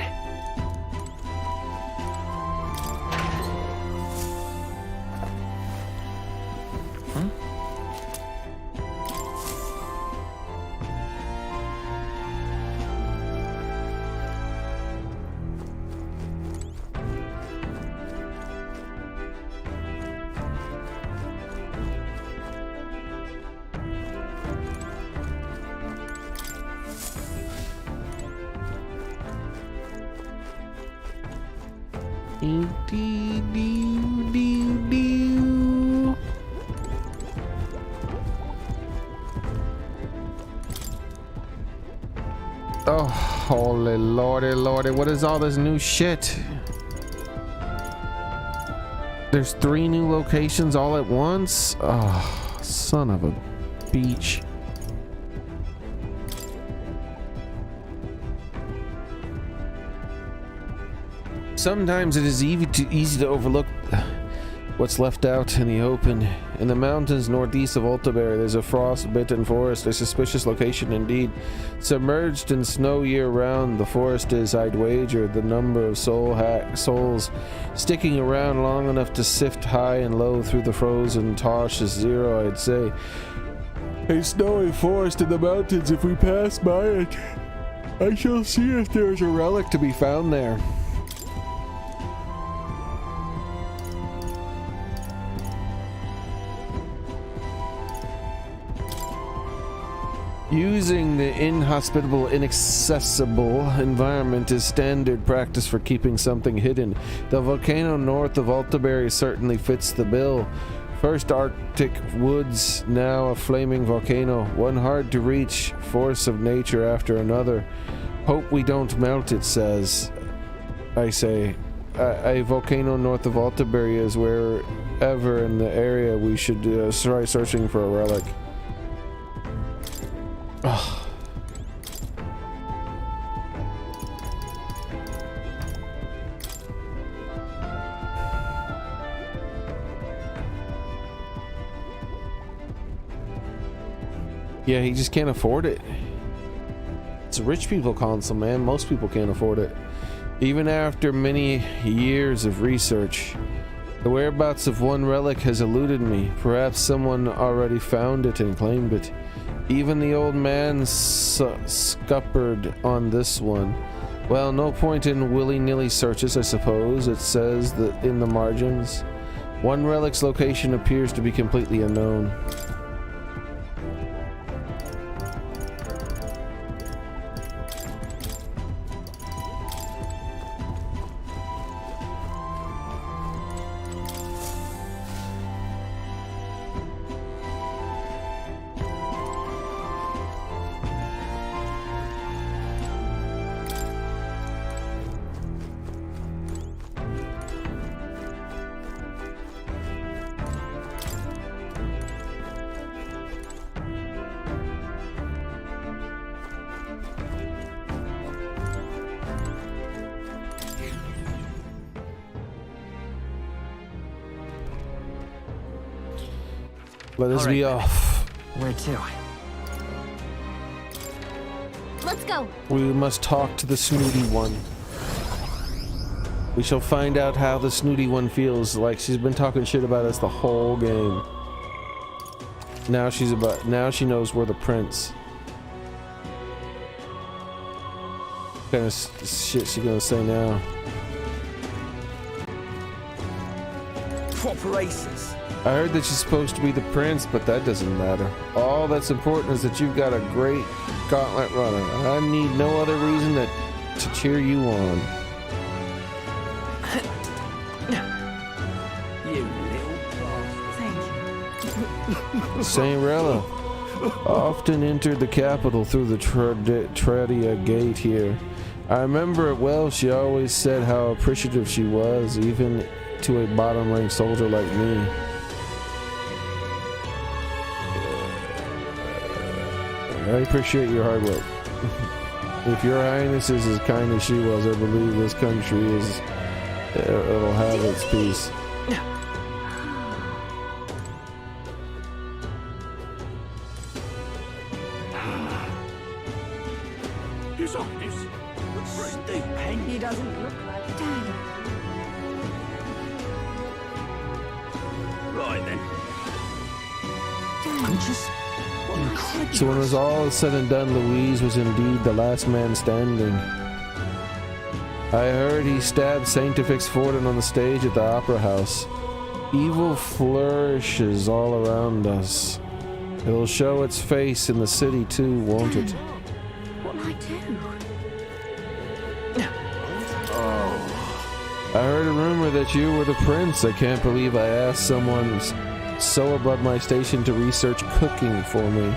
Oh, holy lordy, what is all this new shit? There's 3 new locations all at once? Oh, son of a beach. Sometimes it is easy to overlook what's left out in the open. In the mountains northeast of Altaberry, there's a frost-bitten forest, a suspicious location indeed. Submerged in snow year-round, the forest is, I'd wager, the number of souls sticking around long enough to sift high and low through the frozen tosh is 0, I'd say. A snowy forest in the mountains, if we pass by it, I shall see if there's a relic to be found there. Using the inhospitable, inaccessible environment is standard practice for keeping something hidden. The volcano north of Altaberry certainly fits the bill. First Arctic woods, now a flaming volcano. One hard to reach force of nature after another. Hope we don't melt, it says. I say. A volcano north of Altaberry is wherever in the area we should try searching for a relic. Ugh. Yeah, he just can't afford it. It's a rich people console, man. Most people can't afford it. Even after many years of research, the whereabouts of one relic has eluded me. Perhaps someone already found it and claimed it. Even the old man scuppered on this one. Well, no point in willy-nilly searches, I suppose. It says that in the margins. One relic's location appears to be completely unknown. Let us be off. Where to? Let's go. We must talk to the snooty one. We shall find out how the snooty one feels. Like she's been talking shit about us the whole game. Now she knows we're the prince. What kind of shit she gonna say now? Proper aces. I heard that you're supposed to be the prince, but that doesn't matter. All that's important is that you've got a great gauntlet runner. I need no other reason to cheer you on. You little bastard. Saint Rella often entered the capital through the Tredia gate here. I remember it well. She always said how appreciative she was, even to a bottom-rank soldier like me. I appreciate your hard work. If your highness is as kind as she was, I believe this country it'll have its peace. His Highness, Stupid. He doesn't look like Dad. Right then. I'm just... So when it was all said and done, Louise was indeed the last man standing. I heard he stabbed Sanctifex Forden on the stage at the Opera House. Evil flourishes all around us. It'll show its face in the city too, won't it? What'll I do? I heard a rumor that you were the prince. I can't believe I asked someone so above my station to research cooking for me.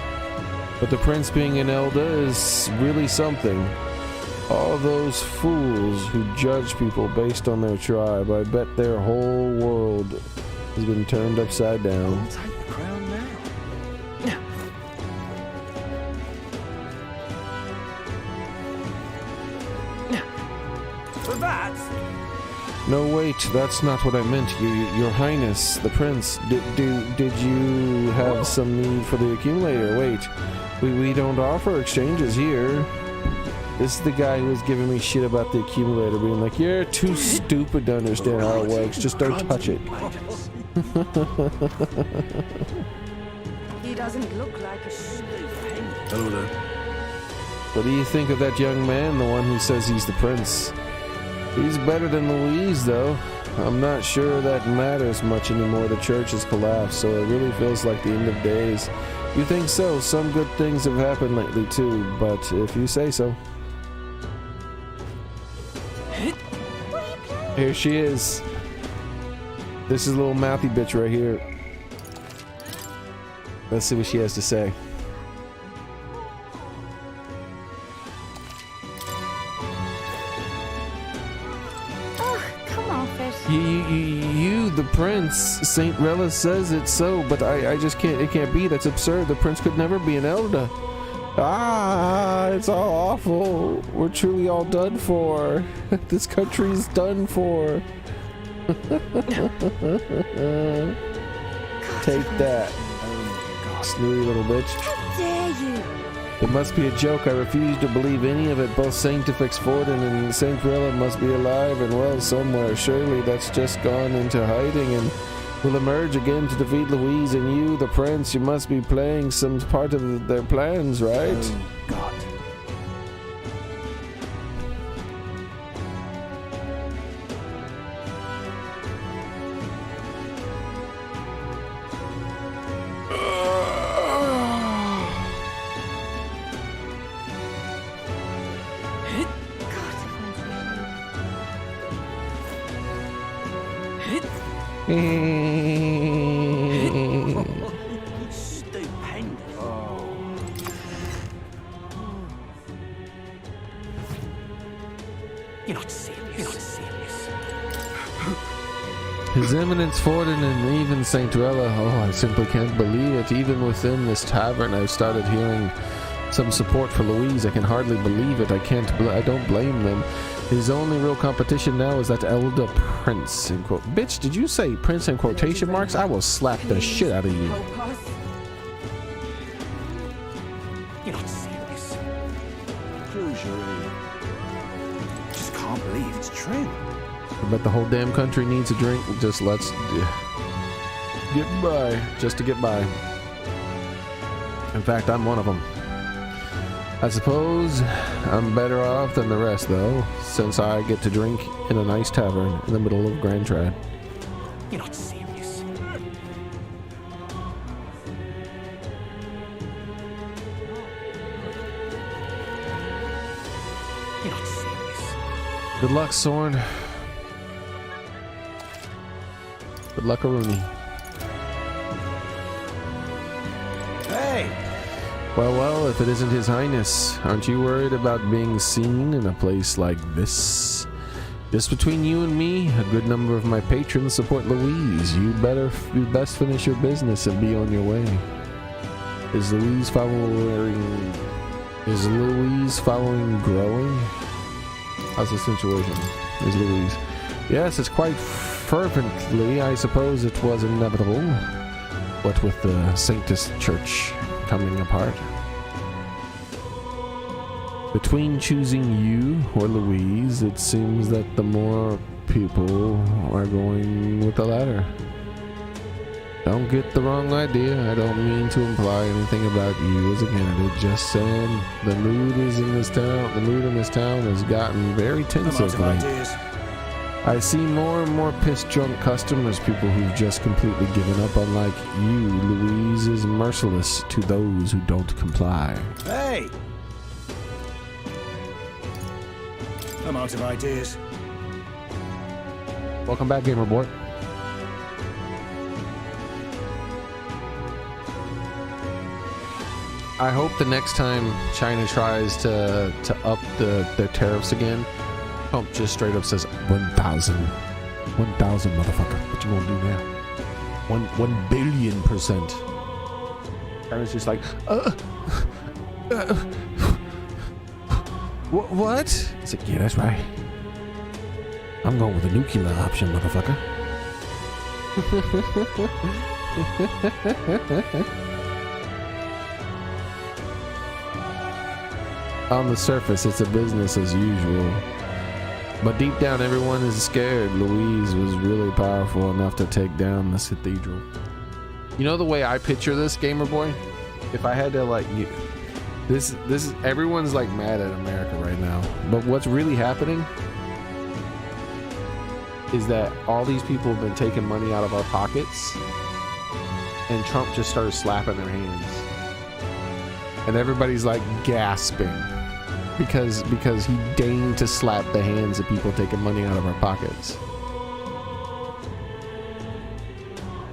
But the prince being an elder is really something. All those fools who judge people based on their tribe, I bet their whole world has been turned upside down. I'll take the crown now. For that? No, wait, that's not what I meant. Your Highness, the Prince. Did you have some need for the accumulator? Wait, we don't offer exchanges here. This is the guy who was giving me shit about the accumulator, being like, you're too stupid to understand how it works. Just don't touch it. He doesn't look like a stupid. Hello there. What do you think of that young man, the one who says he's the prince? He's better than Louise, though. I'm not sure that matters much anymore. The church has collapsed, so it really feels like the end of days. You think so? Some good things have happened lately too, but if you say so. Here she is. This is little mouthy bitch right here. Let's see what she has to say. You, the prince. Saint Rella says it's so, but I just can't. It can't be. That's absurd. The prince could never be an elder. Ah, it's all awful. We're truly all done for. This country's done for. Take that, snooty little bitch. How dare you? It must be a joke. I refuse to believe any of it. Both Sanctifex Forden and Saint Rilla must be alive and well somewhere. Surely that's just gone into hiding and will emerge again to defeat Louise. And you, the prince, you must be playing some part of their plans, right? Oh, God. Stupendous. You're not serious. You're not serious. His Eminence Forden and even Saint Rella. Oh, I simply can't believe it. Even within this tavern, I've started hearing some support for Louise. I can hardly believe it. I don't blame them. His only real competition now is that elder prince. In quote. Bitch, did you say prince in quotation marks? I will slap the shit out of you. You're not serious. Closure. Just can't believe it's true. I bet the whole damn country needs a drink. Just let's get by. Just to get by. In fact, I'm one of them. I suppose I'm better off than the rest, though, since I get to drink in a nice tavern in the middle of Grand Trad. You're not serious. You're not serious. Good luck, Soren. Good luck, Aruni. Hey! Well, if it isn't His Highness, aren't you worried about being seen in a place like this? Just between you and me, a good number of my patrons support Louise. You best finish your business and be on your way. Is Louise following growing? How's the situation? Is Louise? Yes, it's quite fervently. I suppose it was inevitable. What with the Sanctus Church coming apart. Between choosing you or Louise, it seems that the more people are going with the latter. Don't get the wrong idea. I don't mean to imply anything about you as a candidate. Just saying the mood in this town has gotten very tense of late. I see more and more piss-drunk customers, people who've just completely given up, unlike you. Louise is merciless to those who don't comply. Hey! I'm out of ideas. Welcome back, Gamer Boy. I hope the next time China tries to up their tariffs again, Trump just straight up says 1,000. 1,000, motherfucker. What you gonna do now? 1 billion%. China's just like, what? It's like, yeah, that's right. I'm going with the nuclear option, motherfucker. On the surface, it's a business as usual. But deep down, everyone is scared. Louise was really powerful enough to take down this cathedral. You know the way I picture this, Gamer Boy? If I had to, like, this is everyone's like mad at America right now. But what's really happening is that all these people have been taking money out of our pockets, and Trump just started slapping their hands, and everybody's like gasping because he deigned to slap the hands of people taking money out of our pockets.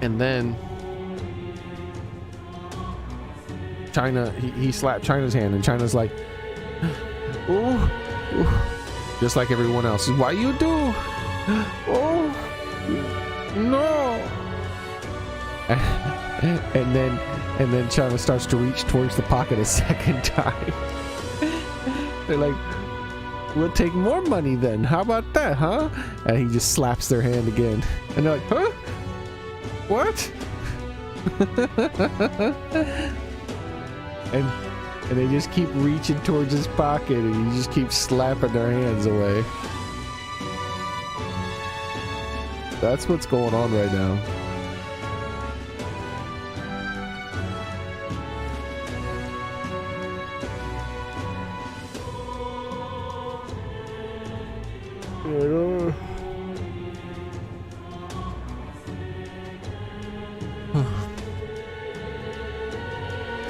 And then China, he slapped China's hand, and China's like, ooh, ooh, just like everyone else. Why you do? Oh no! And then China starts to reach towards the pocket a second time. They're like, we'll take more money then. How about that, huh? And he just slaps their hand again, and they're like, huh? What? and they just keep reaching towards his pocket, and he just keeps slapping their hands away. That's what's going on right now.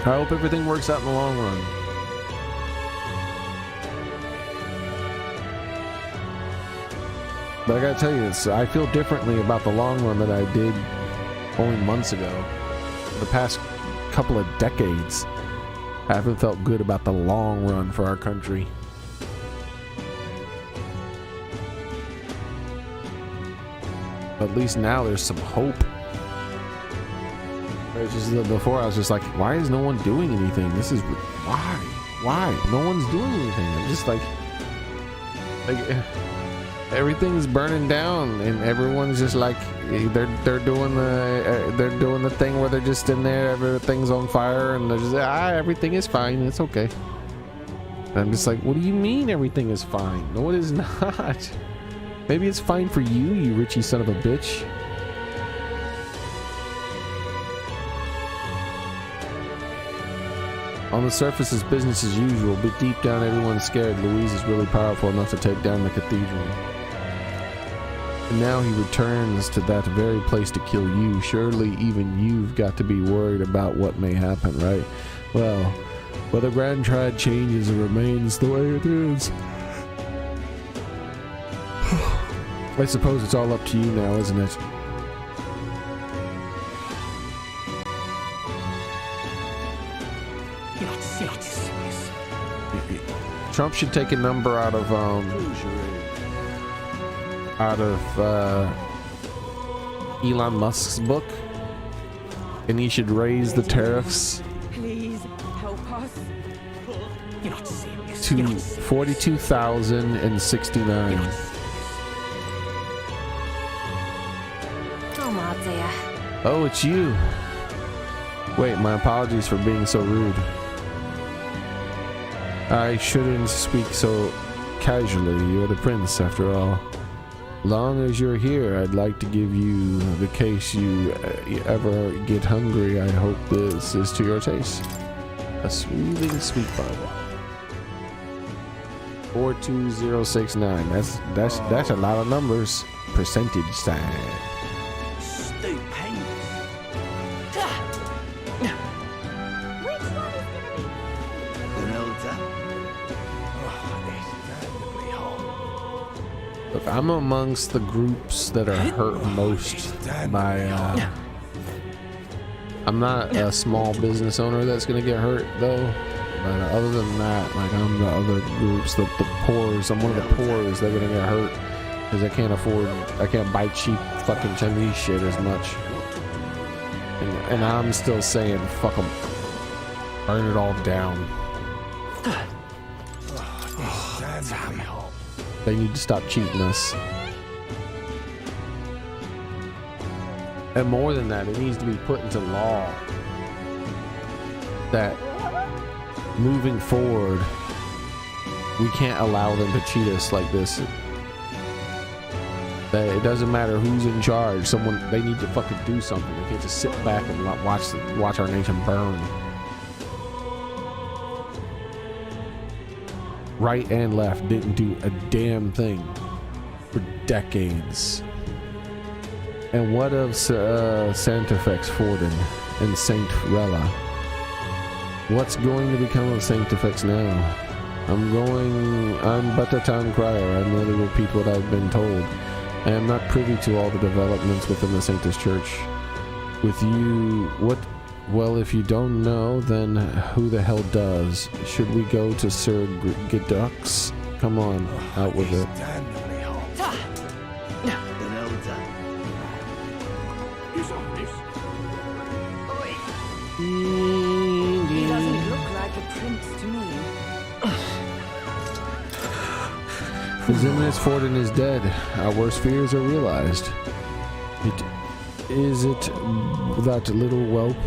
I hope everything works out in the long run. But I gotta tell you, I feel differently about the long run than I did only months ago. The past couple of decades, I haven't felt good about the long run for our country. But at least now there's some hope. It's just before I was just like, why is no one doing anything? This is why no one's doing anything. I'm just like everything's burning down, and everyone's just like they're doing the thing where they're just in there, everything's on fire, and they're just everything is fine, it's okay. And I'm just like, what do you mean everything is fine? No, it is not. Maybe it's fine for you, you Richie son of a bitch. On the surface, it's business as usual, but deep down, everyone's scared Louise is really powerful enough to take down the cathedral. And now he returns to that very place to kill you. Surely even you've got to be worried about what may happen, right? Well, whether Grand Triad changes or remains the way it is, I suppose it's all up to you now, isn't it? Trump should take a number out of Elon Musk's book, and he should raise the tariffs Please help us. You're not serious. to 42,069. Oh, my dear. Oh, it's you. Wait, my apologies for being so rude. I shouldn't speak so casually. You're the prince, after all. Long as you're here, I'd like to give you, the case you ever get hungry. I hope this is to your taste. A soothing sweet bun. 42069. That's a lot of numbers. Percentage sign. Stupendous. Look, I'm amongst the groups that are hurt most by I'm not a small business owner that's gonna get hurt though, but other than that, like, I'm the other groups, the poors. I'm one of the poors that are gonna get hurt because I can't buy cheap fucking Chinese shit as much, and I'm still saying fuck them, burn it all down. They need to stop cheating us. And more than that, it needs to be put into law that moving forward, we can't allow them to cheat us like this. That it doesn't matter who's in charge. They need to fucking do something. They can't just sit back and watch our nation burn. Right and left didn't do a damn thing for decades. And what of Sanctifex Forden and Saint Rella? What's going to become of Sanctifex now? I'm but a town crier. I merely repeat what I've been told. I am not privy to all the developments within the Sanctus Church. With you, what? Well, if you don't know, then who the hell does? Should we go to Sir Gedux? Come on, out with it. He doesn't look like a prince to me. Zimnis Forden is dead. Our worst fears are realized. Is it that little whelp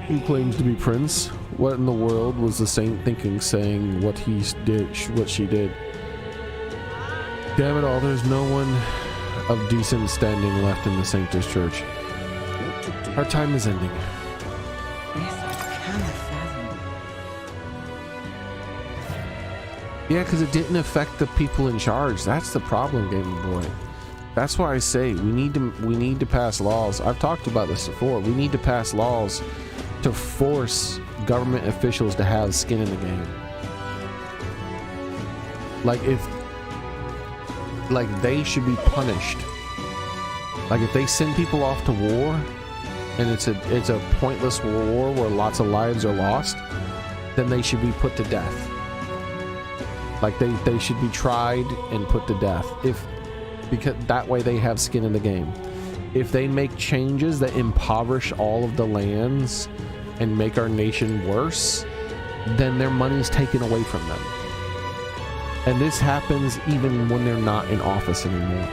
who claims to be prince? What in the world was the saint thinking, saying what he did, what she did? Damn it all! There's no one of decent standing left in the Sanctus Church. Our time is ending. Yeah, because it didn't affect the people in charge. That's the problem, Game Boy. That's why I say we need to pass laws. I've talked about this before. We need to pass laws to force government officials to have skin in the game. Like they should be punished. Like if they send people off to war, and it's a pointless war where lots of lives are lost, then they should be put to death. Like they should be tried and put to death. Because that way they have skin in the game. If they make changes that impoverish all of the lands and make our nation worse, then their money's taken away from them. And this happens even when they're not in office anymore.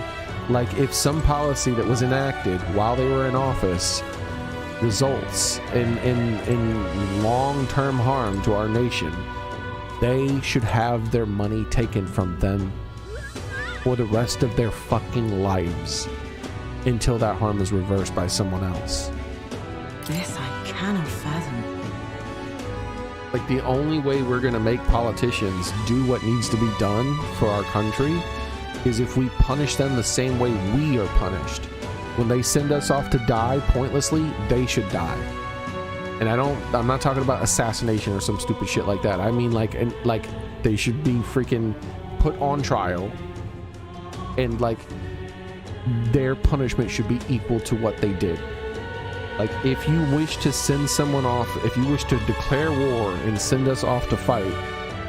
Like if some policy that was enacted while they were in office results in long-term harm to our nation, they should have their money taken from them for the rest of their fucking lives until that harm is reversed by someone else. This I cannot fathom. Like the only way we're gonna make politicians do what needs to be done for our country is if we punish them the same way we are punished. When they send us off to die pointlessly, they should die. And I'm not talking about assassination or some stupid shit like that. I mean like they should be freaking put on trial, and like their punishment should be equal to what they did. Like if you wish to send someone off, if you wish to declare war and send us off to fight,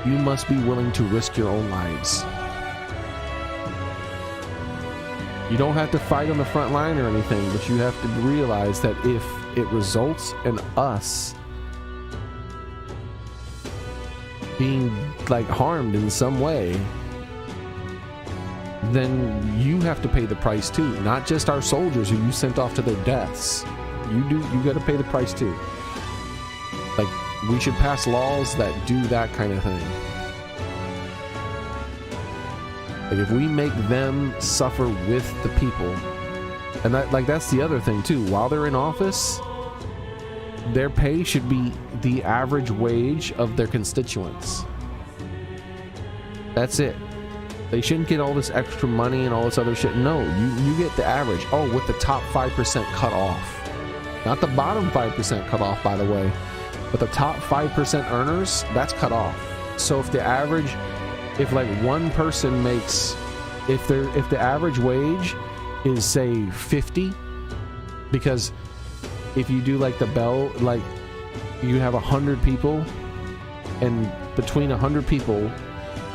you must be willing to risk your own lives. You don't have to fight on the front line or anything, but you have to realize that if it results in us being like harmed in some way, then you have to pay the price too. Not just our soldiers who you sent off to their deaths. You got to pay the price too. Like we should pass laws that do that kind of thing. Like if we make them suffer with the people, and that's the other thing too. While they're in office, their pay should be the average wage of their constituents. That's it. They shouldn't get all this extra money and all this other shit. No, you get the average. Oh, with the top 5% cut off. Not the bottom 5% cut off, by the way, but the top 5% earners, that's cut off. So if the average, if like one person makes, if the average wage is say 50, because if you do like the bell, like you have 100 people, and between 100 people,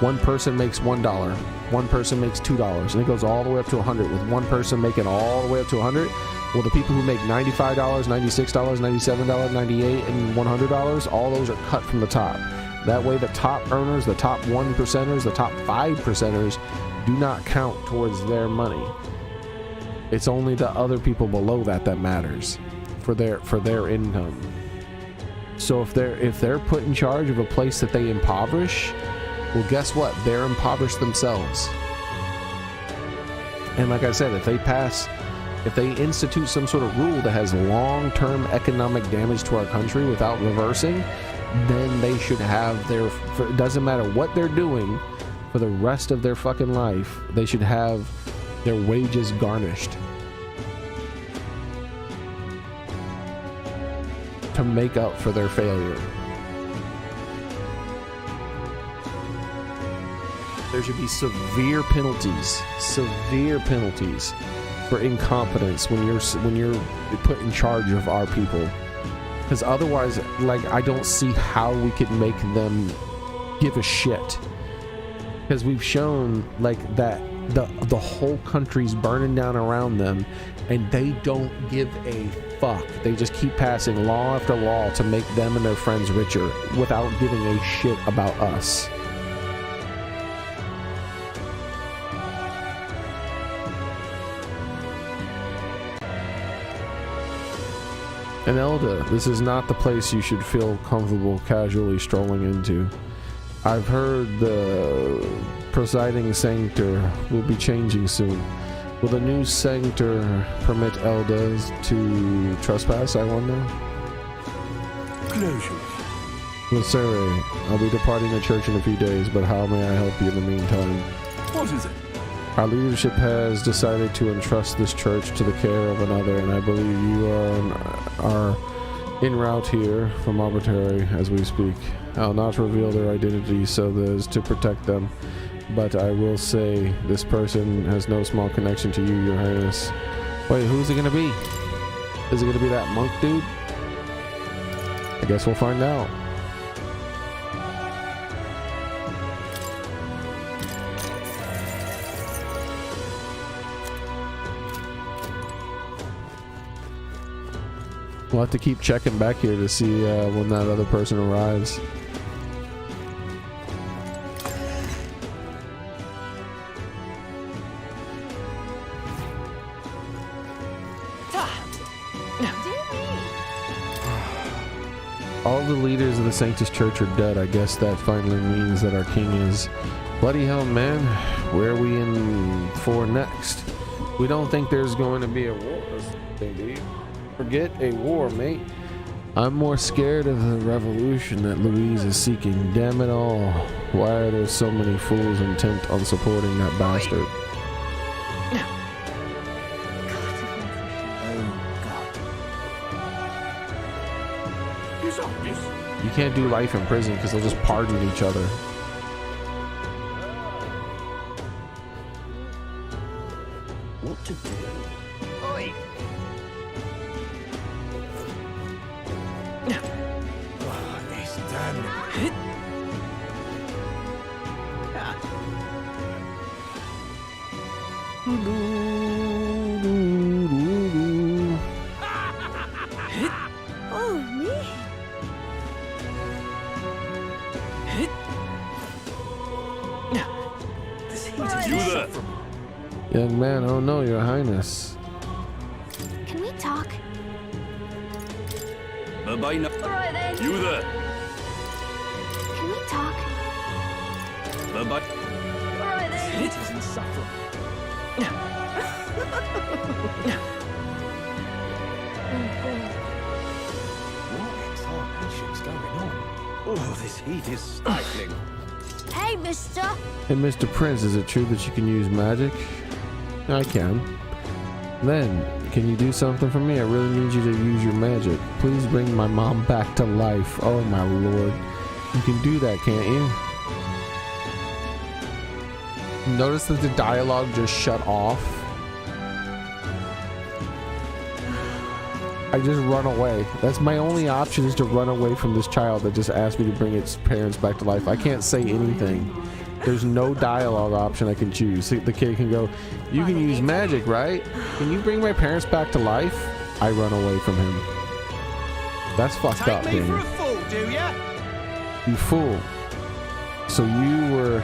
one person makes $1, one person makes $2, and it goes all the way up to 100, with one person making all the way up to 100. Well, the people who make $95, $96, $97, $98, and $100, all those are cut from the top. That way the top earners, the top 1%ers, the top 5%ers do not count towards their money. It's only the other people below that matters for their income. So if they're put in charge of a place that they impoverish, well, guess what? They're impoverished themselves. And like I said, if they institute some sort of rule that has long-term economic damage to our country without reversing, then they should have it doesn't matter what they're doing for the rest of their fucking life, they should have their wages garnished. to make up for their failure. There should be severe penalties for incompetence when you're put in charge of our people. Because otherwise, like, I don't see how we could make them give a shit. Because we've shown like that the whole country's burning down around them, and they don't give a fuck. They just keep passing law after law to make them and their friends richer without giving a shit about us. And Elda, this is not the place you should feel comfortable casually strolling into. I've heard the presiding sanctor will be changing soon. Will the new sanctor permit Eldas to trespass, I wonder? Closure. Sir, I'll be departing the church in a few days, but how may I help you in the meantime? What is it? Our leadership has decided to entrust this church to the care of another, and I believe you are en route here from Arbitrary as we speak. I'll not reveal their identity so as to protect them, but I will say this person has no small connection to you, Your Highness. Wait, who's it gonna be? Is it gonna be that monk dude? I guess we'll find out. We'll have to keep checking back here to see when that other person arrives. All the leaders of the Sanctus Church are dead. I guess that finally means that our king is... Bloody hell, man. Where are we in for next? We don't think there's going to be a war. Indeed. Forget a war, mate. I'm more scared of the revolution that Louise is seeking. Damn it all. Why are there so many fools intent on supporting that bastard? You can't do life in prison because they'll just pardon each other. What to do? Oi! It's done. Oh, me. You there? Young man, oh no, Your Highness. Can we talk? Bye-bye now. Alright then. You there? Can we talk? Bye-bye. Alright then. It is insufferable. What exhortation's going on? Oh, this heat is stifling. Hey, mister. Hey, Mr. Prince, is it true that you can use magic? I can. Then, can you do something for me? I really need you to use your magic. Please bring my mom back to life. Oh my lord. You can do that, can't you? Notice that the dialogue just shut off. I just run away. That's my only option, is to run away from this child that just asked me to bring its parents back to life. I can't say anything. There's no dialogue option I can choose. The kid can go, you can use magic, right? Can you bring my parents back to life? I run away from him. That's fucked up, Take me man. for a fool, do ya? You fool. So you were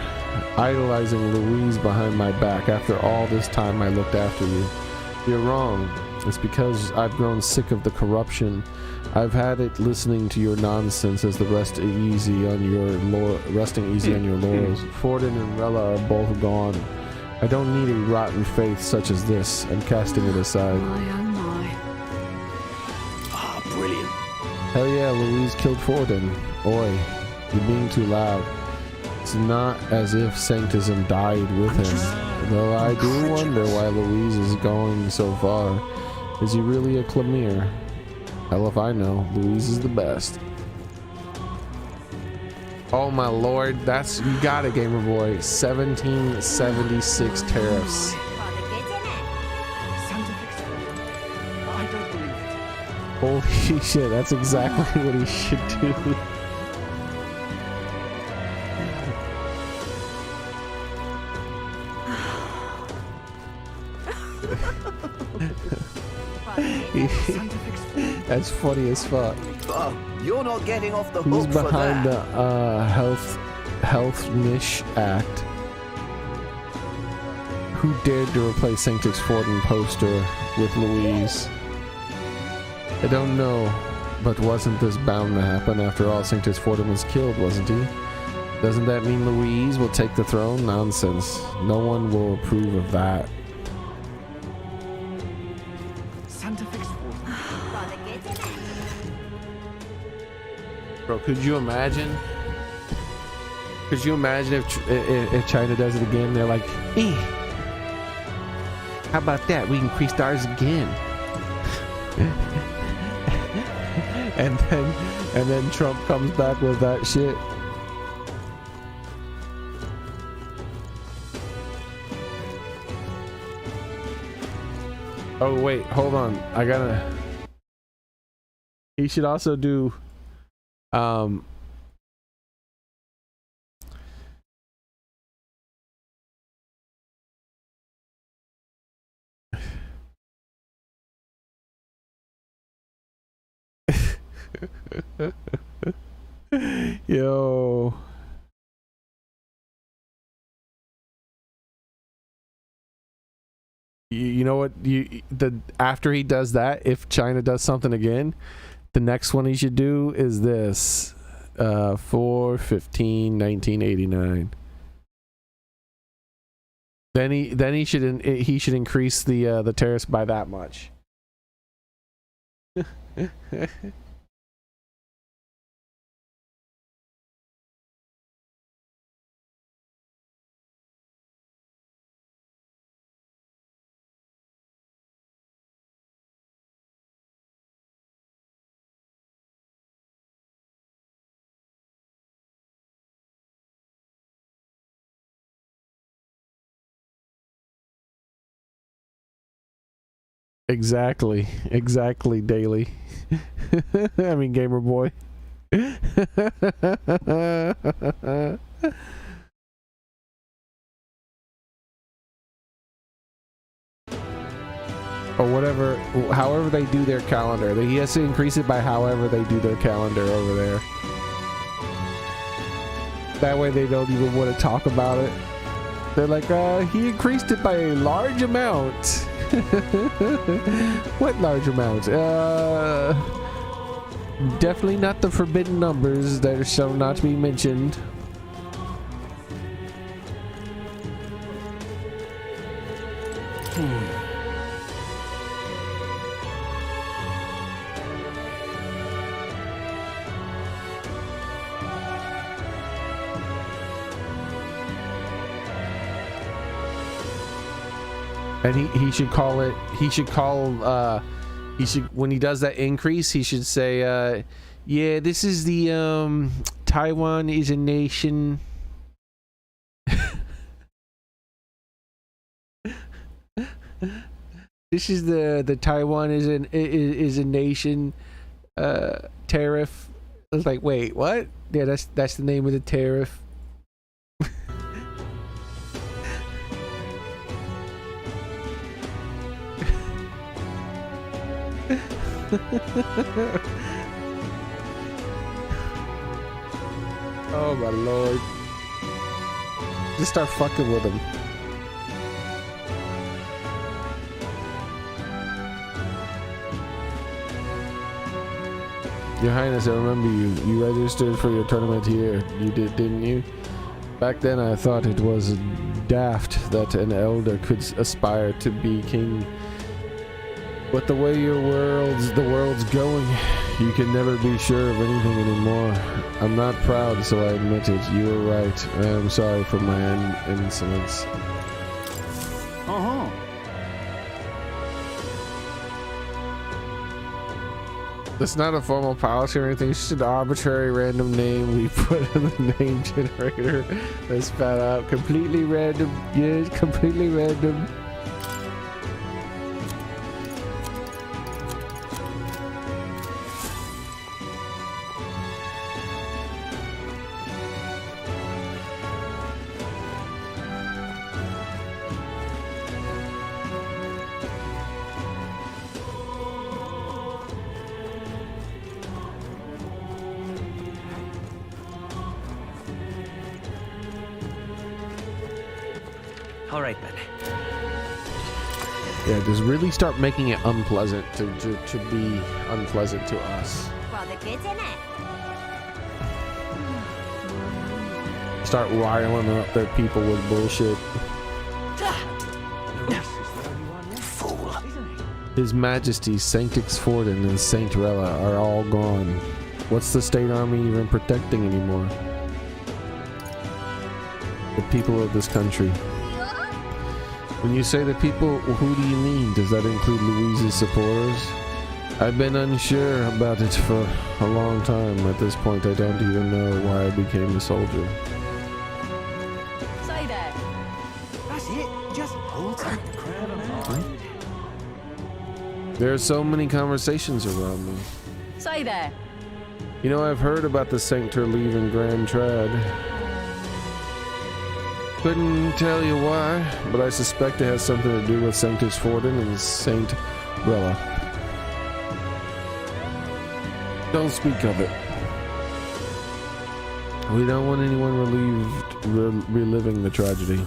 idolizing Louise behind my back. After all this time I looked after you. You're wrong. It's because I've grown sick of the corruption. I've had it listening to your nonsense as the resting easy on your laurels. Forden and Rella are both gone. I don't need a rotten faith such as this. I'm casting it aside. My oh my. Ah, brilliant. Hell yeah, Louise killed Forden. Oi, you're being too loud. It's not as if Sanctism died with him. Though I do wonder why Louise is going so far. Is he really a Clemere? Hell if I know. Louise is the best. Oh my lord, that's, you got it, Gamer Boy. 1776 tariffs. I don't believe it. Holy shit, that's exactly what he should do. That's funny as fuck. Oh, you're not getting off the Who's hook for behind that. the Health Niche Act? Who dared to replace Sanctix Forden poster with Louise? I don't know, but wasn't this bound to happen? After all, Sanctix Forden was killed, wasn't he? Doesn't that mean Louise will take the throne? Nonsense. No one will approve of that. Bro, could you imagine? Could you imagine if China does it again? They're like, hey, how about that? We increased ours again. and then Trump comes back with that shit. Oh wait, hold on. I gotta. He should also do. Yo. You know what? After he does that, if China does something again, the next one he should do is this. 4/15/1989. Then he should increase the tariffs by that much. Exactly, Daily. I mean, Gamer Boy. Or whatever, however they do their calendar. He has to increase it by however they do their calendar over there. That way they don't even want to talk about it. They're like, he increased it by a large amount. What large amount? Definitely not the forbidden numbers that shall not be mentioned. And he should call it, when he does that increase, he should say, yeah, this is the, Taiwan is a nation. This is the Taiwan is a nation, tariff. I was like, wait, what? Yeah, that's the name of the tariff. Oh my lord. Just start fucking with him. Your Highness, I remember you. You registered for your tournament here. You did, didn't you? Back then I thought it was daft that an elder could aspire to be king. But the way the world's going, you can never be sure of anything anymore. I'm not proud, so I admit it. You were right. I am sorry for my insolence. It's not a formal policy or anything. It's just an arbitrary random name we put in the name generator. That's spat out. Completely random. Yes, completely random. All right then. Yeah, just really start making it unpleasant to be unpleasant to us. Rather good, innit? Start riling up their people with bullshit. Fool. His Majesty Saint Exforden and Saint Rella are all gone. What's the state army even protecting anymore? The people of this country. When you say the people, who do you mean? Does that include Louise's supporters? I've been unsure about it for a long time. At this point, I don't even know why I became a soldier. Say there. That's it. Just hold tight the crown and There are so many conversations around me. Say there. You know, I've heard about the Sanctor leaving Grand Trad. Couldn't tell you why, but I suspect it has something to do with Saint Exforden and Saint Rella. Don't speak of it. We don't want anyone reliving the tragedy.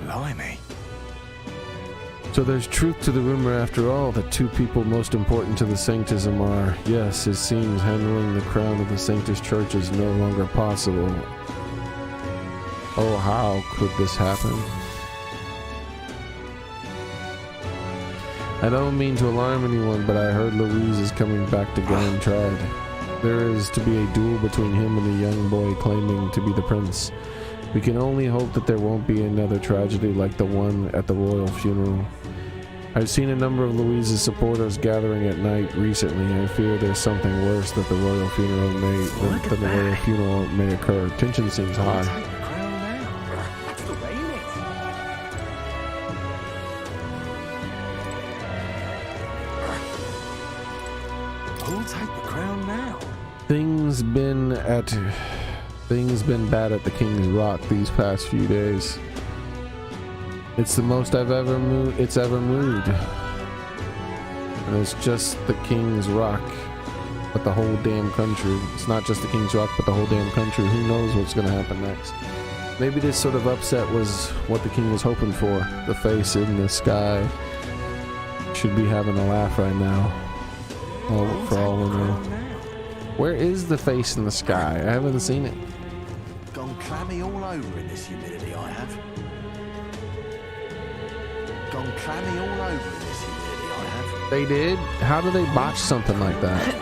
Blimey. So there's truth to the rumor after all. The two people most important to the Sanctism are, yes, it seems handling the crown of the Sanctus Church is no longer possible. Oh, how could this happen? I don't mean to alarm anyone, but I heard Louise is coming back to Grand Trad. There is to be a duel between him and the young boy claiming to be the prince. We can only hope that there won't be another tragedy like the one at the royal funeral. I've seen a number of Louise's supporters gathering at night recently. I fear there's something worse that the royal funeral may occur. Tension seems high. Things been bad at the King's Rock these past few days. It's the most it's ever moved. And it's just the King's Rock, but the whole damn country. It's not just the King's Rock, but the whole damn country. Who knows what's gonna happen next? Maybe this sort of upset was what the king was hoping for. The face in the sky should be having a laugh right now. Oh, for all we know. Where is the face in the sky? I haven't seen it. Gone clammy all over in this humidity, I have. Gone clammy all over in this humidity, I have. They did? How do they botch something like that?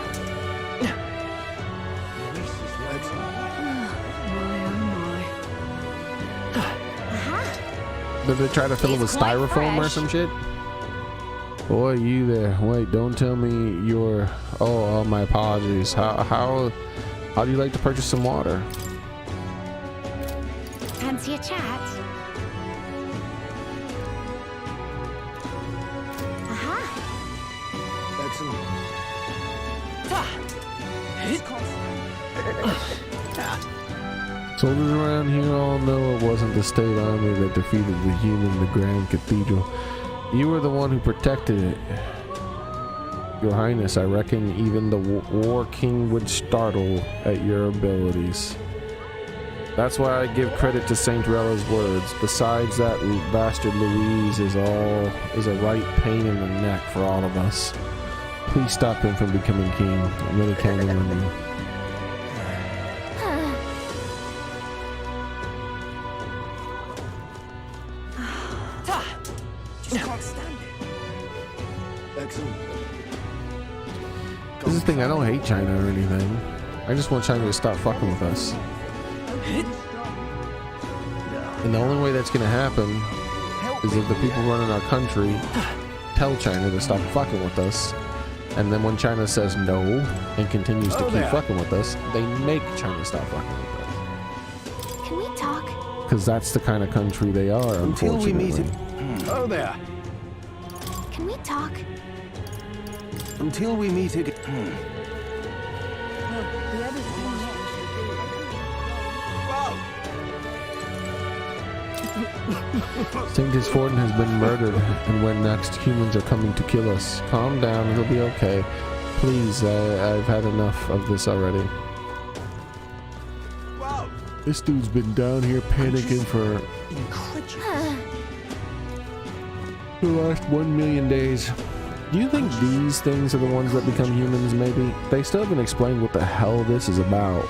Did they try to fill it with styrofoam or some shit? Boy, you there. Wait, don't tell me you're... Oh, my apologies. How do you like to purchase some water? Fancy a chat? Soldiers around here all know it wasn't the state army that defeated the human, the Grand Cathedral. You were the one who protected it. Your Highness, I reckon even the War King would startle at your abilities. That's why I give credit to Saint Rella's words. Besides that, bastard Louise is a right pain in the neck for all of us. Please stop him from becoming king. I'm really counting on you. Just can't stand it. Excellent. This is the thing, I don't hate China or anything. I just want China to stop fucking with us. And the only way that's gonna happen is if the people running our country tell China to stop fucking with us. And then when China says no and continues to Oh, keep there. fucking with us, they make China stop fucking with us. Can we talk? Because that's the kind of country they are, Until we unfortunately. meet Oh, there. Can we talk? Until we meet again. Sanctus Forden has been murdered, and when next humans are coming to kill us. Calm down, it'll be okay. Please, I've had enough of this already. This dude's been down here panicking for the last 1 million days. Do you think these things are the ones that become humans, maybe? They still haven't explained what the hell this is about.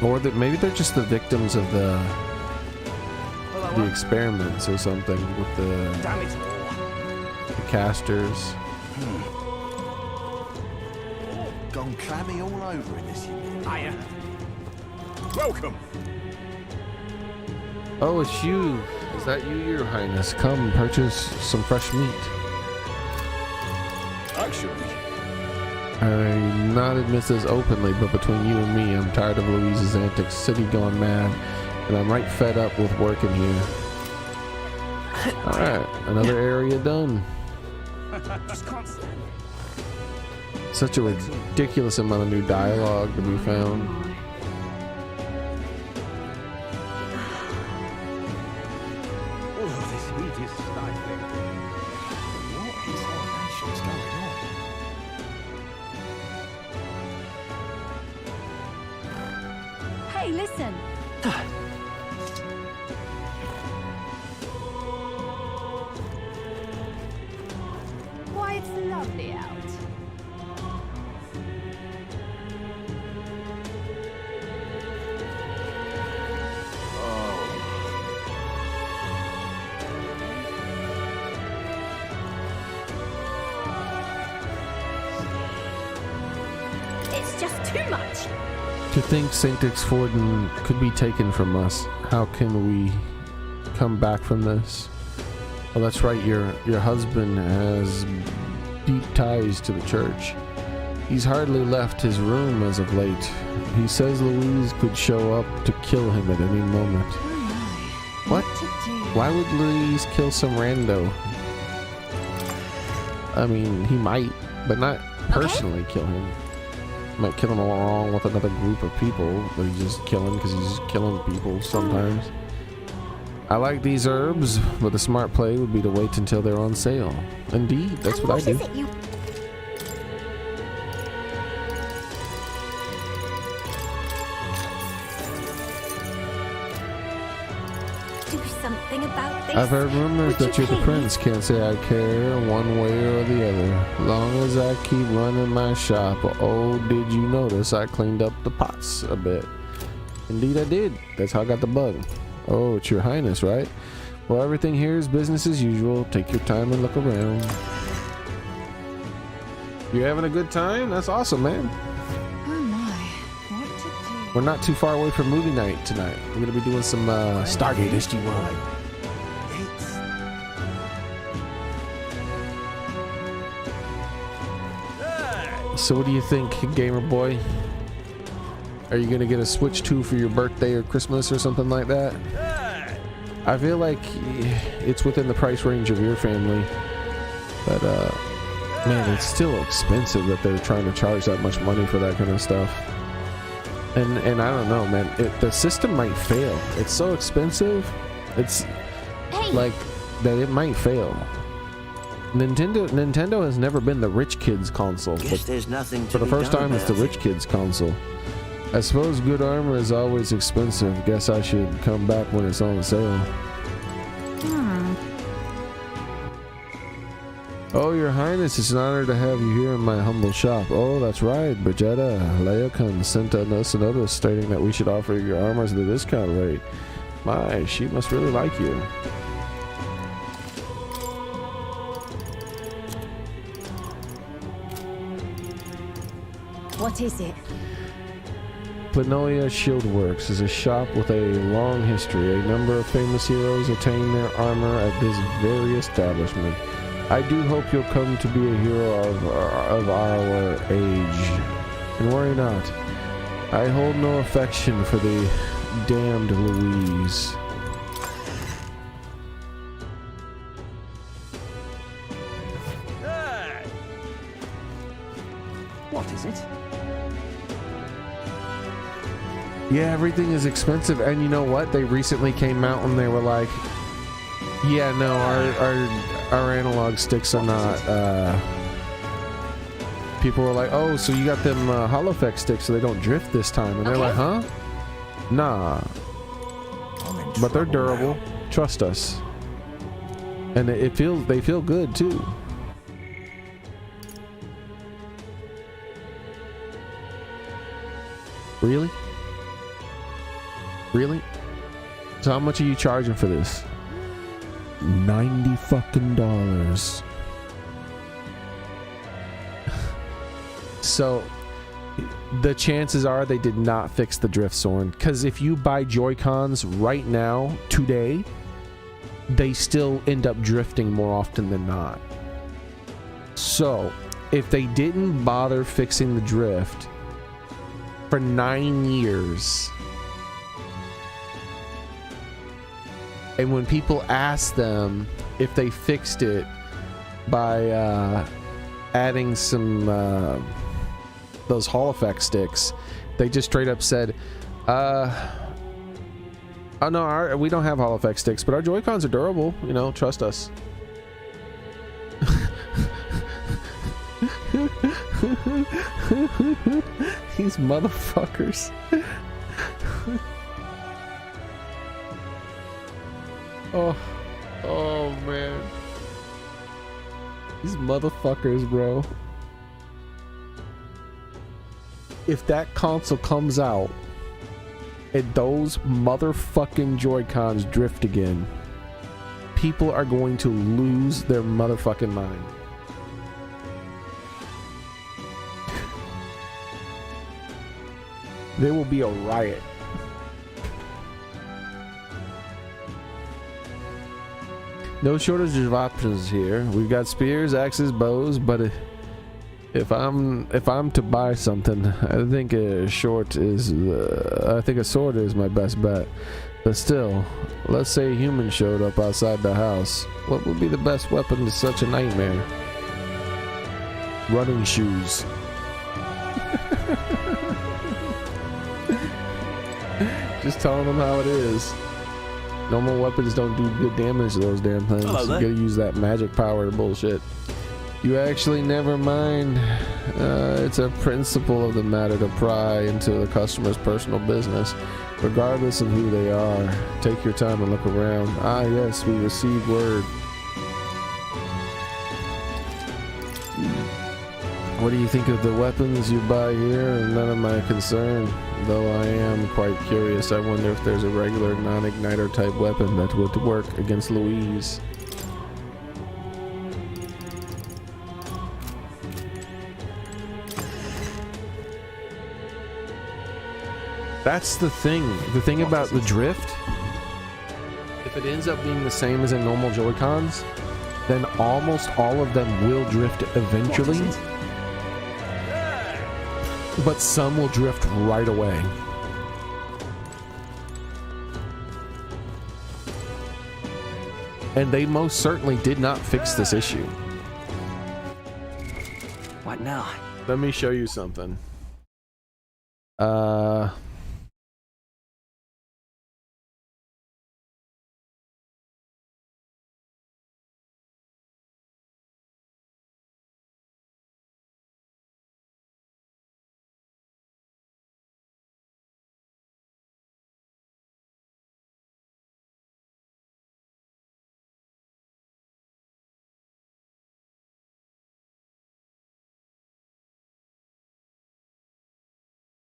Or that maybe they're just the victims of the experiments or something with the casters. Gone clammy all over in this unit. Hiya. Welcome. Oh, it's you. Is that you, Your Highness? Come, purchase some fresh meat. Actually, I not admit this openly, but between you and me, I'm tired of Louise's antics, city gone mad, and I'm right fed up with working here. Alright, another area done. just can't stand. Such a ridiculous amount of new dialogue to be found. Oh, this heat is stifling. What in tarnation's going on? Hey, listen. Why, it's lovely out. It's just too much. To think Sanctus Forden could be taken from us, how can we come back from this? Well, that's right, your husband has deep ties to the church. He's hardly left his room as of late. He says Louise could show up to kill him at any moment. What? Why would Louise kill some rando? I mean, he might, but not personally kill him. Might kill him along with another group of people, but he's just killing because he's just killing people sometimes. I like these herbs, but the smart play would be to wait until they're on sale. Indeed, that's what I do. Is it you? Do something about this. I've heard rumors Would that you you're the please? prince. Can't say I care one way or the other. Long as I keep running my shop. Oh, did you notice I cleaned up the pots a bit? Indeed I did. That's how I got the bug. Oh, it's your highness, right? Well, everything here is business as usual. Take your time and look around. You having a good time? That's awesome, man. Oh my, what to do? We're not too far away from movie night tonight. We're going to be doing some Stargate SG-1. So what do you think, gamer boy? Are you gonna get a Switch 2 for your birthday or Christmas or something like that? I feel like it's within the price range of your family, but man, it's still expensive that they're trying to charge that much money for that kind of stuff. And I don't know, man. The system might fail. It's so expensive. It's like that it might fail. Nintendo has never been the rich kids console. Guess there's nothing to For the be first done time, it's the about rich kids console. I suppose good armor is always expensive. Guess I should come back when it's on sale. Oh, your highness, it's an honor to have you here in my humble shop. Oh, that's right, Brigetta Leocon sent us a notice stating that we should offer your armors at a discount rate. My, she must really like you. What is it? Planoia Shieldworks is a shop with a long history. A number of famous heroes attain their armor at this very establishment. I do hope you'll come to be a hero of our age. And worry not. I hold no affection for the damned Louise. What is it? Yeah, everything is expensive, and you know what? They recently came out and they were like, "Yeah, no, our analog sticks are not." People were like, "Oh, so you got them Holophect sticks, so they don't drift this time?" And they're like, "Huh? Nah, but they're durable. Trust us." And they feel good too. Really? Really? So how much are you charging for this? $90 fucking. So the chances are they did not fix the drift, Soren, because if you buy Joy-Cons right now, today, they still end up drifting more often than not. So if they didn't bother fixing the drift for 9 years, and when people ask them if they fixed it by adding some those Hall Effect sticks, they just straight up said, "Oh no, we don't have Hall Effect sticks, but our Joy-Cons are durable. You know, trust us." These motherfuckers. Oh man, these motherfuckers, bro. If that console comes out and those motherfucking Joy-Cons drift again, people are going to lose their motherfucking mind. There will be a riot. No shortage of options here. We've got spears, axes, bows, but if I'm to buy something, I think a sword is my best bet. But still, let's say a human showed up outside the house. What would be the best weapon to such a nightmare? Running shoes. Just telling them how it is. Normal weapons don't do good damage to those damn things. You gotta use that magic power bullshit. You actually never mind. It's a principle of the matter to pry into the customer's personal business, regardless of who they are. Take your time and look around. Ah, yes, we received word. What do you think of the weapons you buy here? None of my concern. Though I am quite curious, I wonder if there's a regular non-igniter type weapon that would work against Louise. That's the thing. The thing about the drift, if it ends up being the same as in normal Joy-Cons, then almost all of them will drift eventually. But some will drift right away. And they most certainly did not fix this issue. What now? Let me show you something.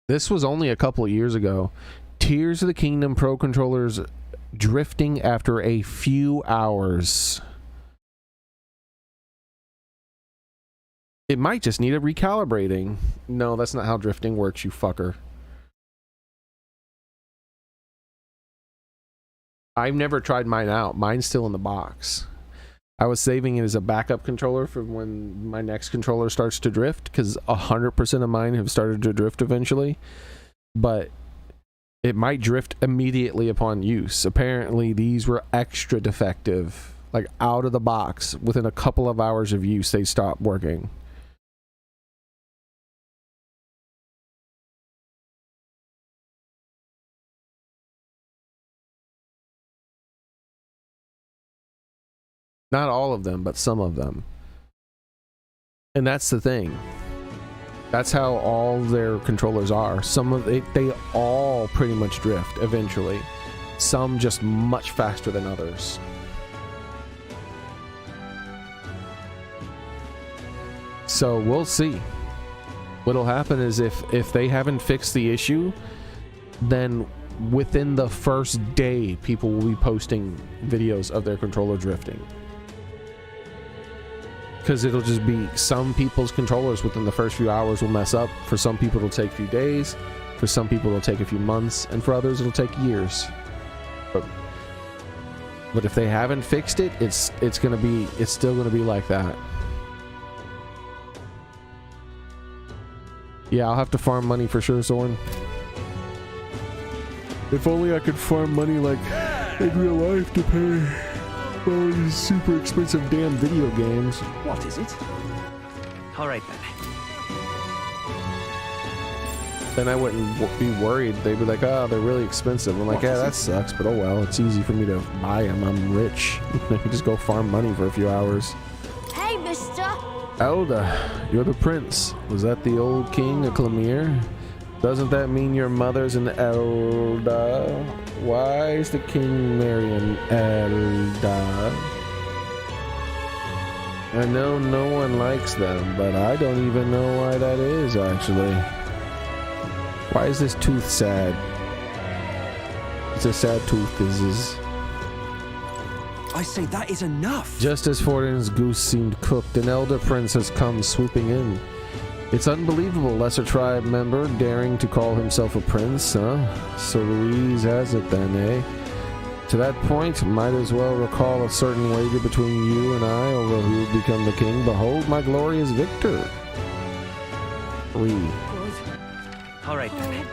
This was only a couple of years ago. Tears of the Kingdom Pro controllers drifting after a few hours. It might just need a recalibrating. No, that's not how drifting works, you fucker. I've never tried mine out. Mine's still in the box. I was saving it as a backup controller for when my next controller starts to drift, because 100% of mine have started to drift eventually. But it might drift immediately upon use. Apparently, these were extra defective. Like, out of the box, within a couple of hours of use, they stopped working. Not all of them, but some of them. And that's the thing. That's how all their controllers are. Some of it, they all pretty much drift eventually. Some just much faster than others. So we'll see. What'll happen is if they haven't fixed the issue, then within the first day, people will be posting videos of their controller drifting. Because it'll just be some people's controllers within the first few hours will mess up. For some people, it'll take a few days. For some people, it'll take a few months. And for others, it'll take years. But if they haven't fixed it, it's still gonna be like that. Yeah, I'll have to farm money for sure, Zorn. If only I could farm money like in real life to pay all these super expensive damn video games. What is it? All right then. Then I wouldn't be worried. They'd be like, oh, they're really expensive. I'm like, yeah, that sucks, but oh well. It's easy for me to buy them. I'm rich. I can just go farm money for a few hours. Hey, mister. Elda, you're the prince. Was that the old king of Clemere? Doesn't that mean your mother's an Elda? Why is the king marrying Elda? I know no one likes them, but I don't even know why that is, actually. Why is this tooth sad? It's a sad tooth, is. I say that is enough. Just as Fortin's goose seemed cooked, an elder prince has come swooping in. It's unbelievable, lesser tribe member daring to call himself a prince, huh? So Louise has it then, eh? To that point, might as well recall a certain wager between you and I over who would become the king. Behold my glorious victor. All right then.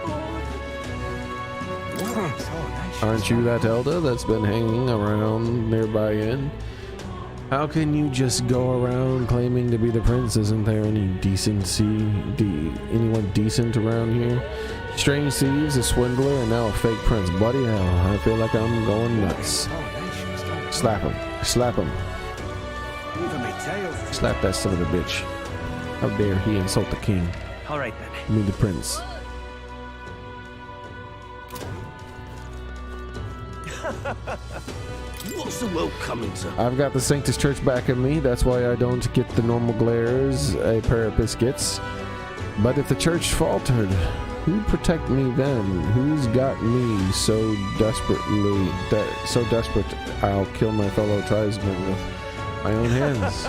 Aren't you that elder that's been hanging around nearby inn? How can you just go around claiming to be the prince? Isn't there any anyone decent around here? Strange thieves, a swindler, and now a fake prince. Bloody hell, I feel like I'm going nuts. Slap him. Slap him. Slap that son of a bitch. How dare he insult the king? All right then. I mean the prince. What's the world coming to? I've got the Sanctus Church backing me. That's why I don't get the normal glares a Parapus gets. But if the church faltered, who'd protect me then? Who's got me so desperate I'll kill my fellow tribesmen with my own hands?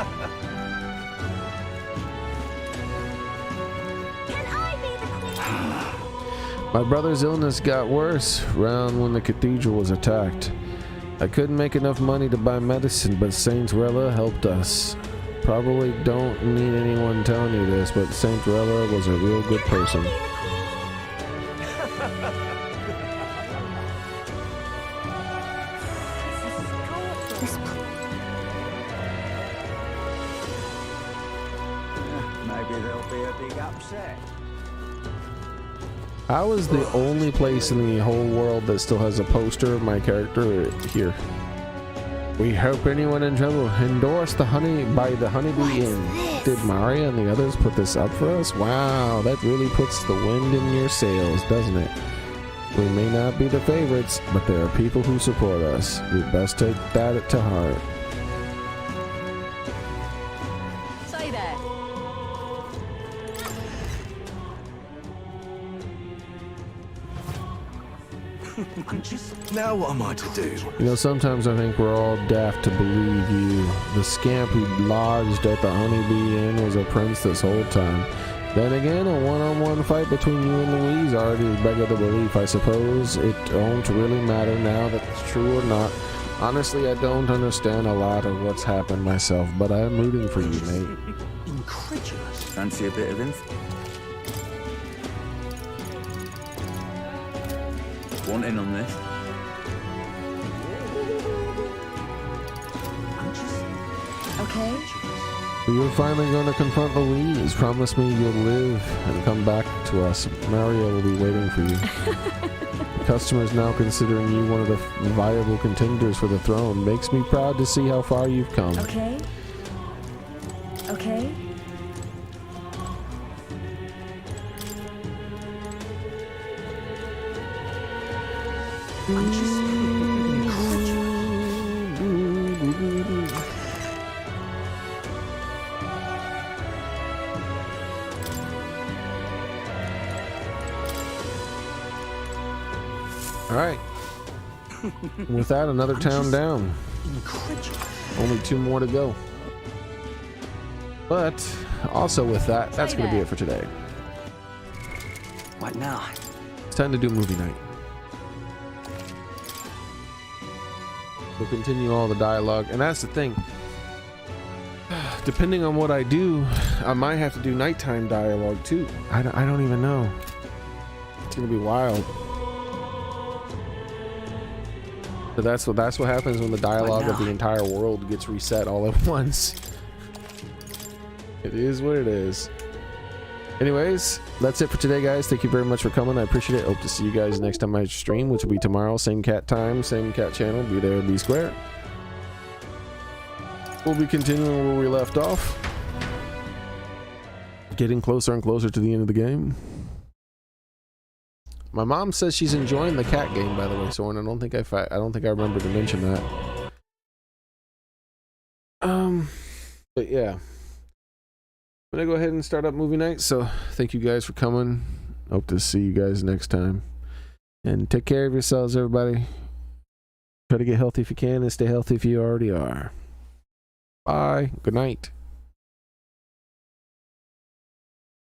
My brother's illness got worse round when the cathedral was attacked. I couldn't make enough money to buy medicine, but Saint Rella helped us. Probably don't need anyone telling you this, but Saint Rella was a real good person. Maybe there'll be a big upset. How is the only place in the whole world that still has a poster of my character here? We hope anyone in trouble. Endorse the Honeybee Inn. Did Maria and the others put this up for us? Wow, that really puts the wind in your sails, doesn't it? We may not be the favorites, but there are people who support us. We best take that to heart. Say there. Now what am I to do? You know, sometimes I think we're all daft to believe you. The scamp who lodged at the Honeybee Inn was a prince this whole time. Then again, a one-on-one fight between you and Louise already begged the belief. I suppose it don't really matter now that it's true or not. Honestly, I don't understand a lot of what's happened myself, but I'm rooting for you, mate. Incredulous. Fancy a bit of info? Want in on this? Okay. You're finally going to confront Louise. Promise me you'll live and come back to us. Mario will be waiting for you. The customer is now considering you one of the viable contenders for the throne. Makes me proud to see how far you've come. Okay. Okay. I'm just incredulous. All right. With that, another town down. Only 2 more to go. But also with that, that's going to be it for today. What now? It's time to do movie night. We'll continue all the dialogue, and that's the thing. Depending on what I do, I might have to do nighttime dialogue too. I don't even know. It's gonna be wild. But that's what happens when the dialogue of the entire world gets reset all at once. It is what it is. Anyways, that's it for today, guys. Thank you very much for coming. I appreciate it. Hope to see you guys next time I stream, which will be tomorrow. Same cat time, same cat channel. Be there, be square. We'll be continuing where we left off. Getting closer and closer to the end of the game. My mom says she's enjoying the cat game, by the way, Soren. I don't think I remember to mention that. But yeah. I'm gonna go ahead and start up movie night, so thank you guys for coming. Hope to see you guys next time. And take care of yourselves, everybody. Try to get healthy if you can, and stay healthy if you already are. Bye. Good night.